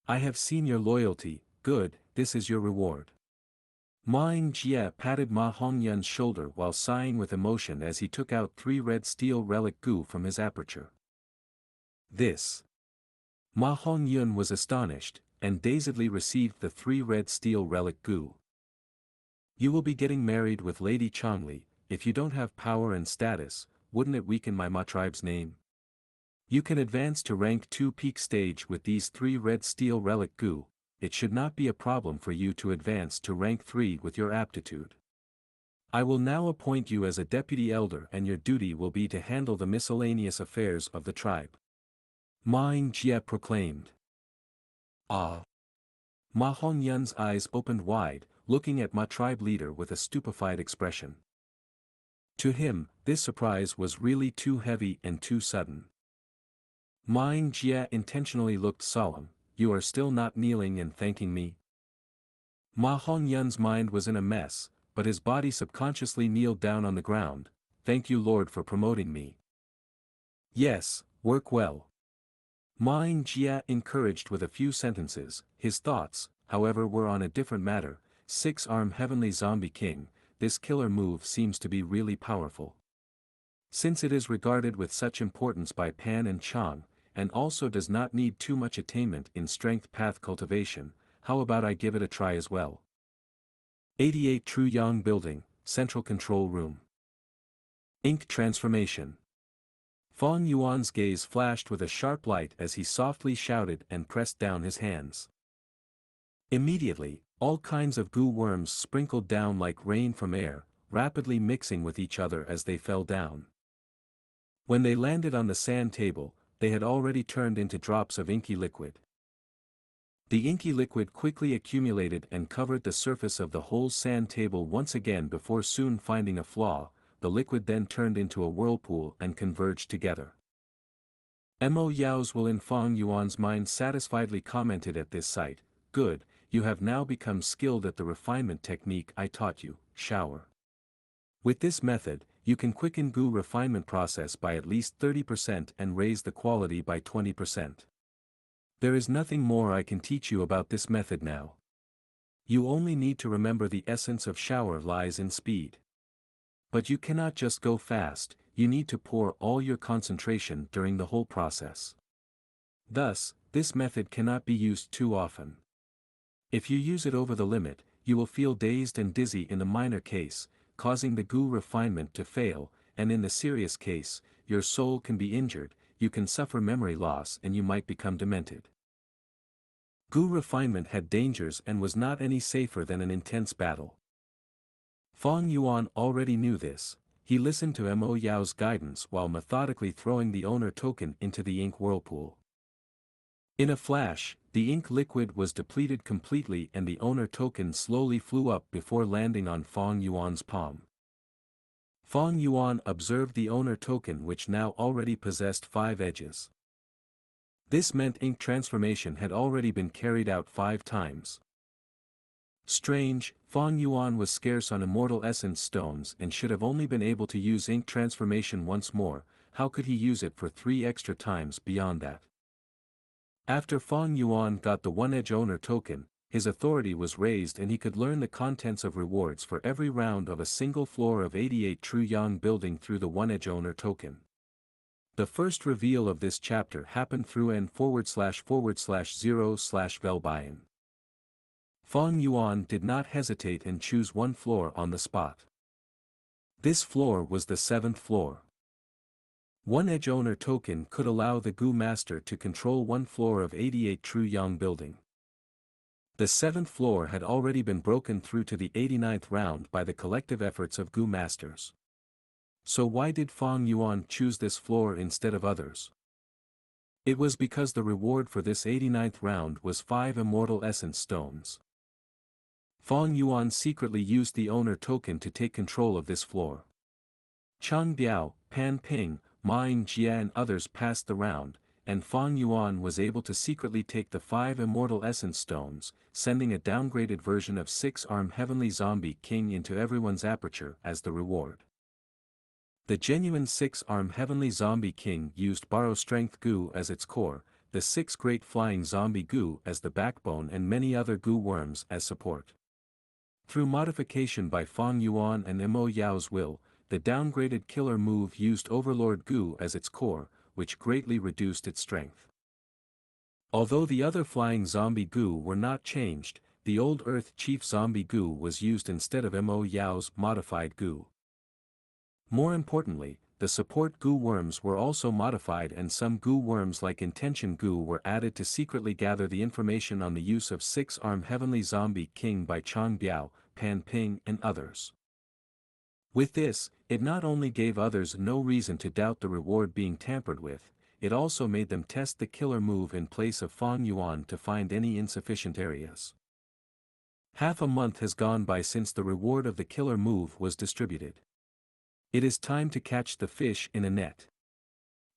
I have seen your loyalty, good, this is your reward. Ma Yingjie patted Ma Hongyun's shoulder while sighing with emotion as he took out 3 red steel relic gu from his aperture. This. Ma Hongyun was astonished, and dazedly received the 3 red steel relic gu. You will be getting married with Lady Changli. If you don't have power and status, wouldn't it weaken my Ma tribe's name? You can advance to rank 2 peak stage with these 3 red steel relic gu. It should not be a problem for you to advance to rank 3 with your aptitude. I will now appoint you as a deputy elder and your duty will be to handle the miscellaneous affairs of the tribe. Ma Yingjie proclaimed. Ah! Ma Hongyun's eyes opened wide, looking at Ma tribe leader with a stupefied expression. To him, this surprise was really too heavy and too sudden. Ma Yingjie intentionally looked solemn. You are still not kneeling and thanking me? Ma Hongyun's mind was in a mess, but his body subconsciously kneeled down on the ground. Thank you Lord for promoting me. Yes, work well. Ma Yingjie encouraged with a few sentences. His thoughts, however, were on a different matter. 6-arm heavenly zombie king, this killer move seems to be really powerful. Since it is regarded with such importance by Pan and Chang, and also does not need too much attainment in strength path cultivation, how about I give it a try as well? 88 True Yang Building, Central Control Room. Ink Transformation. Fong Yuan's gaze flashed with a sharp light as he softly shouted and pressed down his hands. Immediately, all kinds of goo worms sprinkled down like rain from air, rapidly mixing with each other as they fell down. When they landed on the sand table, they had already turned into drops of inky liquid. The inky liquid quickly accumulated and covered the surface of the whole sand table once again before soon finding a flaw. The liquid then turned into a whirlpool and converged together. Mo Yao's will in Fong Yuan's mind satisfiedly commented at this sight, good, you have now become skilled at the refinement technique I taught you, shower. With this method, you can quicken goo refinement process by at least 30% and raise the quality by 20%. There is nothing more I can teach you about this method now. You only need to remember the essence of shower lies in speed. But you cannot just go fast, you need to pour all your concentration during the whole process. Thus, this method cannot be used too often. If you use it over the limit, you will feel dazed and dizzy in the minor case, causing the goo refinement to fail, and in the serious case, your soul can be injured, you can suffer memory loss and you might become demented. Goo refinement had dangers and was not any safer than an intense battle. Fong Yuan already knew this. He listened to Mo Yao's guidance while methodically throwing the owner token into the ink whirlpool. In a flash, the ink liquid was depleted completely and the owner token slowly flew up before landing on Fong Yuan's palm. Fong Yuan observed the owner token which now already possessed 5 edges. This meant ink transformation had already been carried out 5 times. Strange, Fang Yuan was scarce on immortal essence stones and should have only been able to use ink transformation once more. How could he use it for 3 extra times beyond that? After Fang Yuan got the one-edge owner token, his authority was raised and he could learn the contents of rewards for every round of a single floor of 88 True Yang building through the one-edge owner token. The first reveal of this chapter happened through n//0/Velbian. Fang Yuan did not hesitate and choose one floor on the spot. This floor was the 7th floor. One edge owner token could allow the Gu master to control one floor of 88 True Yang building. The 7th floor had already been broken through to the 89th round by the collective efforts of Gu masters. So why did Fang Yuan choose this floor instead of others? It was because the reward for this 89th round was 5 immortal essence stones. Fang Yuan secretly used the owner token to take control of this floor. Chang Biao, Pan Ping, Ma Yingjia and others passed the round, and Fang Yuan was able to secretly take the 5 immortal essence stones, sending a downgraded version of 6-arm Heavenly Zombie King into everyone's aperture as the reward. The genuine 6-arm Heavenly Zombie King used Borrow Strength Gu as its core, the 6 Great Flying Zombie Gu as the backbone and many other Gu worms as support. Through modification by Fang Yuan and Mo Yao's will, the downgraded killer move used Overlord Gu as its core, which greatly reduced its strength. Although the other flying zombie Gu were not changed, the old Earth Chief Zombie Gu was used instead of Mo Yao's modified Gu. More importantly, the support Gu worms were also modified and some Gu worms like Intention Gu were added to secretly gather the information on the use of 6-arm Heavenly Zombie King by Chang Biao, Pan Ping and others. With this, it not only gave others no reason to doubt the reward being tampered with, it also made them test the killer move in place of Fang Yuan to find any insufficient areas. Half a month has gone by since the reward of the killer move was distributed. It is time to catch the fish in a net.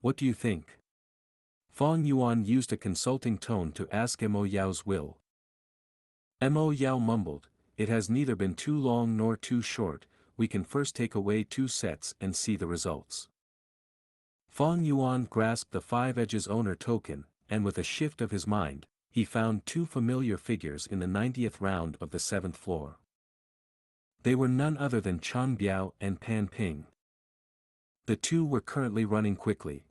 What do you think? Fang Yuan used a consulting tone to ask Mo Yao's will. Mo Yao mumbled, "It has neither been too long nor too short, we can first take away 2 sets and see the results." Fang Yuan grasped the 5 edges owner token, and with a shift of his mind, he found 2 familiar figures in the 90th round of the 7th floor. They were none other than Chang Biao and Pan Ping. The 2 were currently running quickly.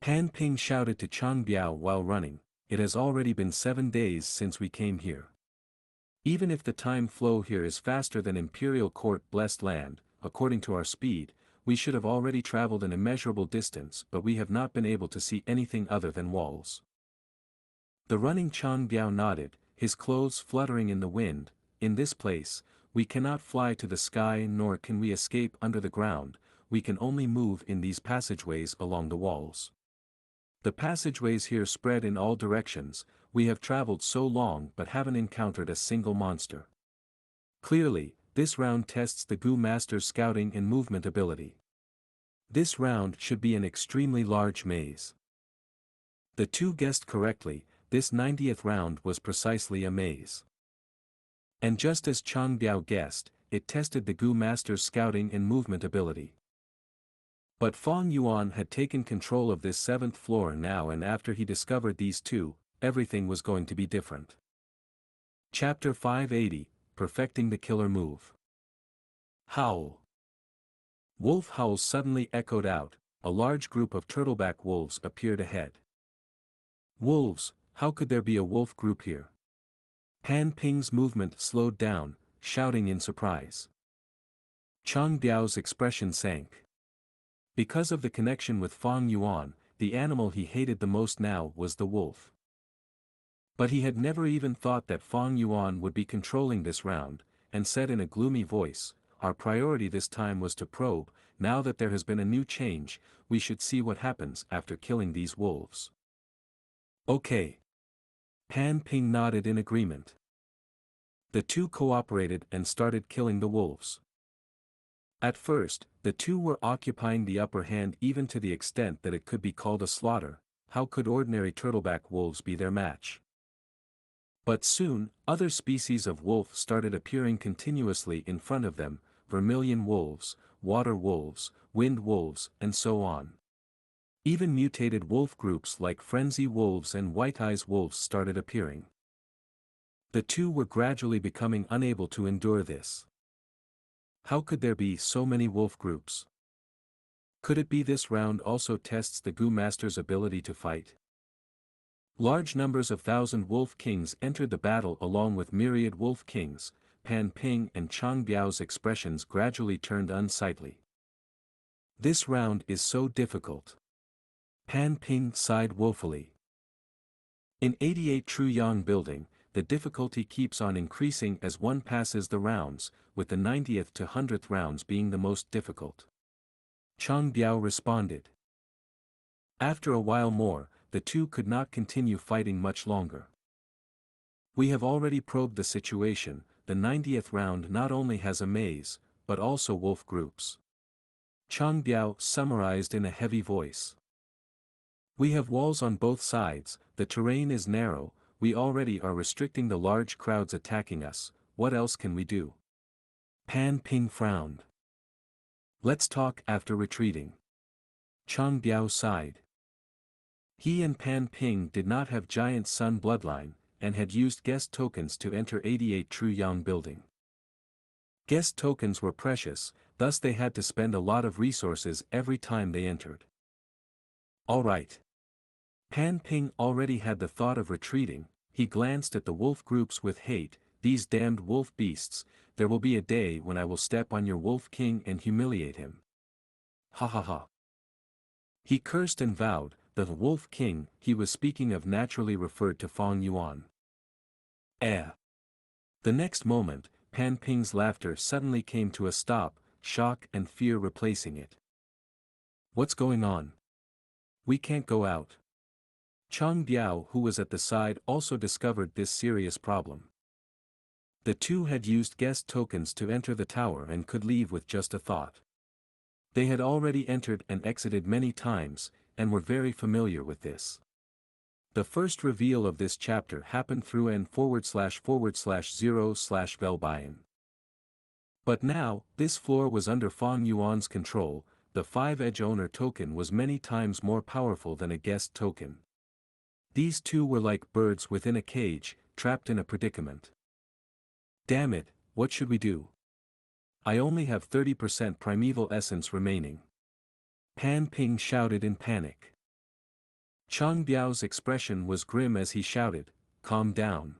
Pan Ping shouted to Chang Biao while running, "It has already been 7 days since we came here. Even if the time flow here is faster than Imperial Court Blessed Land, according to our speed, we should have already traveled an immeasurable distance but we have not been able to see anything other than walls." The running Chang Biao nodded, his clothes fluttering in the wind, "In this place, we cannot fly to the sky nor can we escape under the ground, we can only move in these passageways along the walls. The passageways here spread in all directions, we have traveled so long but haven't encountered a single monster. Clearly, this round tests the Gu Master's scouting and movement ability. This round should be an extremely large maze." The 2 guessed correctly, this 90th round was precisely a maze. And just as Chang Biao guessed, it tested the Gu Master's scouting and movement ability. But Fang Yuan had taken control of this 7th floor now, and after he discovered these 2, everything was going to be different. Chapter 580, Perfecting the Killer Move. Howl. Wolf howls suddenly echoed out, a large group of turtleback wolves appeared ahead. Wolves, how could there be a wolf group here? Pan Ping's movement slowed down, shouting in surprise. Chang Biao's expression sank. Because of the connection with Fang Yuan, the animal he hated the most now was the wolf. But he had never even thought that Fang Yuan would be controlling this round, and said in a gloomy voice, "Our priority this time was to probe, now that there has been a new change, we should see what happens after killing these wolves." "Okay." Pan Ping nodded in agreement. The 2 cooperated and started killing the wolves. At first, the 2 were occupying the upper hand even to the extent that it could be called a slaughter. How could ordinary turtleback wolves be their match? But soon, other species of wolf started appearing continuously in front of them: vermilion wolves, water wolves, wind wolves, and so on. Even mutated wolf groups like frenzy wolves and white-eyes wolves started appearing. The two were gradually becoming unable to endure this. How could there be so many wolf groups? Could it be this round also tests the Gu Master's ability to fight? Large numbers of thousand wolf kings entered the battle along with myriad wolf kings. Pan Ping and Chang Biao's expressions gradually turned unsightly. This round is so difficult. Pan Ping sighed woefully. In 88 True Yang Building, the difficulty keeps on increasing as one passes the rounds, with the 90th to 100th rounds being the most difficult. Chang Biao responded. After a while more, the two could not continue fighting much longer. We have already probed the situation. The 90th round not only has a maze, but also wolf groups. Chang Biao summarized in a heavy voice. We have walls on both sides, the terrain is narrow, we already are restricting the large crowds attacking us. What else can we do? Pan Ping frowned. Let's talk after retreating. Chang Biao sighed. He and Pan Ping did not have giant sun bloodline, and had used guest tokens to enter 88 True Yang Building. Guest tokens were precious, thus they had to spend a lot of resources every time they entered. All right. Pan Ping already had the thought of retreating. He glanced at the wolf groups with hate. These damned wolf beasts, there will be a day when I will step on your wolf king and humiliate him. Ha ha ha. He cursed and vowed. The wolf king he was speaking of naturally referred to Fong Yuan. The next moment, Pan Ping's laughter suddenly came to a stop, shock and fear replacing it. What's going on? We can't go out. Chang Biao, who was at the side, also discovered this serious problem. The two had used guest tokens to enter the tower and could leave with just a thought. They had already entered and exited many times, and were very familiar with this. The first reveal of this chapter happened through n//0/Velbian. But now, this floor was under Fong Yuan's control. The 5-edge owner token was many times more powerful than a guest token. These two were like birds within a cage, trapped in a predicament. Damn it, what should we do? I only have 30% primeval essence remaining. Pan Ping shouted in panic. Chang Biao's expression was grim as he shouted, calm down.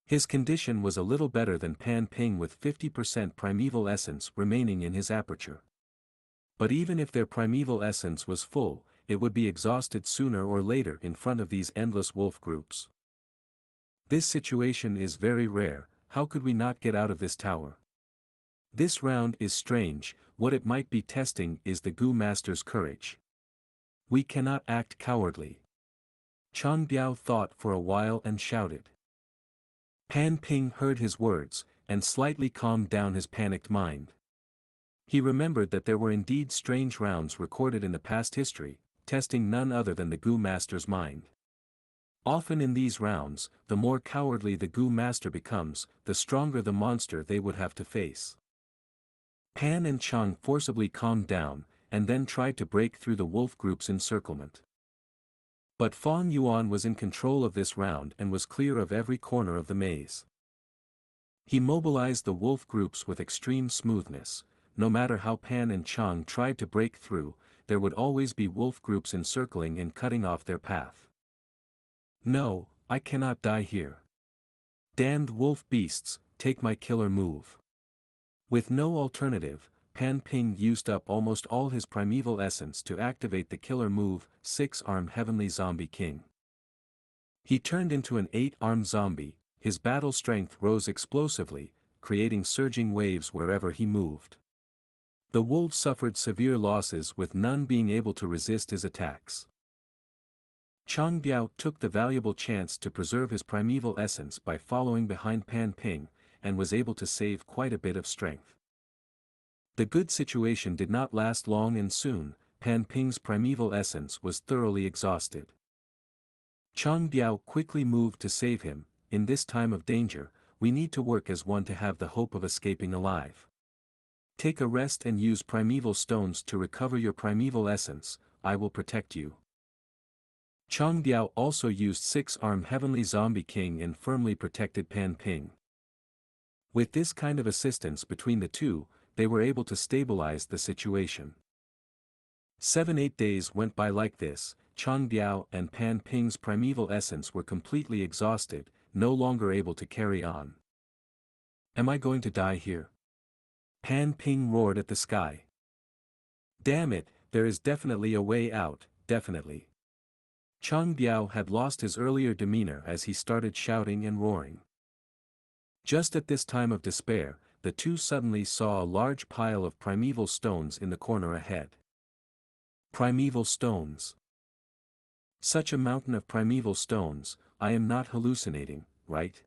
His condition was a little better than Pan Ping with 50% primeval essence remaining in his aperture. But even if their primeval essence was full, it would be exhausted sooner or later in front of these endless wolf groups. This situation is very rare. How could we not get out of this tower? This round is strange. What it might be testing is the Gu Master's courage. We cannot act cowardly. Chang Biao thought for a while and shouted. Pan Ping heard his words, and slightly calmed down his panicked mind. He remembered that there were indeed strange rounds recorded in the past history, testing none other than the Gu Master's mind. Often in these rounds, the more cowardly the Gu Master becomes, the stronger the monster they would have to face. Pan and Chang forcibly calmed down, and then tried to break through the wolf group's encirclement. But Fong Yuan was in control of this round and was clear of every corner of the maze. He mobilized the wolf groups with extreme smoothness. No matter how Pan and Chang tried to break through, there would always be wolf groups encircling and cutting off their path. No, I cannot die here. Damned wolf beasts, take my killer move. With no alternative, Pan Ping used up almost all his primeval essence to activate the killer move, 6-armed Heavenly Zombie King. He turned into an 8-armed zombie. His battle strength rose explosively, creating surging waves wherever he moved. The wolves suffered severe losses with none being able to resist his attacks. Chang Biao took the valuable chance to preserve his primeval essence by following behind Pan Ping, and was able to save quite a bit of strength. The good situation did not last long and soon, Pan Ping's primeval essence was thoroughly exhausted. Chang Biao quickly moved to save him. in this time of danger, we need to work as one to have the hope of escaping alive. Take a rest and use primeval stones to recover your primeval essence, I will protect you. Chang Diao also used 6-armed Heavenly Zombie King and firmly protected Pan Ping. With this kind of assistance between the two, they were able to stabilize the situation. 7-8 days went by like this. Chang Diao and Pan Ping's primeval essence were completely exhausted, no longer able to carry on. Am I going to die here? Pan Ping roared at the sky. Damn it, there is definitely a way out, definitely. Chang Diao had lost his earlier demeanor as he started shouting and roaring. Just at this time of despair, the two suddenly saw a large pile of primeval stones in the corner ahead. Primeval stones. Such a mountain of primeval stones, I am not hallucinating, right?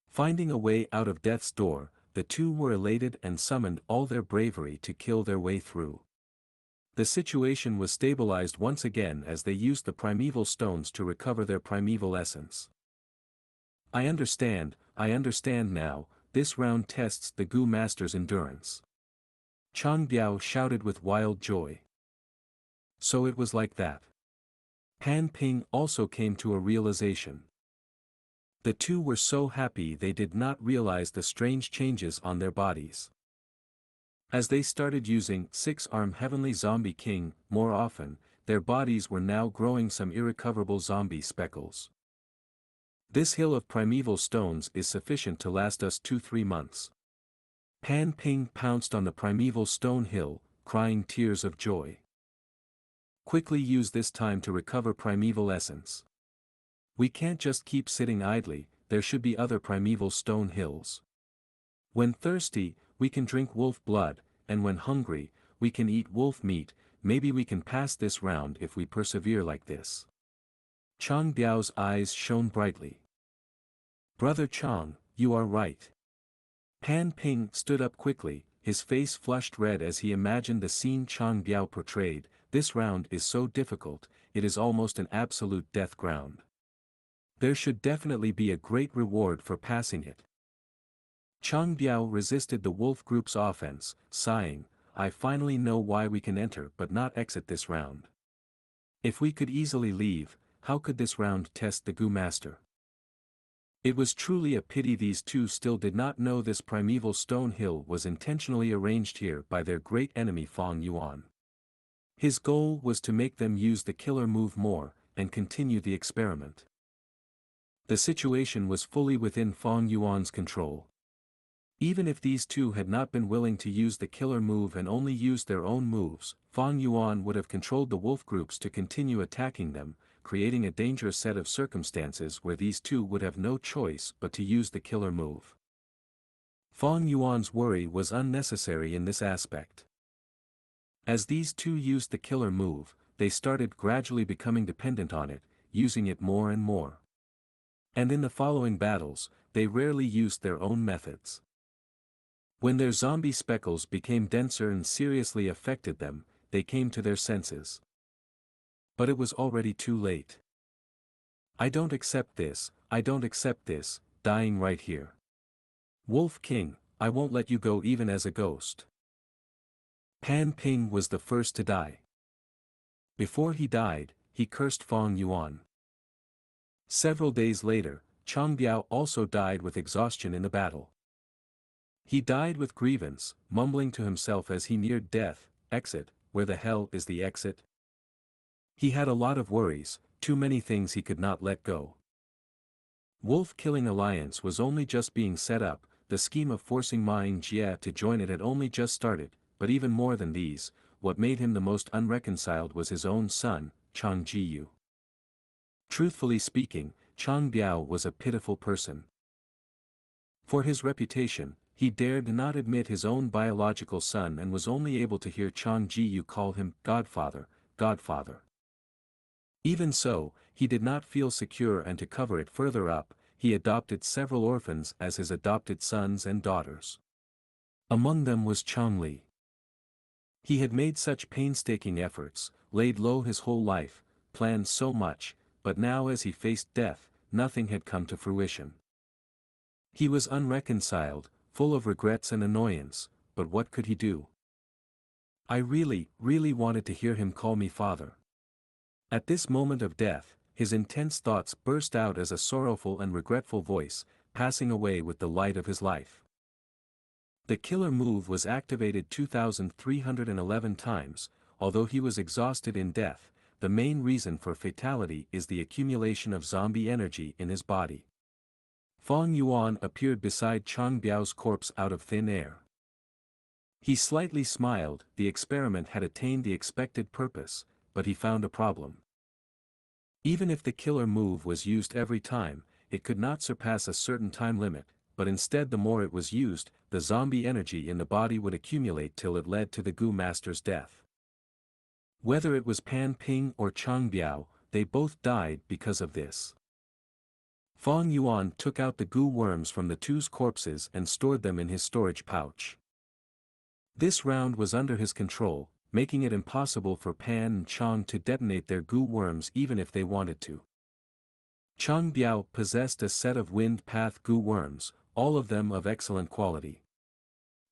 Finding a way out of death's door, the two were elated and summoned all their bravery to kill their way through. The situation was stabilized once again as they used the primeval stones to recover their primeval essence. I understand now, this round tests the Gu Master's endurance. Chang Diao shouted with wild joy. So it was like that. Pan Ping also came to a realization. The two were so happy they did not realize the strange changes on their bodies. As they started using 6-armed Heavenly Zombie King more often, their bodies were now growing some irrecoverable zombie speckles. This hill of primeval stones is sufficient to last us 2-3 months. Pan Ping pounced on the primeval stone hill, crying tears of joy. Quickly use this time to recover primeval essence. We can't just keep sitting idly, there should be other primeval stone hills. When thirsty, we can drink wolf blood, and when hungry, we can eat wolf meat. Maybe we can pass this round if we persevere like this. Chang Diao's eyes shone brightly. Brother Chang, you are right. Pan Ping stood up quickly, his face flushed red as he imagined the scene Chang Diao portrayed. This round is so difficult, it is almost an absolute death ground. There should definitely be a great reward for passing it. Chang Diao resisted the wolf group's offense, sighing, I finally know why we can enter but not exit this round. If we could easily leave, how could this round test the Gu Master? It was truly a pity these two still did not know this primeval stone hill was intentionally arranged here by their great enemy Feng Yuan. His goal was to make them use the killer move more, and continue the experiment. The situation was fully within Feng Yuan's control. Even if these two had not been willing to use the killer move and only used their own moves, Feng Yuan would have controlled the wolf groups to continue attacking them, creating a dangerous set of circumstances where these two would have no choice but to use the killer move. Feng Yuan's worry was unnecessary in this aspect. As these two used the killer move, they started gradually becoming dependent on it, using it more and more. And in the following battles, they rarely used their own methods. When their zombie speckles became denser and seriously affected them, they came to their senses. But it was already too late. I don't accept this, dying right here. Wolf King, I won't let you go even as a ghost. Pan Ping was the first to die. Before he died, he cursed Feng Yuan. Several days later, Chang Diao also died with exhaustion in the battle. He died with grievance, mumbling to himself as he neared death, exit, where the hell is the exit? He had a lot of worries, too many things he could not let go. Wolf-killing alliance was only just being set up, the scheme of forcing Ma Yingjie to join it had only just started, but even more than these, what made him the most unreconciled was his own son, Chang Jiyu. Truthfully speaking, Chang Diao was a pitiful person. For his reputation, he dared not admit his own biological son and was only able to hear Chang Jiyu call him Godfather, Godfather. Even so, he did not feel secure, and to cover it further up, he adopted several orphans as his adopted sons and daughters. Among them was Chang Li. He had made such painstaking efforts, laid low his whole life, planned so much, but now as he faced death, nothing had come to fruition. He was unreconciled, full of regrets and annoyance, but what could he do? I really, really wanted to hear him call me father. At this moment of death, his intense thoughts burst out as a sorrowful and regretful voice, passing away with the light of his life. The killer move was activated 2,311 times, although he was exhausted in death. The main reason for fatality is the accumulation of zombie energy in his body. Fang Yuan appeared beside Chang Biao's corpse out of thin air. He slightly smiled. The experiment had attained the expected purpose, but he found a problem. Even if the killer move was used every time, it could not surpass a certain time limit, but instead the more it was used, the zombie energy in the body would accumulate till it led to the Gu Master's death. Whether it was Pan Ping or Chang Biao, they both died because of this. Fang Yuan took out the Gu worms from the two's corpses and stored them in his storage pouch. This round was under his control, making it impossible for Pan and Chang to detonate their Gu worms even if they wanted to. Chang Biao possessed a set of wind path Gu worms, all of them of excellent quality.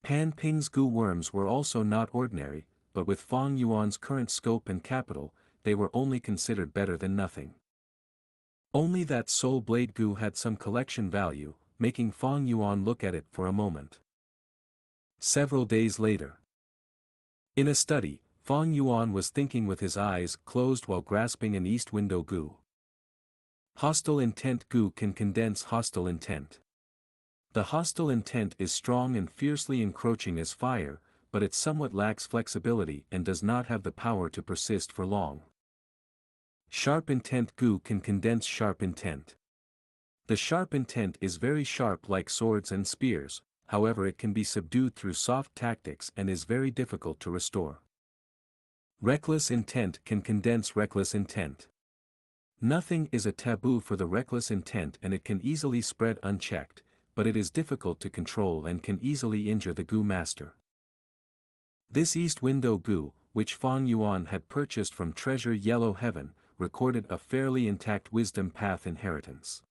Pan Ping's Gu worms were also not ordinary, but with Fang Yuan's current scope and capital, they were only considered better than nothing. Only that Soul Blade Gu had some collection value, making Fang Yuan look at it for a moment. Several days later. In a study, Fang Yuan was thinking with his eyes closed while grasping an East Window Gu. Hostile intent Gu can condense hostile intent. The hostile intent is strong and fiercely encroaching as fire, but it somewhat lacks flexibility and does not have the power to persist for long. Sharp intent Gu can condense sharp intent. The sharp intent is very sharp like swords and spears, however it can be subdued through soft tactics and is very difficult to restore. Reckless intent can condense reckless intent. Nothing is a taboo for the reckless intent and it can easily spread unchecked, but it is difficult to control and can easily injure the Gu Master. This East Window Gu, which Fang Yuan had purchased from Treasure Yellow Heaven, recorded a fairly intact wisdom path inheritance.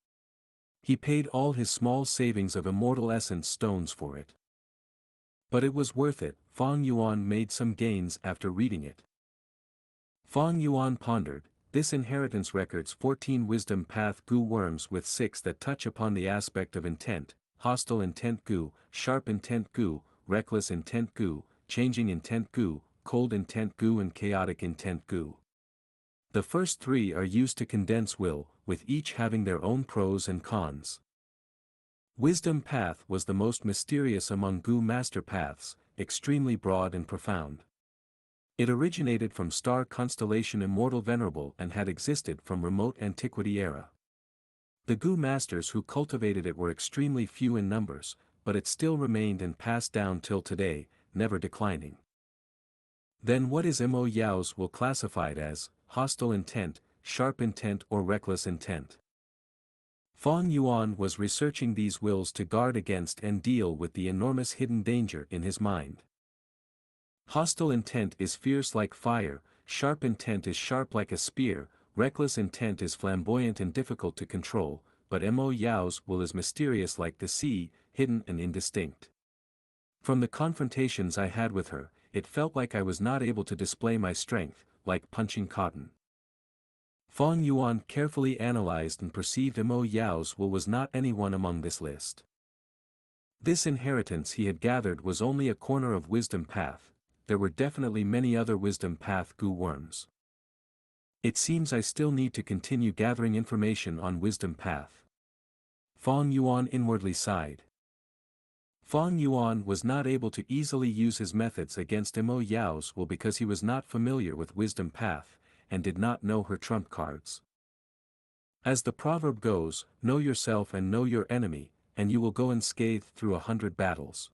He paid all his small savings of immortal essence stones for it. But it was worth it. Fang Yuan made some gains after reading it. Fang Yuan pondered, this inheritance records 14 wisdom path Gu worms with 6 that touch upon the aspect of intent: hostile intent Gu, sharp intent Gu, reckless intent Gu, changing intent Gu, cold intent Gu and chaotic intent Gu. The first 3 are used to condense will, with each having their own pros and cons. Wisdom path was the most mysterious among Gu master paths, extremely broad and profound. It originated from star constellation Immortal Venerable and had existed from remote antiquity era. The Gu masters who cultivated it were extremely few in numbers, but it still remained and passed down till today, never declining. Then what is Mo Yao's will classify it as: hostile intent, sharp intent or reckless intent? Fang Yuan was researching these wills to guard against and deal with the enormous hidden danger in his mind. Hostile intent is fierce like fire, sharp intent is sharp like a spear, reckless intent is flamboyant and difficult to control, but Mo Yao's will is mysterious like the sea, hidden and indistinct. From the confrontations I had with her, it felt like I was not able to display my strength, like punching cotton. Fang Yuan carefully analyzed and perceived Mo Yao's will was not anyone among this list. This inheritance he had gathered was only a corner of wisdom path. There were definitely many other wisdom path Gu worms. It seems I still need to continue gathering information on wisdom path. Fang Yuan inwardly sighed. Fang Yuan was not able to easily use his methods against Mo Yao's will because he was not familiar with wisdom path, and did not know her trump cards. As the proverb goes, know yourself and know your enemy, and you will go unscathed through 100 battles.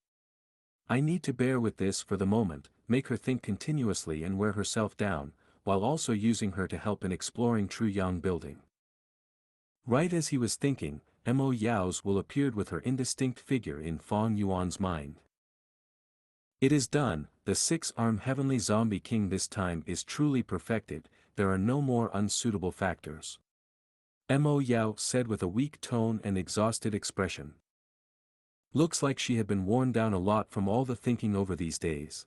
I need to bear with this for the moment, make her think continuously and wear herself down, while also using her to help in exploring True Yang building. Right as he was thinking, Mo Yao's will appeared with her indistinct figure in Fang Yuan's mind. It is done, the 6-arm heavenly zombie king this time is truly perfected, there are no more unsuitable factors. Mo Yao said with a weak tone and exhausted expression. Looks like she had been worn down a lot from all the thinking over these days.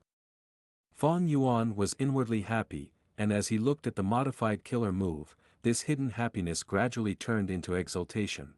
Fang Yuan was inwardly happy, and as he looked at the modified killer move, this hidden happiness gradually turned into exultation.